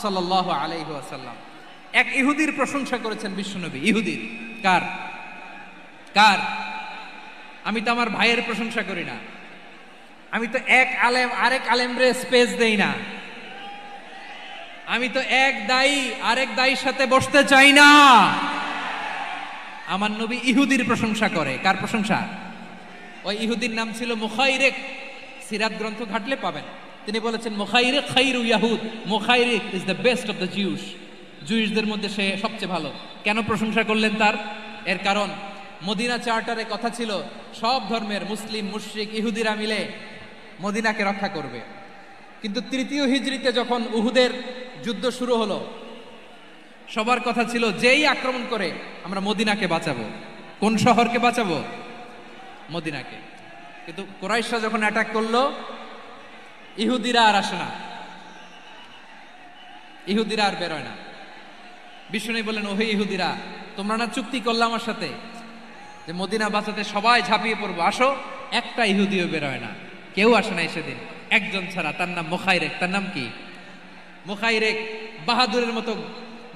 C: সাল্লাল্লাহু আলাইহি ওয়াসাল্লাম। এক ইহুদির প্রশংসা করেছেন বিশ্বনবী। ইহুদির কার? আমি তো আমার ভাইয়ের প্রশংসা করি না, আমি তো এক আলেম আরেক আলেমরে স্পেস দেই না, আমি তো এক দায়ী আরেক দায়ীর সাথে বসতে চাই না। আমার নবী ইহুদির প্রশংসা করে। কার প্রশংসা? ওই ইহুদির নাম ছিল মুখাইরেক, সিরাত গ্রন্থ ঘাটলে পাবেন। তিনি বলেছেন মুখাইরেক খাইরু ইয়াহুদ, Mukhayriq is the best of the Jews, জুইশদের মধ্যে সে সবচেয়ে ভালো। কেন প্রশংসা করলেন তার? এর কারণ মদিনা চার্টারে কথা ছিল সব ধর্মের মুসলিম, মুশরিক, ইহুদিরা মিলে মদিনাকে রক্ষা করবে। কিন্তু তৃতীয় হিজরিতে যখন উহুদের যুদ্ধ শুরু হলো, সবার কথা ছিল যেই আক্রমণ করে আমরা মদিনাকে বাঁচাবো। কোন শহরকে বাঁচাবো? মদিনাকে। কিন্তু কুরাইশরা যখন অ্যাটাক করলো, ইহুদিরা আর আসে না, ইহুদিরা আর বেরোয় না। বিষ্ণু বললেন, ওহে ইহুদিরা, তোমরা না চুক্তি করলে আমার সাথে যে মদিনা বাঁচাতে সবাই ঝাঁপিয়ে পড়বো, আসো। একটা ইহুদিও বেরোয় না, কেউ আসে নাই সেদিন, একজন ছাড়া, তার নাম মুখাইরেক। তার নাম কি? মুখাইরেক বাহাদুরের মতো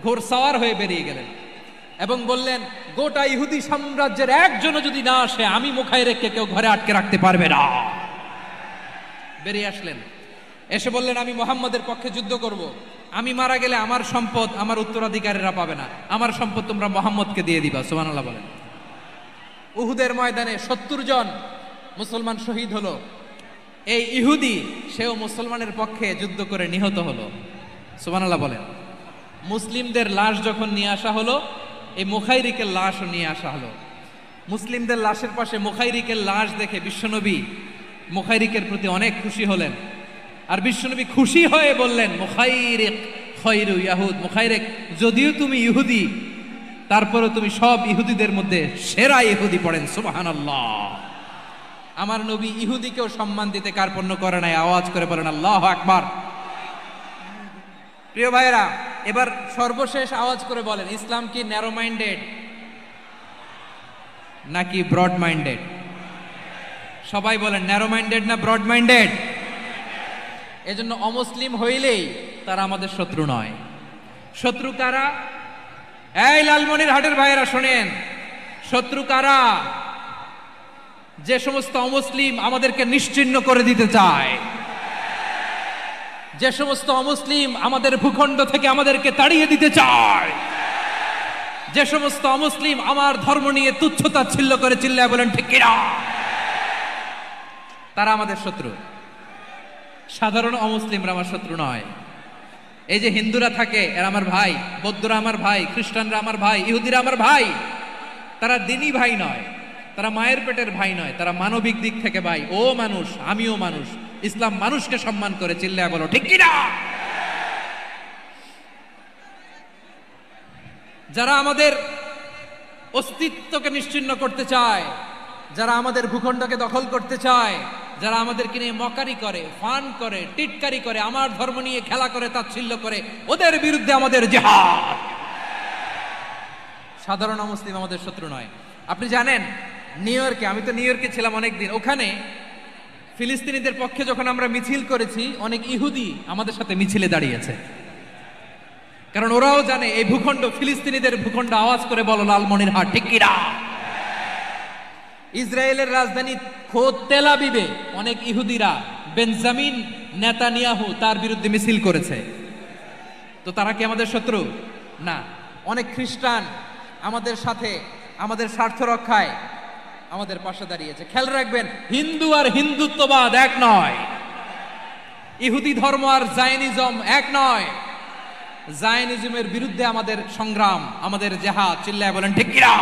C: ঘোড়সাওয়ার হয়ে বেরিয়ে গেলেন এবং বললেন, গোটা ইহুদি সাম্রাজ্যের একজনও যদি না আসে, আমি মুখাইরেককে কেউ ঘরে আটকে রাখতে পারবে না। বেরিয়ে আসলেন, এসে বললেন, আমি মুহাম্মদের পক্ষে যুদ্ধ করব। আমি মারা গেলে আমার সম্পদ আমার উত্তরাধিকারীরা পাবে না, আমার সম্পদ তোমরা মুহাম্মদকে দিয়ে দিবা। সুবহানাল্লাহ বলেন। উহুদের ময়দানে 70 জন মুসলমান শহীদ হলো। এই ইহুদি, সেও মুসলমানের পক্ষে যুদ্ধ করে নিহত হলো। সুবহানাল্লাহ বলেন। মুসলিমদের লাশ যখন নিয়ে আসা হলো, এই মুখাইরিকের লাশও নিয়ে আসা হলো। মুসলিমদের লাশের পাশে মুখাইরিকের লাশ দেখে বিশ্বনবী মুখাইরিকের প্রতি অনেক খুশি হলেন। আর বিশ্বনবী খুশি হয়ে বললেন, মুখাইরিক খায়রু ইয়াহুদ, মুখাইরিক যদিও তুমি ইহুদি, তারপরে তুমি সব ইহুদিদের মধ্যে সেরা ইহুদি। পড়েন সুবহানাল্লাহ। আমার নবী ইহুদিকেও সম্মান দিতে কার্পণ্য করে নাই। আওয়াজ করে বলেন আল্লাহু আকবার। প্রিয় ভাইরা, এবার সর্বশেষ আওয়াজ করে বলেন, ইসলাম কি ন্যারো মাইন্ডেড নাকি ব্রড মাইন্ডেড? সবাই বলেন, ন্যারো মাইন্ডেড না ব্রড মাইন্ডেড? এজন্য অমুসলিম হইলেই তারা আমাদের শত্রু নয়। শত্রু কারা? এই লালমনিরহাটের ভাইয়েরা শোনেন, শত্রু কারা? যে সমস্ত অমুসলিম আমাদেরকে নিশ্চিহ্ন করে দিতে চায়, যে সমস্ত অমুসলিম আমাদের ভূখণ্ড থেকে আমাদেরকে তাড়িয়ে দিতে চায়, যে সমস্ত অমুসলিম আমার ধর্ম নিয়ে তুচ্ছতাচ্ছিল্য করে চিল্লায় বলেন ঠিক কিনা, তারা আমাদের শত্রু। সাধারণ অমুসলিমরা আমার শত্রু নয়। এই যে হিন্দুরা থাকে, এরা আমার ভাই, বৌদ্ধরা আমার ভাই, খ্রিস্টানরা আমার ভাই, ইহুদিরা আমার ভাই। তারা দিনই ভাই নয়, তারা মায়ের পেটের ভাই নয়, তারা মানবিক দিক থেকে ভাই। ও মানুষ, আমিও মানুষ। ইসলাম মানুষকে সম্মান করে, চিল্লায় বলো ঠিক কিনা। যারা আমাদের অস্তিত্বকে নিশ্চিহ্ন করতে চায়, যারা আমাদের ভূখণ্ডকে দখল করতে চায়, যারা আমাদেরকে নিয়ে মকারি করে, ফান করে, টিটকারি করে, আমার ধর্ম নিয়ে খেলা করে, তাচ্ছিল্য করে, ওদের বিরুদ্ধে আমাদের জিহাদ। সাধারণ মুসলিম আমাদের শত্রু নয়। আপনি জানেন নিউ ইয়র্কে, আমি তো নিউ ইয়র্কে ছিলাম অনেকদিন, ওখানে ফিলিস্তিনিদের পক্ষে যখন আমরা মিছিল করেছি, অনেক ইহুদি আমাদের সাথে মিছিলে দাঁড়িয়েছে। কারণ ওরাও জানে এই ভূখণ্ড ফিলিস্তিনিদের ভূখণ্ড। আওয়াজ করে বলো লালমনিরহাট ঠিক কিনা। ইসরায়েলের রাজধানী খোদ তেল আবিবে অনেক ইহুদিরা বেঞ্জামিন নেতানিয়াহু তার বিরুদ্ধে মিছিল করেছে। তো তারা কি আমাদের শত্রু? না। অনেক খ্রিস্টান আমাদের সাথে আমাদের স্বার্থ রক্ষায় আমাদের পাশে দাঁড়িয়েছে। খেয়াল রাখবেন, হিন্দু আর হিন্দুত্ববাদ এক নয়, ইহুদি ধর্ম আর জায়নিজম এক নয়। জায়নিজমের বিরুদ্ধে আমাদের সংগ্রাম, আমাদের জেহাদ। চিল্লায় বলেন ঠিক কিনা।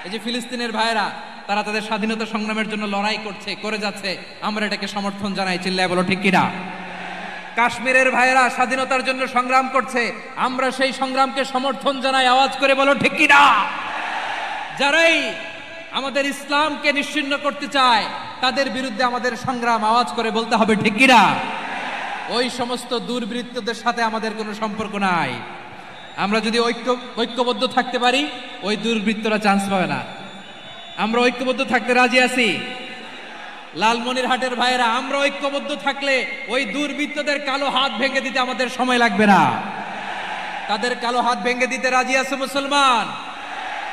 C: এই যে ফিলিস্তিনের ভাইয়েরা, তারা তাদের স্বাধীনতা সংগ্রামের জন্য লড়াই করছে, করে যাচ্ছে, আমরা এটাকে সমর্থন জানাই। চিল্লায় বলো ঠিক কিনা। কাশ্মীরের ভাইয়েরা স্বাধীনতার জন্য সংগ্রাম করছে, আমরা সেই সংগ্রামকে সমর্থন জানাই। আওয়াজ করে বলো ঠিক কিনা। যারাই আমাদের ইসলামকে নিশ্চিহ্ন করতে চায়, তাদের বিরুদ্ধে আমাদের সংগ্রাম। আওয়াজ করে বলতে হবে ঠিক কিনা। ওই সমস্ত দুর্বৃত্তদের সাথে আমাদের কোনো সম্পর্ক নাই। আমরা যদি ঐক্যবদ্ধ থাকতে পারি, ওই দুর্বৃত্তরা চান্স পাবে না। আমরা ঐক্যবদ্ধ থাকতে রাজি আছি। লালমনিরহাটের ভাইয়েরা, আমরা ঐক্যবদ্ধ থাকলে ওই দুর্বৃত্তদের কালো হাত ভেঙে দিতে আমাদের সময় লাগবে না। তাদের কালো হাত ভেঙে দিতে রাজি আছে মুসলমান?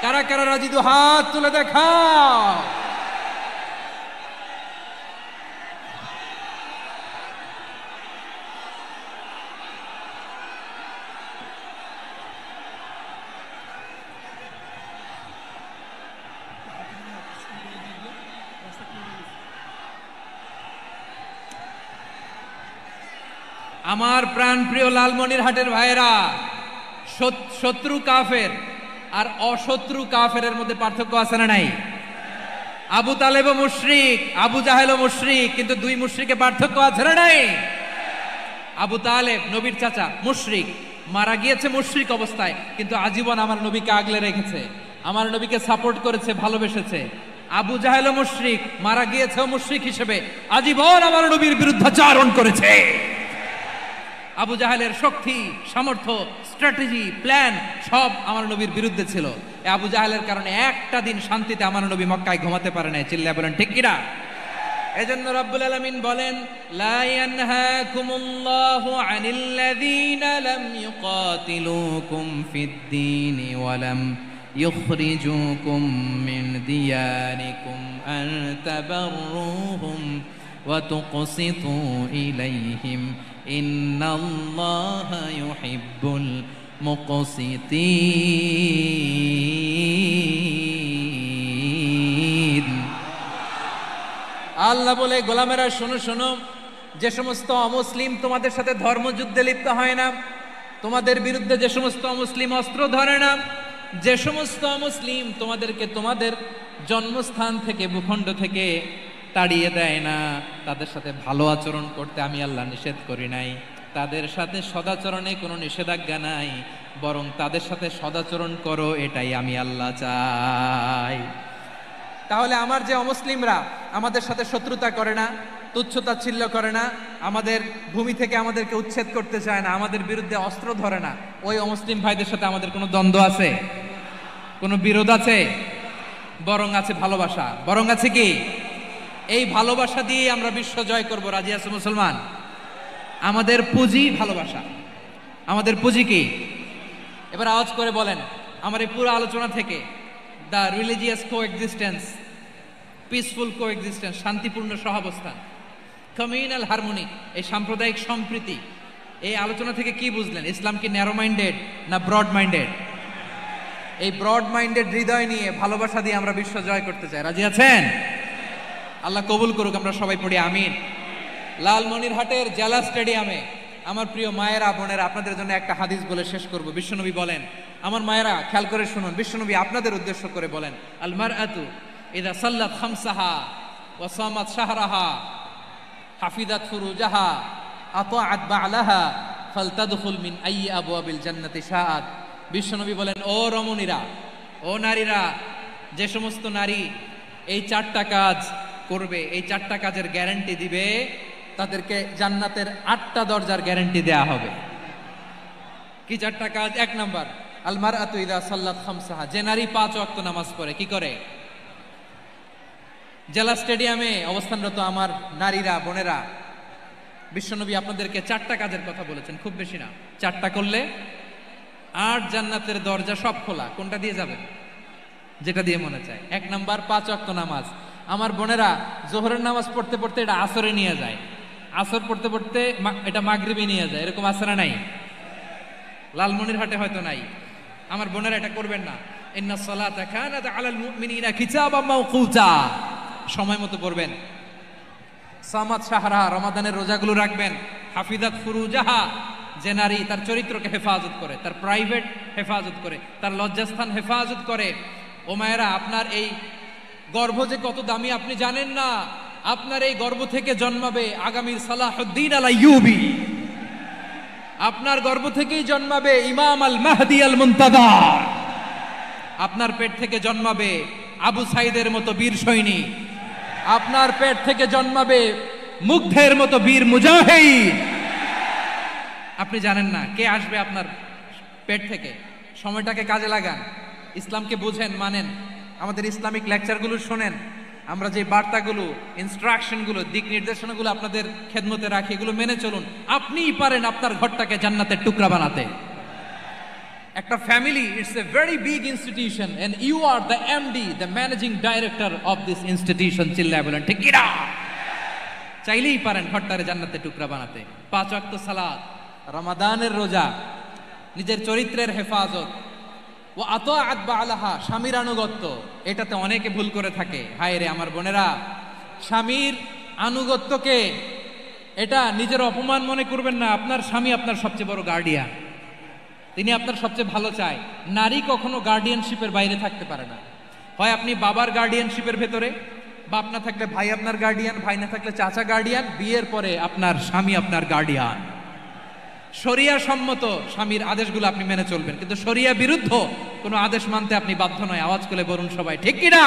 C: কারা কারা রাজি? দু হাত তুলে দেখাও। আমার প্রাণ প্রিয় লালমনিরহাটের ভাইয়েরা, শত্রু কাফের আর অশত্রু কাফেরের মধ্যে পার্থক্য আছে না নাই? আবু তালেবও মুশরিক, আবু জাহেলও মুশরিক, কিন্তু দুই মুশরিকে পার্থক্য আছে না নাই? আবু তালেব নবীর চাচা, মুশরিক, মারা গিয়েছে মুশরিক অবস্থায়, কিন্তু আজীবন আমার নবীকে আগলে রেখেছে, আমার নবীকে সাপোর্ট করেছে, ভালোবেসেছে। আবু জাহেলও মুশরিক, মারা গিয়েছেও মুশরিক হিসেবে, আজীবন আমার নবীর বিরুদ্ধাচারণ করেছে। আবু জাহেলের শক্তি, সামর্থ্য, স্ট্র্যাটেজি, প্ল্যান সব আমার নবীর বিরুদ্ধে ছিল। এই আবু জাহেলের কারণে একটা দিন শান্তিতে আমার নবী মক্কায় ঘুমাতে পারে নাই। চিল্লায়া বলেন ঠিক কিনা? এজন্য রব্বুল আলামিন বলেন, লা ইয়ানহাকুমুল্লাহু আনিল্লাযীনা লাম ইউকাতিলুকুম ফিদ-দীনি ওয়া লাম ইখরিজুকুম মিন দিয়ারিকুম আন তাবাররুহুম ওয়া তুকসিতু ইলাইহিম ইন্নাল্লাহা ইউহিব্বুল মুকসিতিন। আল্লাহ বলে, গোলামেরা শোনো শোনো, যে সমস্ত অমুসলিম তোমাদের সাথে ধর্মযুদ্ধে লিপ্ত হয় না, তোমাদের বিরুদ্ধে যে সমস্ত অমুসলিম অস্ত্র ধরে না, যে সমস্ত অমুসলিম তোমাদেরকে তোমাদের জন্মস্থান থেকে, ভূখণ্ড থেকে তাড়িয়ে দেয় না, তাদের সাথে ভালো আচরণ করতে আমি আল্লাহ নিষেধ করি নাই। তাদের সাথে সদাচরণে কোনো নিষেধাজ্ঞা নাই, বরং তাদের সাথে সদাচরণ করো, এটাই আমি আল্লাহ চাই। তাহলে আমার যে অমুসলিমরা আমাদের সাথে শত্রুতা করে না, তুচ্ছতাচ্ছিল্য করে না, আমাদের ভূমি থেকে আমাদেরকে উচ্ছেদ করতে চায় না, আমাদের বিরুদ্ধে অস্ত্র ধরে না, ওই অমুসলিম ভাইদের সাথে আমাদের কোনো দ্বন্দ্ব আছে? কোনো বিরোধ আছে? বরং আছে ভালোবাসা। বরং আছে কি? এই ভালোবাসা দিয়ে আমরা বিশ্ব জয় করব। রাজি আছে মুসলমান? আমাদের পুঁজি ভালোবাসা। আমাদের পুঁজি কি? এবার আওয়াজ করে বলেন, আমার এই পুরো আলোচনা থেকে the religious coexistence, peaceful coexistence, শান্তিপূর্ণ সহাবস্থান, কমিউনাল হারমোনি, এই সাম্প্রদায়িক সম্প্রীতি, এই আলোচনা থেকে কি বুঝলেন? ইসলাম কি ন্যারো মাইন্ডেড না ব্রড মাইন্ডেড? এই ব্রড মাইন্ডেড হৃদয় নিয়ে, ভালোবাসা দিয়ে আমরা বিশ্ব জয় করতে চাই। রাজি আছেন? আল্লাহ কবুল করুক। আমরা সবাই পড়ি আমিন। লালমনিরহাটের জেলা স্টেডিয়ামে আমার প্রিয় মায়েরা, বোনেরা, আপনাদের জন্য একটা হাদিস বলে শেষ করব। বিশ্বনবী বলেন, আমার মায়েরা খেয়াল করে শুনুন, বিশ্বনবী আপনাদের উদ্দেশ্য করে বলেন, আল মারআতু ইযা সাল্লাত খামসাহা ওয়া সামাত শাহরাহা হাফিজাত ফুরুজাহা আতাআত বা'লাহা ফালতাদখুল মিন আইয়ি আবওয়াবিল জান্নাতি শাআত। বিশ্বনবী বলেন, ও রমণীরা, ও নারীরা, যে সমস্ত নারী এই চারটা কাজ করবে, এই চারটা কাজের গ্যারান্টি দিবে, তাদেরকে জান্নাতের 8টা দরজার গ্যারান্টি দেয়া হবে। কি চারটা কাজ? 1 নাম্বার, আল মারআতু ইযা সাল্লাত খামসাহা, যে নারী 5 ওয়াক্ত নামাজ পড়ে। কি করে? জেলা স্টেডিয়ামে অবস্থানরত আমার নারীরা, বোনেরা, বিশ্বনবী আপনাদেরকে 4টা কাজের কথা বলেছেন, খুব বেশি না। 4টা করলে 8 জান্নাতের দরজা সব খোলা। কোনটা দিয়ে যাবেন? যেটা দিয়ে মনে চায়। 1 নাম্বার 5 ওয়াক্ত নামাজ। আমার বোনেরা জোহরের নামাজ পড়তে পড়তে এটা আসরে নিয়ে যায়, আসর পড়তে পড়তে এটা মাগরিবে নিয়ে যায়। এরকম আছে না নাই? লালমনিরহাটে হয়তো নাই। আমার বোনেরা এটা করবেন না। ইন্নাস সালাতা কানাত আলাল মুমিনিনা কিতাবাম মাওকুতা, সময় মতো পড়বেন। সামাত শাহরা, রমাদানের রোজাগুলো রাখবেন। হাফিজাত ফুরুজাহা, যে নারী তার চরিত্রকে হেফাজত করে, তার প্রাইভেট হেফাজত করে, তার লজ্জাস্থান হেফাজত করে। ও মায়েরা, আপনার এই গর্ভ যে কত দামি আপনি জানেন না। আপনার এই গর্ভ থেকে জন্মাবে আগামীর সালাহুদ্দিন আল আইয়ুবী। আপনার গর্ভ থেকেই জন্মাবে ইমাম আল মাহদি আল মুনতাদার। আপনার পেট থেকে জন্মাবে আবু সাইদের মতো বীর সৈনিক। আপনার পেট থেকে জন্মাবে মুগ্ধের মতো বীর মুজাহিদ। আপনি জানেন না কে আসবে আপনার পেট থেকে। সময়টাকে কাজে লাগান, ইসলামকে বুঝেন, মানেন, আমাদের ইসলামিক লেকচারগুলো শোনেন, আমরা যে বার্তাগুলো, ইনস্ট্রাকশনগুলো, দিক নির্দেশনাগুলো আপনাদের খেদমতে রাখি, এগুলো মেনে চলুন। আপনিই পারেন আপনার ঘরটাকে জান্নাতের টুকরা বানাতে। একটা family, it's a very big institution and you are the MD, the managing director of this institution. চিল্লায় বলেন ঠিক কিনা? চাইলেই পারেন ঘরটারে জান্নাতের টুকরা বানাতে। 5 ওয়াক্ত সালাত, রমাদানের রোজা, নিজের চরিত্রের হেফাজত, ও আতাআত বা'লাহা, স্বামীর আনুগত্য। এটাতে অনেকে ভুল করে থাকে। হায় রে আমার বোনেরা, স্বামীর আনুগত্যকে এটা নিজের অপমান মনে করবেন না। আপনার স্বামী আপনার সবচেয়ে বড় গার্ডিয়ান, তিনি আপনার সবচেয়ে ভালো চায়। নারী কখনো গার্ডিয়ানশিপের বাইরে থাকতে পারে না। হয় আপনি বাবার গার্ডিয়ানশিপের ভেতরে, বাপ না থাকলে ভাই আপনার গার্ডিয়ান, ভাই না থাকলে চাচা গার্ডিয়ান, বিয়ের পরে আপনার স্বামী আপনার গার্ডিয়ান। শরিয়া সম্মত স্বামীর আদেশগুলো আপনি মেনে চলবেন, কিন্তু শরিয়া বিরুদ্ধ কোনো আদেশ মানতে আপনি বাধ্য নয়। আওয়াজ করে বলুন সবাই, ঠিক কিনা?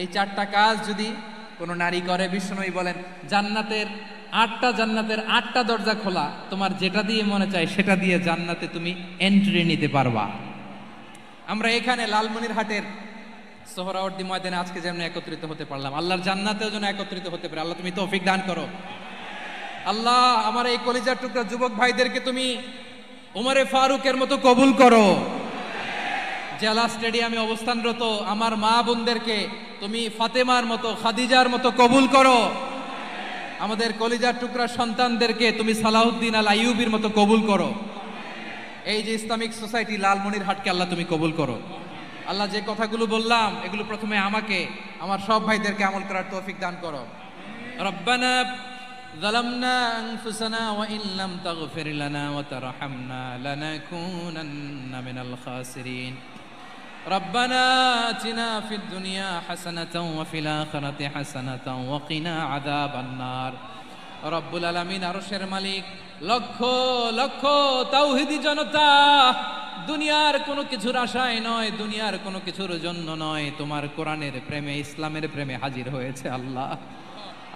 C: এই 4টা কাজ যদি কোনো নারী করে, বিষ্ণুই বলেন জান্নাতের 8টা দরজা খোলা, তোমার যেটা দিয়ে মনে চায় সেটা দিয়ে জান্নাতে তুমি এন্ট্রি নিতে পারবা। আমরা এখানে লালমনিরহাটের সোহরাওয়ার্দী ময়দানে আজকে যেমন একত্রিত হতে পারলাম, আল্লাহর জান্নাতেও যেন একত্রিত হতে পারে। আল্লাহ তুমি তৌফিক দান করো। আল্লাহ আমার এই কলিজার টুকরা যুবক ভাইদেরকে তুমি উমরে ফারুকের মতো কবুল করো। জেলা স্টেডিয়ামে অবস্থানরত আমার মা বোনদেরকে তুমি ফাতেমার মতো, খাদিজার মতো কবুল করো। আমাদের কলিজার টুকরা সন্তানদেরকে তুমি সালাউদ্দিন আল আইয়ুবির মতো কবুল করো। এই যে ইসলামিক সোসাইটি লালমনিরহাটকে আল্লাহ তুমি কবুল করো। আল্লাহ যে কথাগুলো বললাম এগুলো প্রথমে আমাকে, আমার সব ভাইদেরকে আমল করার তৌফিক দান করো। রব্বানা ظلمنا أنفسنا وإن لم تغفر لنا وترحمنا لنكونن من الخاسرين ربنا آتنا في الدنيا حسنة وفي الآخرة حسنة وقنا عذاب النار رب العالمين আরশের মালিক, লক্ষ লক্ষ তাওহীদি জনতা দুনিয়ার কোনো কিছুর আশায় নয়, দুনিয়ার কোনো কিছুর জন্য নয়, তোমার কোরআনের প্রেমে, ইসলামের প্রেমে হাজির হয়েছে। আল্লাহ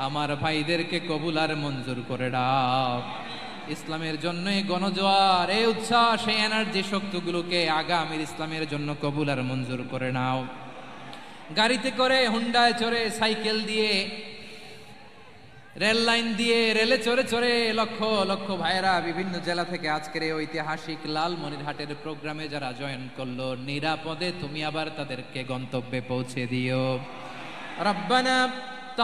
C: আমার ভাইদেরকে কবুল আর মঞ্জুর করে দাও। ইসলামের জন্য এই গণজোয়ার, এই উচ্ছ্বাস, এই এনার্জি শক্তিগুলোকে আগামীর ইসলামের জন্য কবুল আর মঞ্জুর করে নাও। গাড়িতে করে, হুন্ডায় চড়ে, সাইকেল দিয়ে, রেল লাইন দিয়ে, রেলে চড়ে চড়ে লক্ষ লক্ষ ভাইয়েরা বিভিন্ন জেলা থেকে আজকের এই ঐতিহাসিক লালমনিরহাটের প্রোগ্রামে যারা জয়েন করলো, নিরাপদে তুমি আবার তাদেরকে গন্তব্যে পৌঁছে দিও। রব্বানা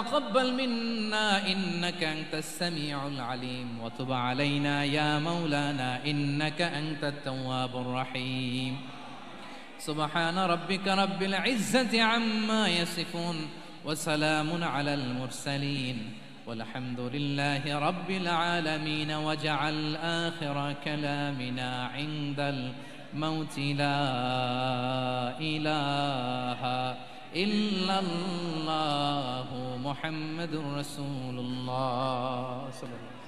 C: تقبل منا إنك أنت السميع العليم وتب علينا يا مولانا إنك أنت التواب الرحيم سبحان ربك رب العزة عما يصفون وسلام على المرسلين والحمد لله رب العالمين واجعل آخر كلامنا عند الموت لا إله إلا الله محمد رسول الله صلى الله عليه وسلم